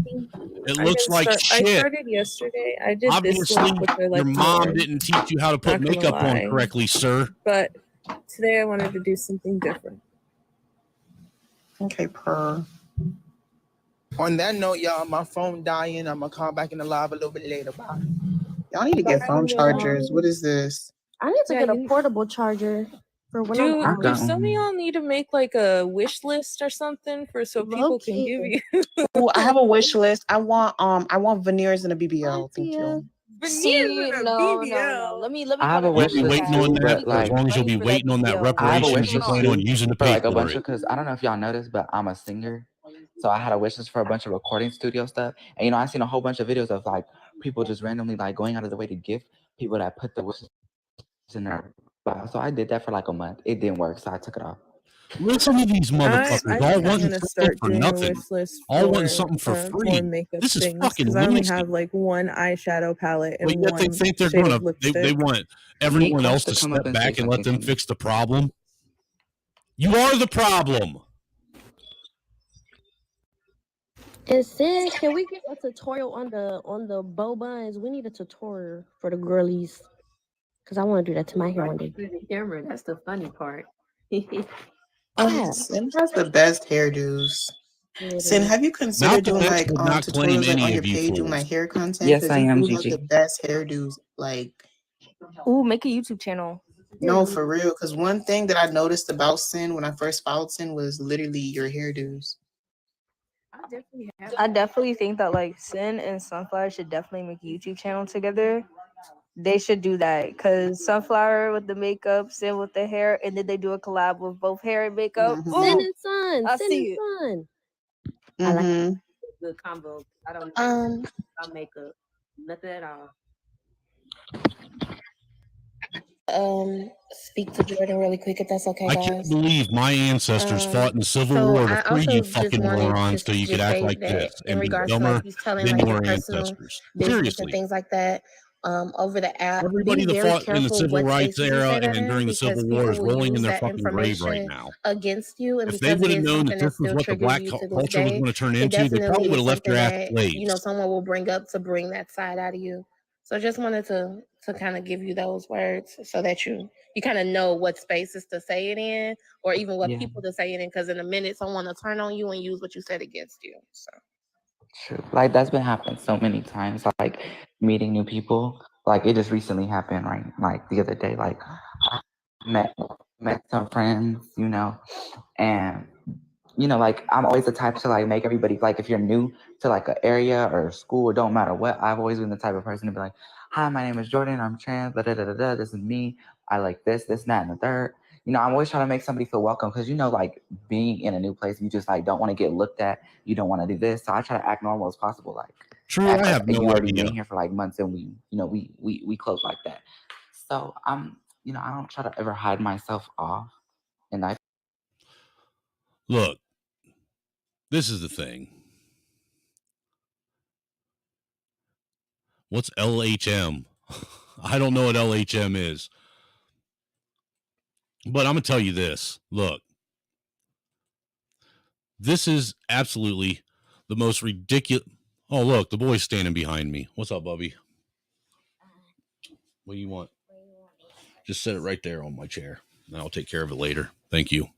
It looks like I shit. started yesterday. I did this Obviously, look, which I like your mom more. didn't teach you how to put Not gonna makeup on lie. correctly, sir. But today I wanted to do something different. Okay, per. On that note, y'all, my phone dying. I'm gonna call back in the live a little bit later. Bye. Y'all need to get phone chargers. What is this? I need to Yeah, get a portable charger for when I'm out. Do some of y'all need to make like a wish list or something for so people can give you? Oh, I have a wish list. I want veneers and a BBL. Thank you. See, no. Let me I have a wish You'll be list waiting on too, that but like as long as you'll be waiting on that I have a reparations wish you list plan on too using to for pay like a for bunch it. of, because I don't know if y'all noticed, but I'm a singer. So I had a wish list for a bunch of recording studio stuff. And you know, I seen a whole bunch of videos of like people just randomly like going out of the way to gift people that put the wishes in their bio. So I did that for like a month. It didn't work, so I took it off. Listen to these I motherfuckers think all I'm wanting gonna something start for doing a nothing. wish list All wanting for something for more free. makeup This is things fucking because I only lunacy. have like one eyeshadow palette and But yet one they think they're shade gonna of they lipstick. want Need everyone Crush else to to come up step and say back and let something them to me. fix the problem. You are the problem. And Sid, can we get a tutorial on the bow buns? We need a tutorial for the girlies. Cause I want to do that to my hair one day. Through the camera, that's the funny part. Sin has the best hairdos. Sin, have you considered doing Malcolm X like would not claim tutorials like on any your of you page doing fools. like hair content? Yes, Because I you am, do have the Gigi. best hairdos. Like, Ooh, make a YouTube channel. no, for real. Because one thing that I noticed about Sin when I first followed Sin was literally your hairdos. I definitely think that like Sin and Sunflower should definitely make a YouTube channel together. They should do that because Sunflower with the makeup, Sin with the hair, and then they do a collab with both hair and makeup. Mhm. Sin Ooh, and Sun. I Sin see and it. Sun. I like Mhm. good combo. I don't about makeup. Nothing at all. Speak to Jordan really quick if that's okay, I can't guys. believe my ancestors fought in the Civil So War to I free also you just fucking wanted morons to so you could just act say like that this in and be regards to dumber like he's telling than like your your personal ancestors. business and Seriously. things like that over the app, Everybody be that very fought in the careful civil what rights spaces you era say that and in during the because Civil War people is will rolling in use their that fucking grave right information now. against you, and If they because would it have is known something that that this was still what the triggers black you to this culture was day, going to turn it into, they definitely probably would is have left something your ass that slaves. someone will bring up to bring that side out of you. So just wanted to kind of give you those words so that you kind of know what spaces to say it in, or even what Yeah. people to say it in. Because in a minute, someone will turn on you and use what you said against you. So True. Like that's been happening so many times. Like meeting new people. Like it just recently happened, right? Like the other day. Like I met some friends, you know, and you know, like I'm always the type to like make everybody like if you're new to like an area or school, it don't matter what. I've always been the type of person to be like, "Hi, my name is Jordan. I'm trans. Da da da da da. This is me. I like this, that, and the third." You know, I'm always trying to make somebody feel welcome because you know, like being in a new place, you just like don't want to get looked at. You don't want to do this, so I try to act normal as possible. Like, True, act I like have no you already idea. been here for like months, and we close like that. So you know, I don't try to ever hide myself off, and I Look, this is the thing. What's LHM? I don't know what LHM is. But I'm going to tell you this. Look, this is absolutely the most ridiculous. Oh, look, the boy's standing behind me. What's up, Bubby? What do you want? Just set it right there on my chair, and I'll take care of it later. Thank you.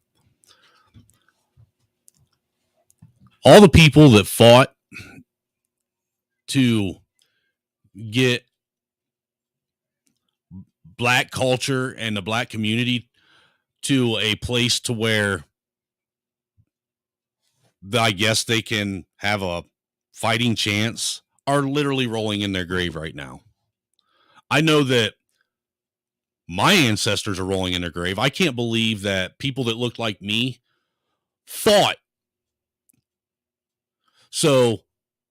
All the people that fought to get black culture and the black community to a place to where I guess they can have a fighting chance are literally rolling in their grave right now. I know that my ancestors are rolling in their grave. I can't believe that people that looked like me fought So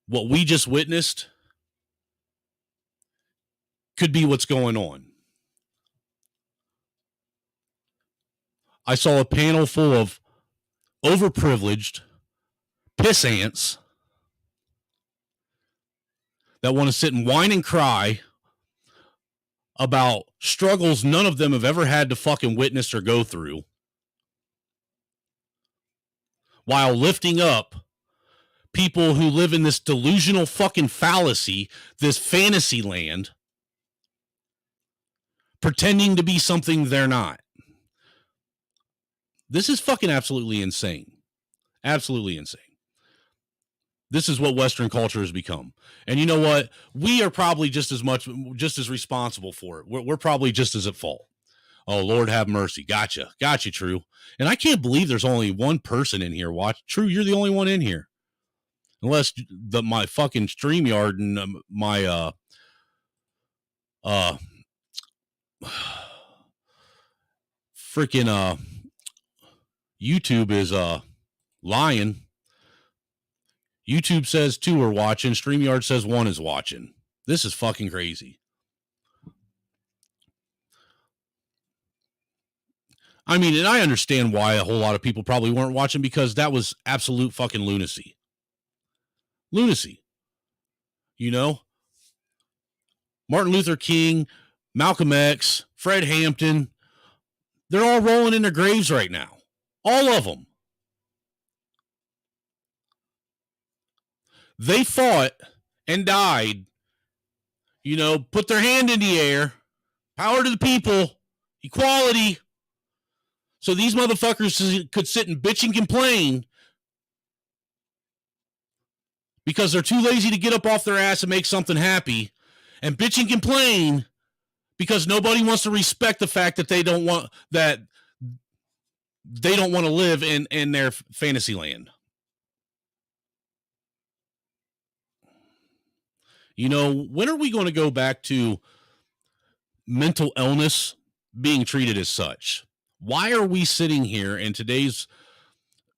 what we just witnessed could be what's going on. I saw a panel full of overprivileged piss ants that want to sit and whine and cry about struggles none of them have ever had to fucking witness or go through, while lifting up people who live in this delusional fucking fallacy, this fantasy land, pretending to be something they're not. This is fucking absolutely insane. Absolutely insane. This is what Western culture has become. And you know what? We are probably just as responsible for it. We're probably just as at fault. Oh, Lord have mercy. Gotcha. Gotcha, True. And I can't believe there's only one person in here. Watch. True, you're the only one in here. Unless my fucking StreamYard and my freaking YouTube is lying. YouTube says 2 are watching. StreamYard says 1 is watching. This is fucking crazy. I mean, and I understand why a whole lot of people probably weren't watching, because that was absolute fucking lunacy. Lunacy. You know? Martin Luther King, Malcolm X, Fred Hampton, they're all rolling in their graves right now. All of them. They fought and died, you know, put their hand in the air, power to the people, equality, so these motherfuckers could sit and bitch and complain because they're too lazy to get up off their ass and make something happy, and bitch and complain because nobody wants to respect the fact that they don't want to live in their fantasy land. You know, when are we going to go back to mental illness being treated as such? Why are we sitting here in today's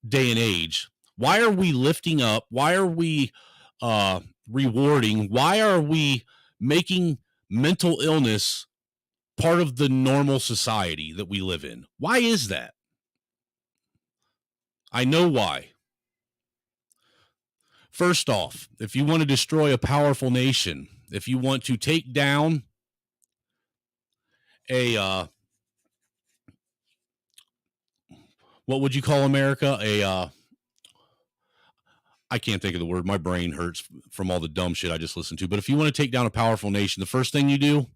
day and age? Why are we lifting up? Why are we rewarding? Why are we making mental illness part of the normal society that we live in? Why is that? I know why. First off, if you want to destroy a powerful nation, if you want to take down a what would you call America? I can't think of the word. My brain hurts from all the dumb shit I just listened to. But if you want to take down a powerful nation, the first thing you do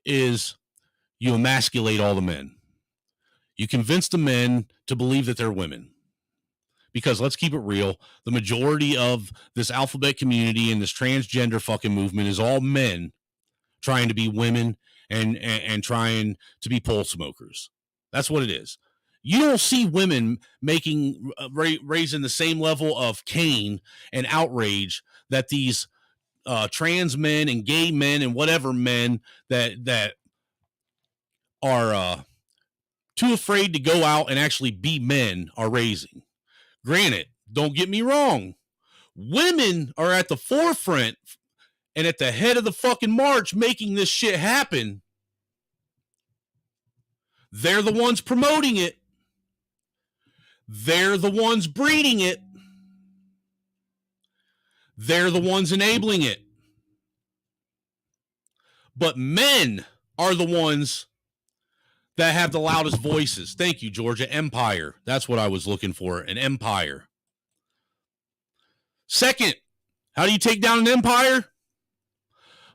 is you emasculate all the men. You convince the men to believe that they're women. Because let's keep it real, the majority of this alphabet community and this transgender fucking movement is all men trying to be women and trying to be pole smokers. That's what it is. You don't see women making raising the same level of Cain and outrage that these trans men and gay men and whatever men that are too afraid to go out and actually be men are raising. Granted, don't get me wrong. Women are at the forefront and at the head of the fucking march making this shit happen. They're the ones promoting it. They're the ones breeding it. They're the ones enabling it. But men are the ones that have the loudest voices. Thank you, Georgia. Empire. That's what I was looking for, an empire. Second, how do you take down an empire?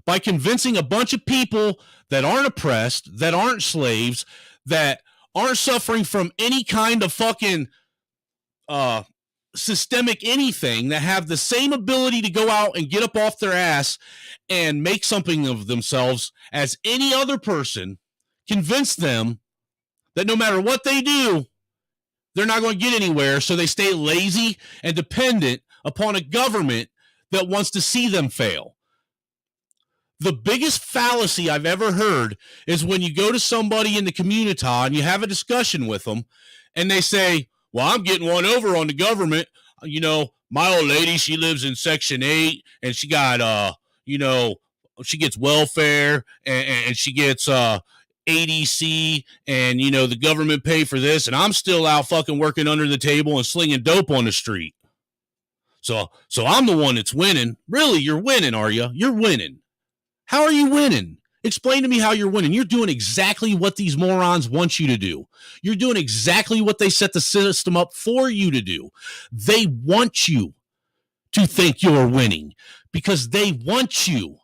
By convincing a bunch of people that aren't oppressed, that aren't slaves, that aren't suffering from any kind of fucking systemic anything, that have the same ability to go out and get up off their ass and make something of themselves as any other person. Convince them that no matter what they do, they're not going to get anywhere, so they stay lazy and dependent upon a government that wants to see them fail. The biggest fallacy I've ever heard is when you go to somebody in the community and you have a discussion with them and they say, well, I'm getting one over on the government. You know, my old lady, she lives in Section 8 and she got, she gets welfare and she gets ADC and, the government pay for this. And I'm still out fucking working under the table and slinging dope on the street. So I'm the one that's winning. Really, you're winning, are you? You're winning. How are you winning? Explain to me how you're winning. You're doing exactly what these morons want you to do. You're doing exactly what they set the system up for you to do. They want you to think you're winning because they want you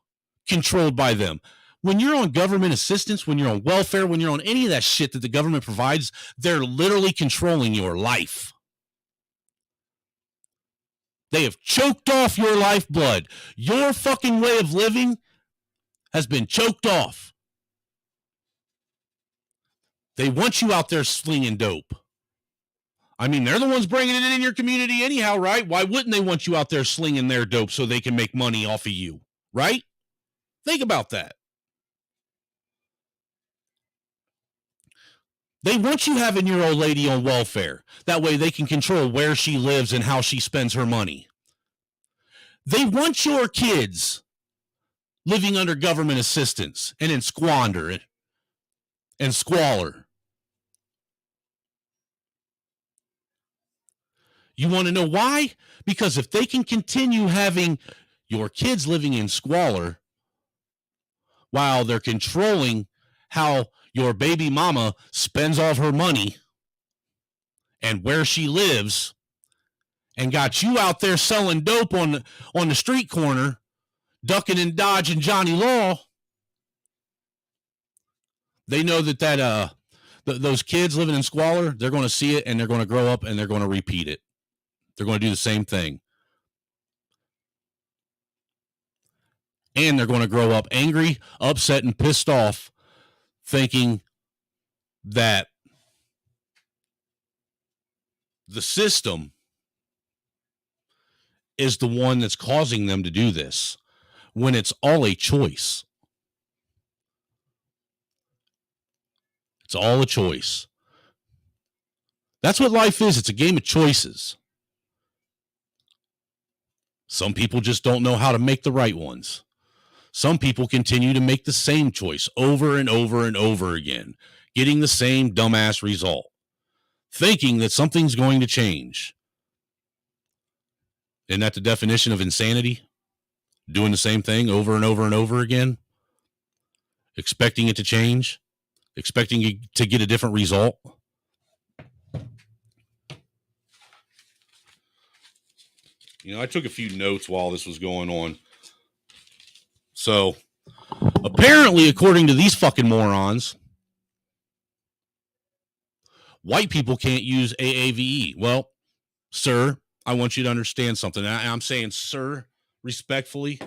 controlled by them. When you're on government assistance, when you're on welfare, when you're on any of that shit that the government provides, they're literally controlling your life. They have choked off your lifeblood. Your fucking way of living has been choked off. They want you out there slinging dope. I mean, they're the ones bringing it in your community anyhow, right? Why wouldn't they want you out there slinging their dope so they can make money off of you, right? Think about that. They want you having your old lady on welfare. That way they can control where she lives and how she spends her money. They want your kids living under government assistance and in squander and squalor. You want to know why? Because if they can continue having your kids living in squalor while they're controlling how your baby mama spends all of her money and where she lives and got you out there selling dope on the street corner, ducking and dodging Johnny Law, they know that those kids living in squalor, they're going to see it and they're going to grow up and they're going to repeat it. They're going to do the same thing. And they're going to grow up angry, upset, and pissed off, thinking that the system is the one that's causing them to do this, when it's all a choice. It's all a choice. That's what life is. It's a game of choices. Some people just don't know how to make the right ones. Some people continue to make the same choice over and over and over again, getting the same dumbass result, thinking that something's going to change. Isn't that the definition of insanity? Doing the same thing over and over and over again, expecting it to change, expecting it to get a different result. I took a few notes while this was going on. So, apparently, according to these fucking morons, white people can't use AAVE. Well, sir, I want you to understand something. I'm saying, sir, respectfully,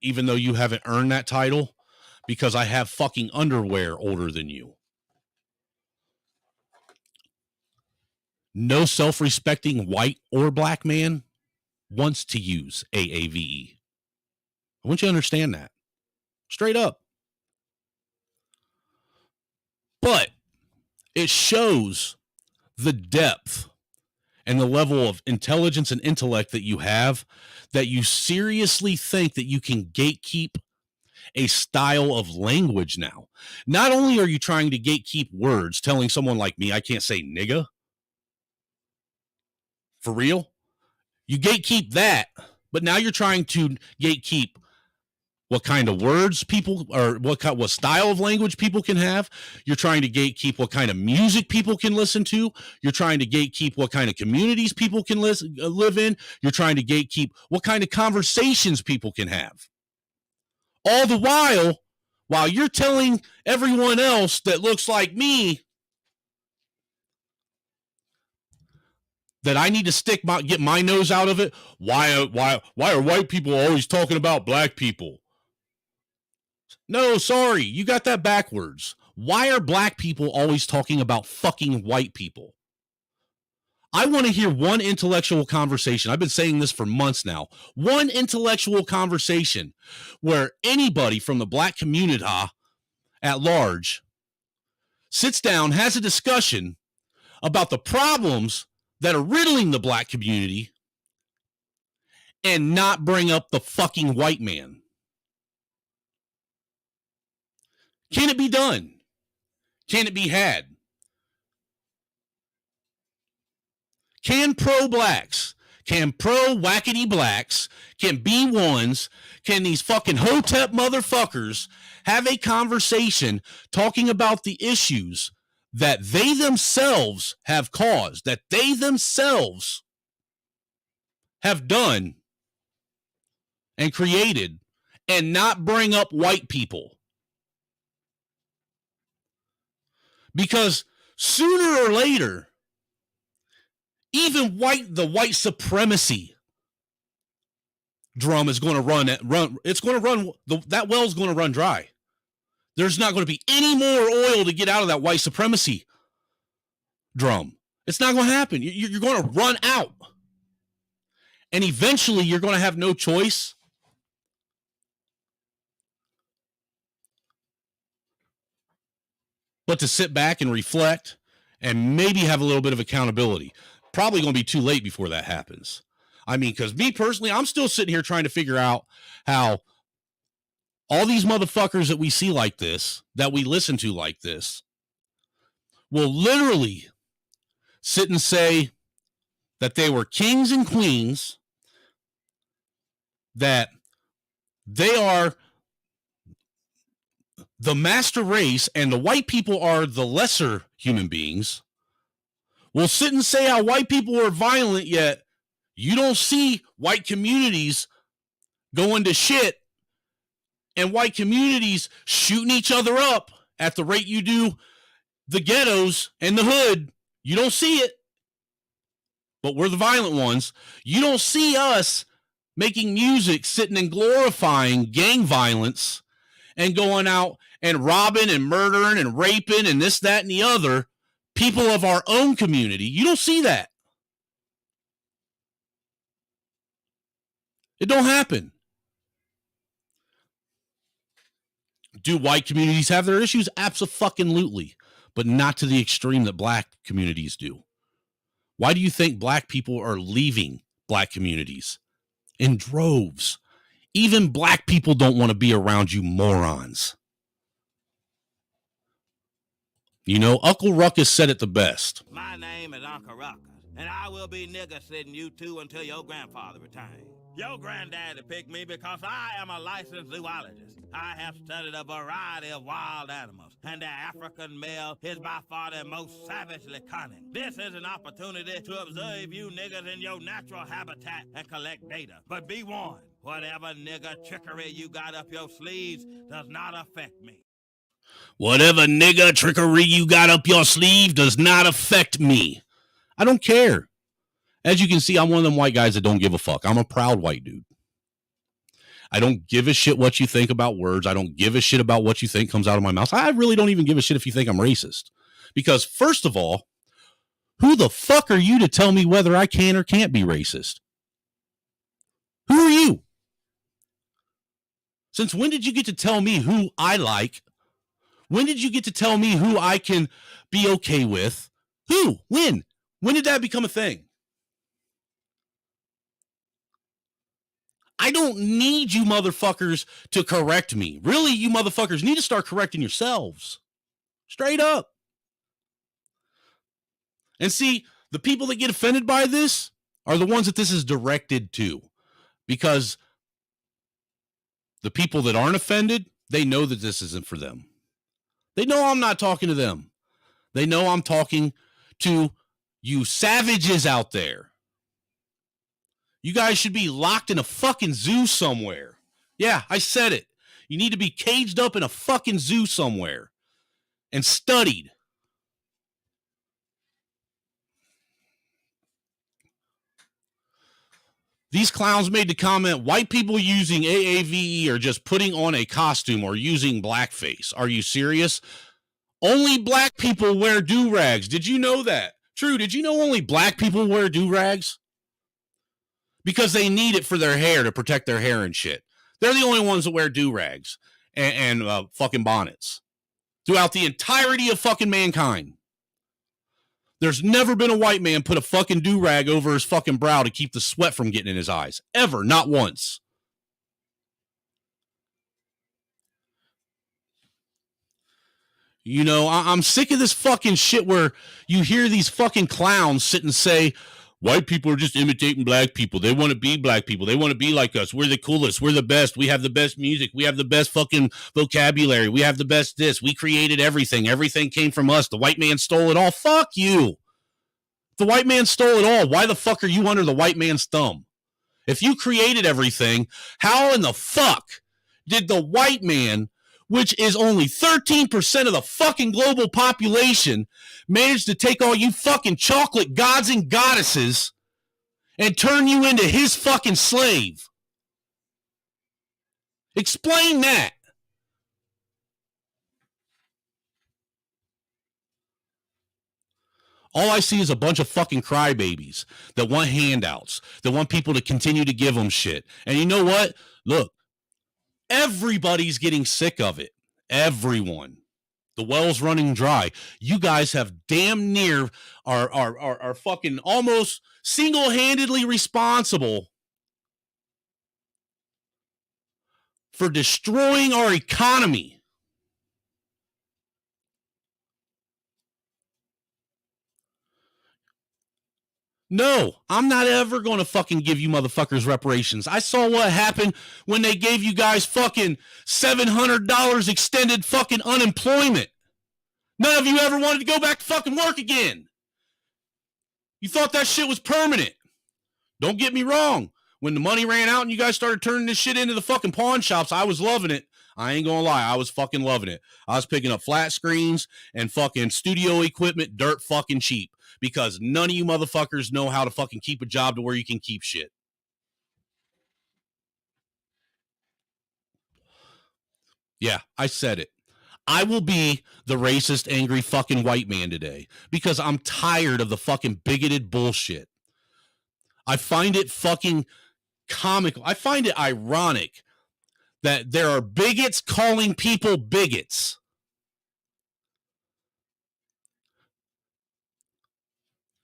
even though you haven't earned that title, because I have fucking underwear older than you. No self-respecting white or black man wants to use AAVE. I want you to understand that. Straight up. But it shows the depth and the level of intelligence and intellect that you have, that you seriously think that you can gatekeep a style of language now. Not only are you trying to gatekeep words, telling someone like me, I can't say nigga. For real? You gatekeep that, but now you're trying to gatekeep what kind of words people, or what style of language people can have. You're trying to gatekeep what kind of music people can listen to. You're trying to gatekeep what kind of communities people can live in. You're trying to gatekeep what kind of conversations people can have. All the while you're telling everyone else that looks like me that I need to get my nose out of it. Why are white people always talking about black people? No, sorry, you got that backwards. Why are black people always talking about fucking white people? I want to hear one intellectual conversation. I've been saying this for months now. One intellectual conversation where anybody from the black community at large sits down, has a discussion about the problems that are riddling the black community, and not bring up the fucking white man? Can it be done? Can it be had? Can pro-blacks, can pro-wackety blacks, can B1s, can these fucking hotep motherfuckers have a conversation talking about the issues that they themselves have caused, that they themselves have done and created, and not bring up white people? Because sooner or later, even the white supremacy drum is going to run. It's going to run. That well's going to run dry. There's not going to be any more oil to get out of that white supremacy drum. It's not going to happen. You're going to run out. And eventually you're going to have no choice but to sit back and reflect and maybe have a little bit of accountability. Probably going to be too late before that happens. I mean, because me personally, I'm still sitting here trying to figure out how all these motherfuckers that we see like this, that we listen to like this, will literally sit and say that they were kings and queens, that they are the master race and the white people are the lesser human beings. Will sit and say how white people are violent, yet you don't see white communities going to shit and white communities shooting each other up at the rate you do the ghettos and the hood. You don't see it, but we're the violent ones. You don't see us making music, sitting and glorifying gang violence and going out and robbing and murdering and raping and this, that, and the other people of our own community. You don't see that. It don't happen. Do white communities have their issues? Abso-fucking-lutely, but not to the extreme that black communities do. Why do you think black people are leaving black communities in droves? Even black people don't want to be around you morons. You know, Uncle Ruckus said it the best. My name is Uncle Ruckus, and I will be nigger sitting you two until your grandfather returns. Your granddaddy picked me because I am a licensed zoologist. I have studied a variety of wild animals, and the African male is by far the most savagely cunning. This is an opportunity to observe you niggers in your natural habitat and collect data. But be warned, whatever nigger trickery you got up your sleeves does not affect me. Whatever nigga trickery you got up your sleeve does not affect me. I don't care. As you can see, I'm one of them white guys that don't give a fuck. I'm a proud white dude. I don't give a shit what you think about words. I don't give a shit about what you think comes out of my mouth. I really don't even give a shit if you think I'm racist. Because first of all, who the fuck are you to tell me whether I can or can't be racist? Who are you? Since when did you get to tell me who I like? When did you get to tell me who I can be okay with? Who? When? When did that become a thing? I don't need you motherfuckers to correct me. Really, you motherfuckers need to start correcting yourselves. Straight up. And see, the people that get offended by this are the ones that this is directed to. Because the people that aren't offended, they know that this isn't for them. They know I'm not talking to them. They know I'm talking to you savages out there. You guys should be locked in a fucking zoo somewhere. Yeah, I said it. You need to be caged up in a fucking zoo somewhere and studied. These clowns made the comment, white people using AAVE are just putting on a costume or using blackface. Are you serious? Only black people wear do-rags. Did you know that? True, did you know only black people wear do-rags? Because they need it for their hair, to protect their hair and shit. They're the only ones that wear do-rags and fucking bonnets throughout the entirety of fucking mankind. There's never been a white man put a fucking do-rag over his fucking brow to keep the sweat from getting in his eyes. Ever. Not once. You know, I'm sick of this fucking shit where you hear these fucking clowns sit and say, white people are just imitating black people. They want to be black people. They want to be like us. We're the coolest. We're the best. We have the best music. We have the best fucking vocabulary. We have the best this. We created everything. Everything came from us. The white man stole it all. Fuck you. The white man stole it all. Why the fuck are you under the white man's thumb? If you created everything, how in the fuck did the white man, which is only 13% of the fucking global population, managed to take all you fucking chocolate gods and goddesses and turn you into his fucking slave? Explain that. All I see is a bunch of fucking crybabies that want handouts, that want people to continue to give them shit. And you know what? Look, everybody's getting sick of it. Everyone. The well's running dry. You guys have damn near are fucking almost single-handedly responsible for destroying our economy. No, I'm not ever going to fucking give you motherfuckers reparations. I saw what happened when they gave you guys fucking $700 extended fucking unemployment. None of you ever wanted to go back to fucking work again. You thought that shit was permanent. Don't get me wrong. When the money ran out and you guys started turning this shit into the fucking pawn shops, I was loving it. I ain't gonna lie. I was fucking loving it. I was picking up flat screens and fucking studio equipment dirt fucking cheap because none of you motherfuckers know how to fucking keep a job to where you can keep shit. Yeah, I said it. I will be the racist, angry fucking white man today because I'm tired of the fucking bigoted bullshit. I find it fucking comical. I find it ironic that there are bigots calling people bigots.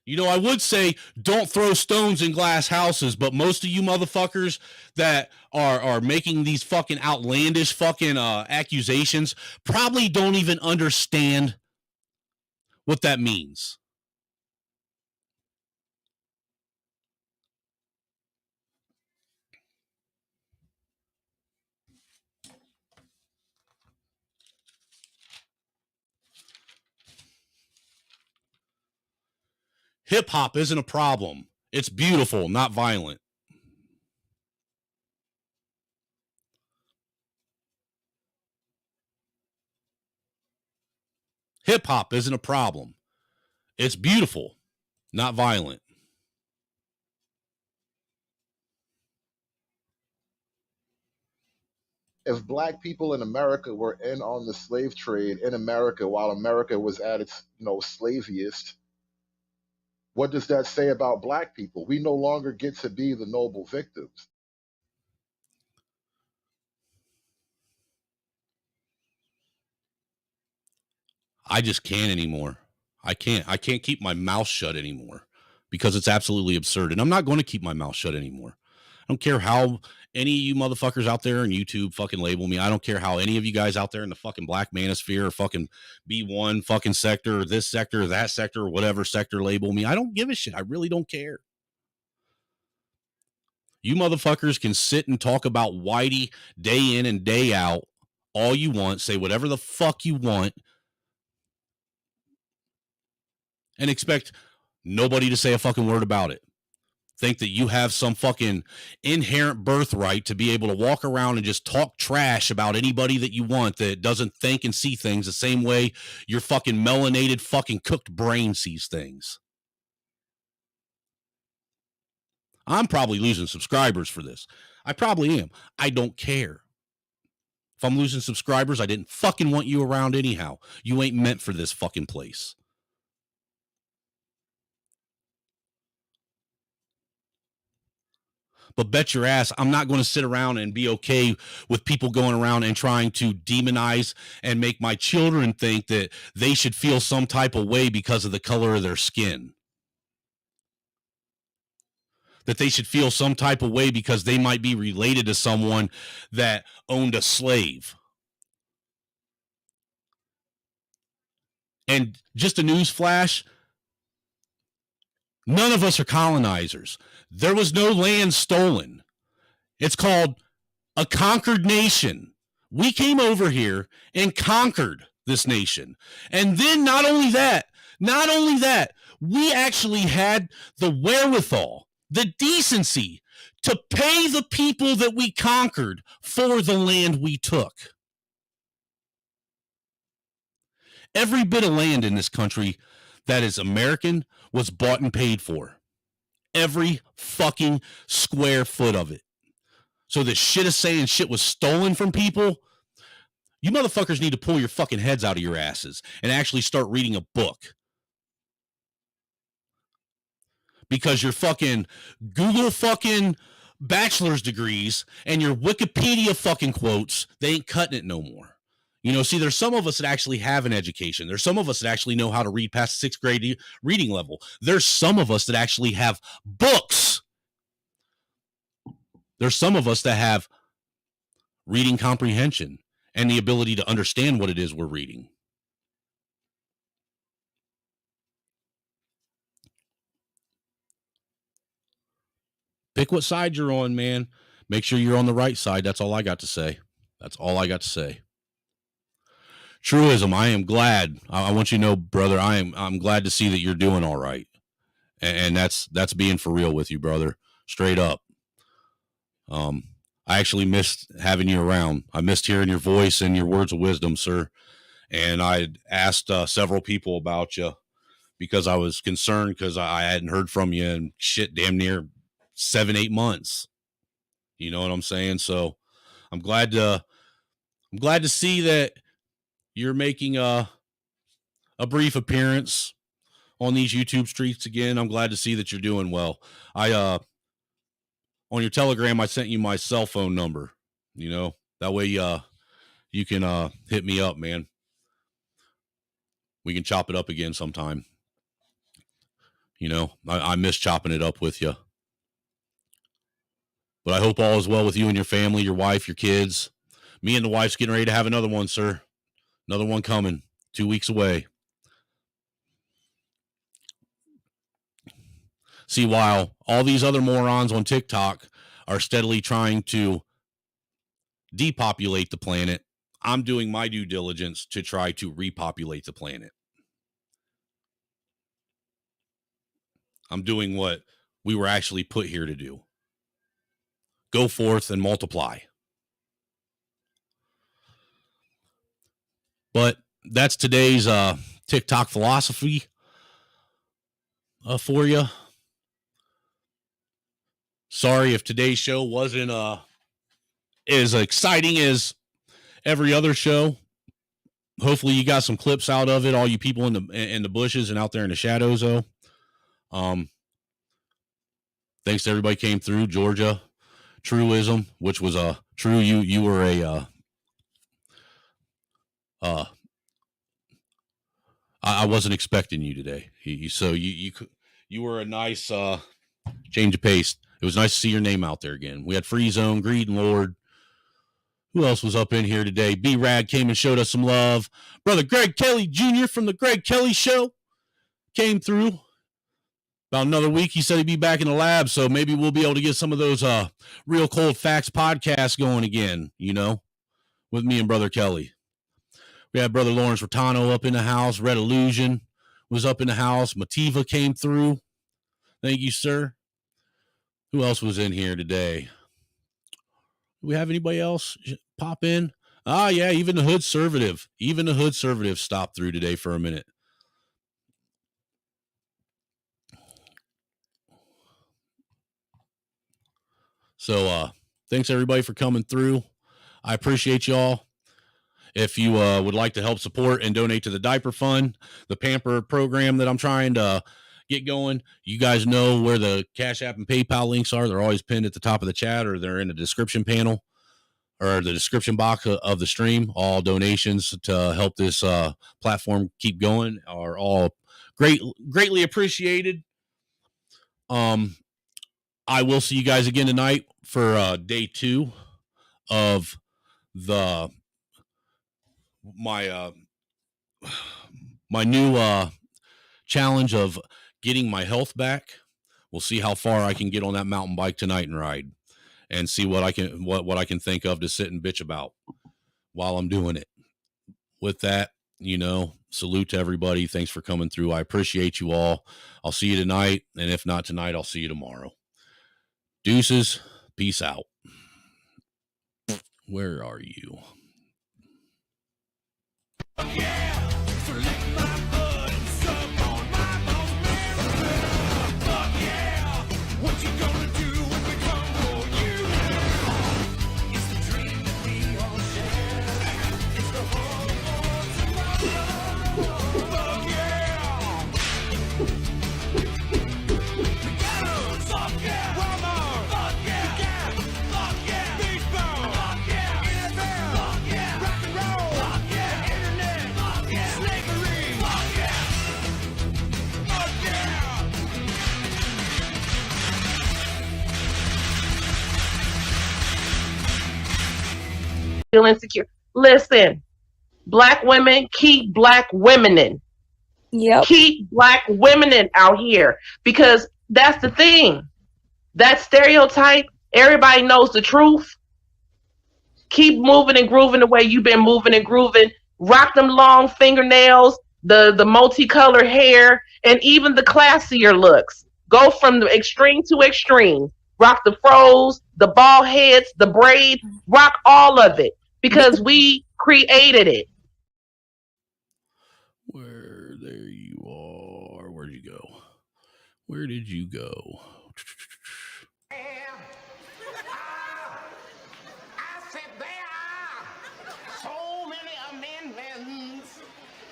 You know, I would say don't throw stones in glass houses, but most of you motherfuckers that are making these fucking outlandish fucking accusations probably don't even understand what that means. Hip hop isn't a problem. It's beautiful, not violent. Hip hop isn't a problem. It's beautiful, not violent. If black people in America were in on the slave trade in America while America was at its, slaviest, what does that say about black people? We no longer get to be the noble victims. I just can't anymore. I can't keep my mouth shut anymore because it's absolutely absurd. And I'm not going to keep my mouth shut anymore. I don't care how any of you motherfuckers out there on YouTube fucking label me. I don't care how any of you guys out there in the fucking black manosphere or fucking B1 fucking sector or this sector or that sector or whatever sector label me. I don't give a shit. I really don't care. You motherfuckers can sit and talk about Whitey day in and day out all you want. Say whatever the fuck you want. And expect nobody to say a fucking word about it. Think that you have some fucking inherent birthright to be able to walk around and just talk trash about anybody that you want that doesn't think and see things the same way your fucking melanated fucking cooked brain sees things. I'm probably losing subscribers for this. I probably am. I don't care. If I'm losing subscribers, I didn't fucking want you around anyhow. You ain't meant for this fucking place. But bet your ass, I'm not going to sit around and be okay with people going around and trying to demonize and make my children think that they should feel some type of way because of the color of their skin. That they should feel some type of way because they might be related to someone that owned a slave. And just a news flash, none of us are colonizers. There was no land stolen. It's called a conquered nation. We came over here and conquered this nation. And then not only that, we actually had the wherewithal, the decency to pay the people that we conquered for the land we took. Every bit of land in this country that is American was bought and paid for. Every fucking square foot of it. So this shit of saying shit was stolen from people, you motherfuckers need to pull your fucking heads out of your asses and actually start reading a book. Because your fucking Google fucking bachelor's degrees and your Wikipedia fucking quotes, they ain't cutting it no more. You know, see, there's some of us that actually have an education. There's some of us that actually know how to read past the 6th grade reading level. There's some of us that actually have books. There's some of us that have reading comprehension and the ability to understand what it is we're reading. Pick what side you're on, man. Make sure you're on the right side. That's all I got to say. That's all I got to say. Truism, I am glad. I want you to know, brother, I'm glad to see that you're doing all right. And that's being for real with you, brother. Straight up. I actually missed having you around. I missed hearing your voice and your words of wisdom, sir. And I asked several people about you because I was concerned because I hadn't heard from you in shit damn near 7-8 months. You know what I'm saying? So I'm glad to see that you're making a brief appearance on these YouTube streets again. I'm glad to see that you're doing well. On your Telegram, I sent you my cell phone number. You know, that way you can hit me up, man. We can chop it up again sometime. You know, I miss chopping it up with you. But I hope all is well with you and your family, your wife, your kids. Me and the wife's getting ready to have another one, sir. Another one coming 2 weeks away. See, while all these other morons on TikTok are steadily trying to depopulate the planet, I'm doing my due diligence to try to repopulate the planet. I'm doing what we were actually put here to do. Go forth and multiply. But that's today's TikTok philosophy for you. Sorry if today's show wasn't as exciting as every other show. Hopefully you got some clips out of it, all you people in the bushes and out there in the shadows, though. Thanks to everybody came through. Georgia, Truism, which was True. You were a I wasn't expecting you today. So you were a nice change of pace. It was nice to see your name out there again. We had Free Zone, Greed and Lord. Who else was up in here today? B-Rad came and showed us some love. Brother Greg Kelly Jr. from the Greg Kelly Show came through. About another week, he said he'd be back in the lab, so maybe we'll be able to get some of those Real Cold Facts podcasts going again, you know, with me and Brother Kelly. We had Brother Lawrence Rotano up in the house. Red Illusion was up in the house. Mativa came through. Thank you, sir. Who else was in here today? Do we have anybody else pop in? Ah, yeah, even the Hood Servative. Even the Hood Servative stopped through today for a minute. So, thanks everybody for coming through. I appreciate y'all. If you would like to help support and donate to the Diaper Fund, the Pamper program that I'm trying to get going. You guys know where the Cash App and PayPal links are. They're always pinned at the top of the chat, or they're in the description panel or the description box of the stream. All donations to help this platform keep going are all greatly appreciated. I will see you guys again tonight for day 2 of my new challenge of getting my health back. We'll see how far I can get on that mountain bike tonight and ride, and see what I can think of to sit and bitch about while I'm doing it. With that, salute to everybody. Thanks for coming through. I appreciate you all. I'll see you tonight, and if not tonight, I'll see you tomorrow. Deuces. Peace out. Where are you? Feel insecure. Listen, Black women, keep Black women. Yep. Keep Black women out here, because that's the thing. That stereotype, everybody knows the truth. Keep moving and grooving the way you've been moving and grooving. Rock them long fingernails, the multicolored hair, and even the classier looks. Go from the extreme to extreme. Rock the froze, the bald heads, the braids. Rock all of it, because we created it. There you are. Where'd you go? Where did you go? I said there are so many amendments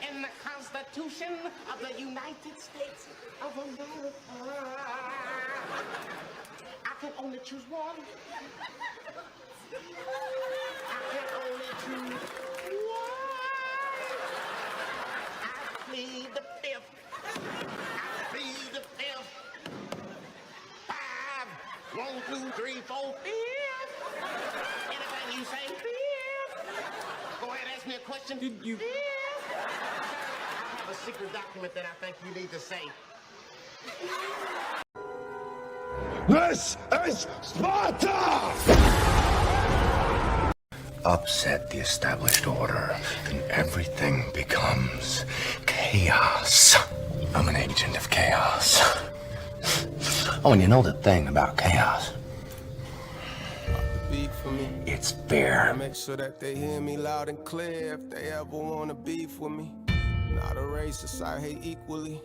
in the Constitution of the United States of America. I can only choose one. I can only choose one. I plead the fifth. I plead the fifth. 5, 1, 2, 3, 4, 5. Anything you say, 5. Go ahead, ask me a question. Did you? I have a secret document that I think you need to say. This is Sparta! Upset the established order, and everything becomes chaos. I'm an agent of chaos. Oh, and you know the thing about chaos? It's fair. Make sure that they hear me loud and clear if they ever want to beef with me. Not a racist, I hate equally.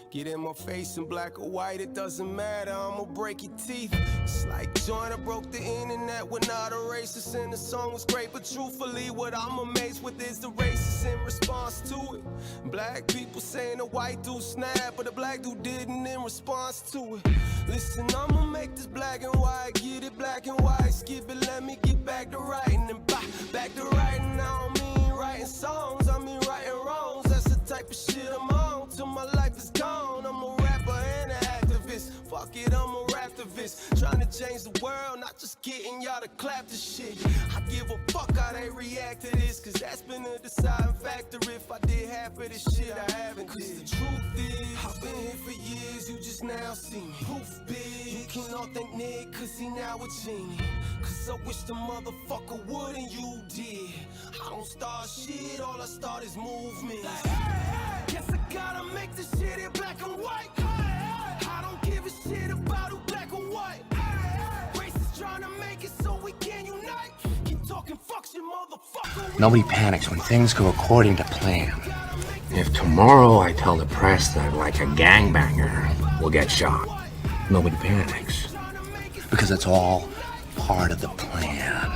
Get in my face in black or white, it doesn't matter, I'ma break your teeth. It's like Joyner broke the internet, we're not a racist, and the song was great, but truthfully what I'm amazed with is the racist in response to it. Black people saying a white dude snapped, but a black dude didn't in response to it. Listen, I'ma make this black and white, get it black and white, skip it, let me get back to writing, and back to writing. I don't mean writing songs, I mean writing wrongs. That's the type of shit I'm on till my life is gone. I'm a rapper and an activist. Fuck it, I'm a raptivist. Trying to change the world, not just getting y'all to clap the shit. I give a fuck how they react to this, cause that's been a deciding factor. If I did half of this shit, I haven't. Cause the truth is, I've been here for years, you just now see me. Proof big, you can all thank Nick, cause he now a genie. Cause I wish the motherfucker would and you did. I don't start shit, all I start is movements. Like, guess I gotta make this shit in black and white. I don't give a shit about who black or white. Racists trying to make it so we can unite. Keep talking fucks, you motherfucker. Nobody panics when things go according to plan. If tomorrow I tell the press that like a gangbanger will get shot, nobody panics. Because it's all part of the plan.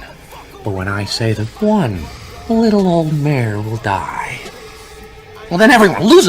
But when I say that one little old mare will die, well then everyone loses.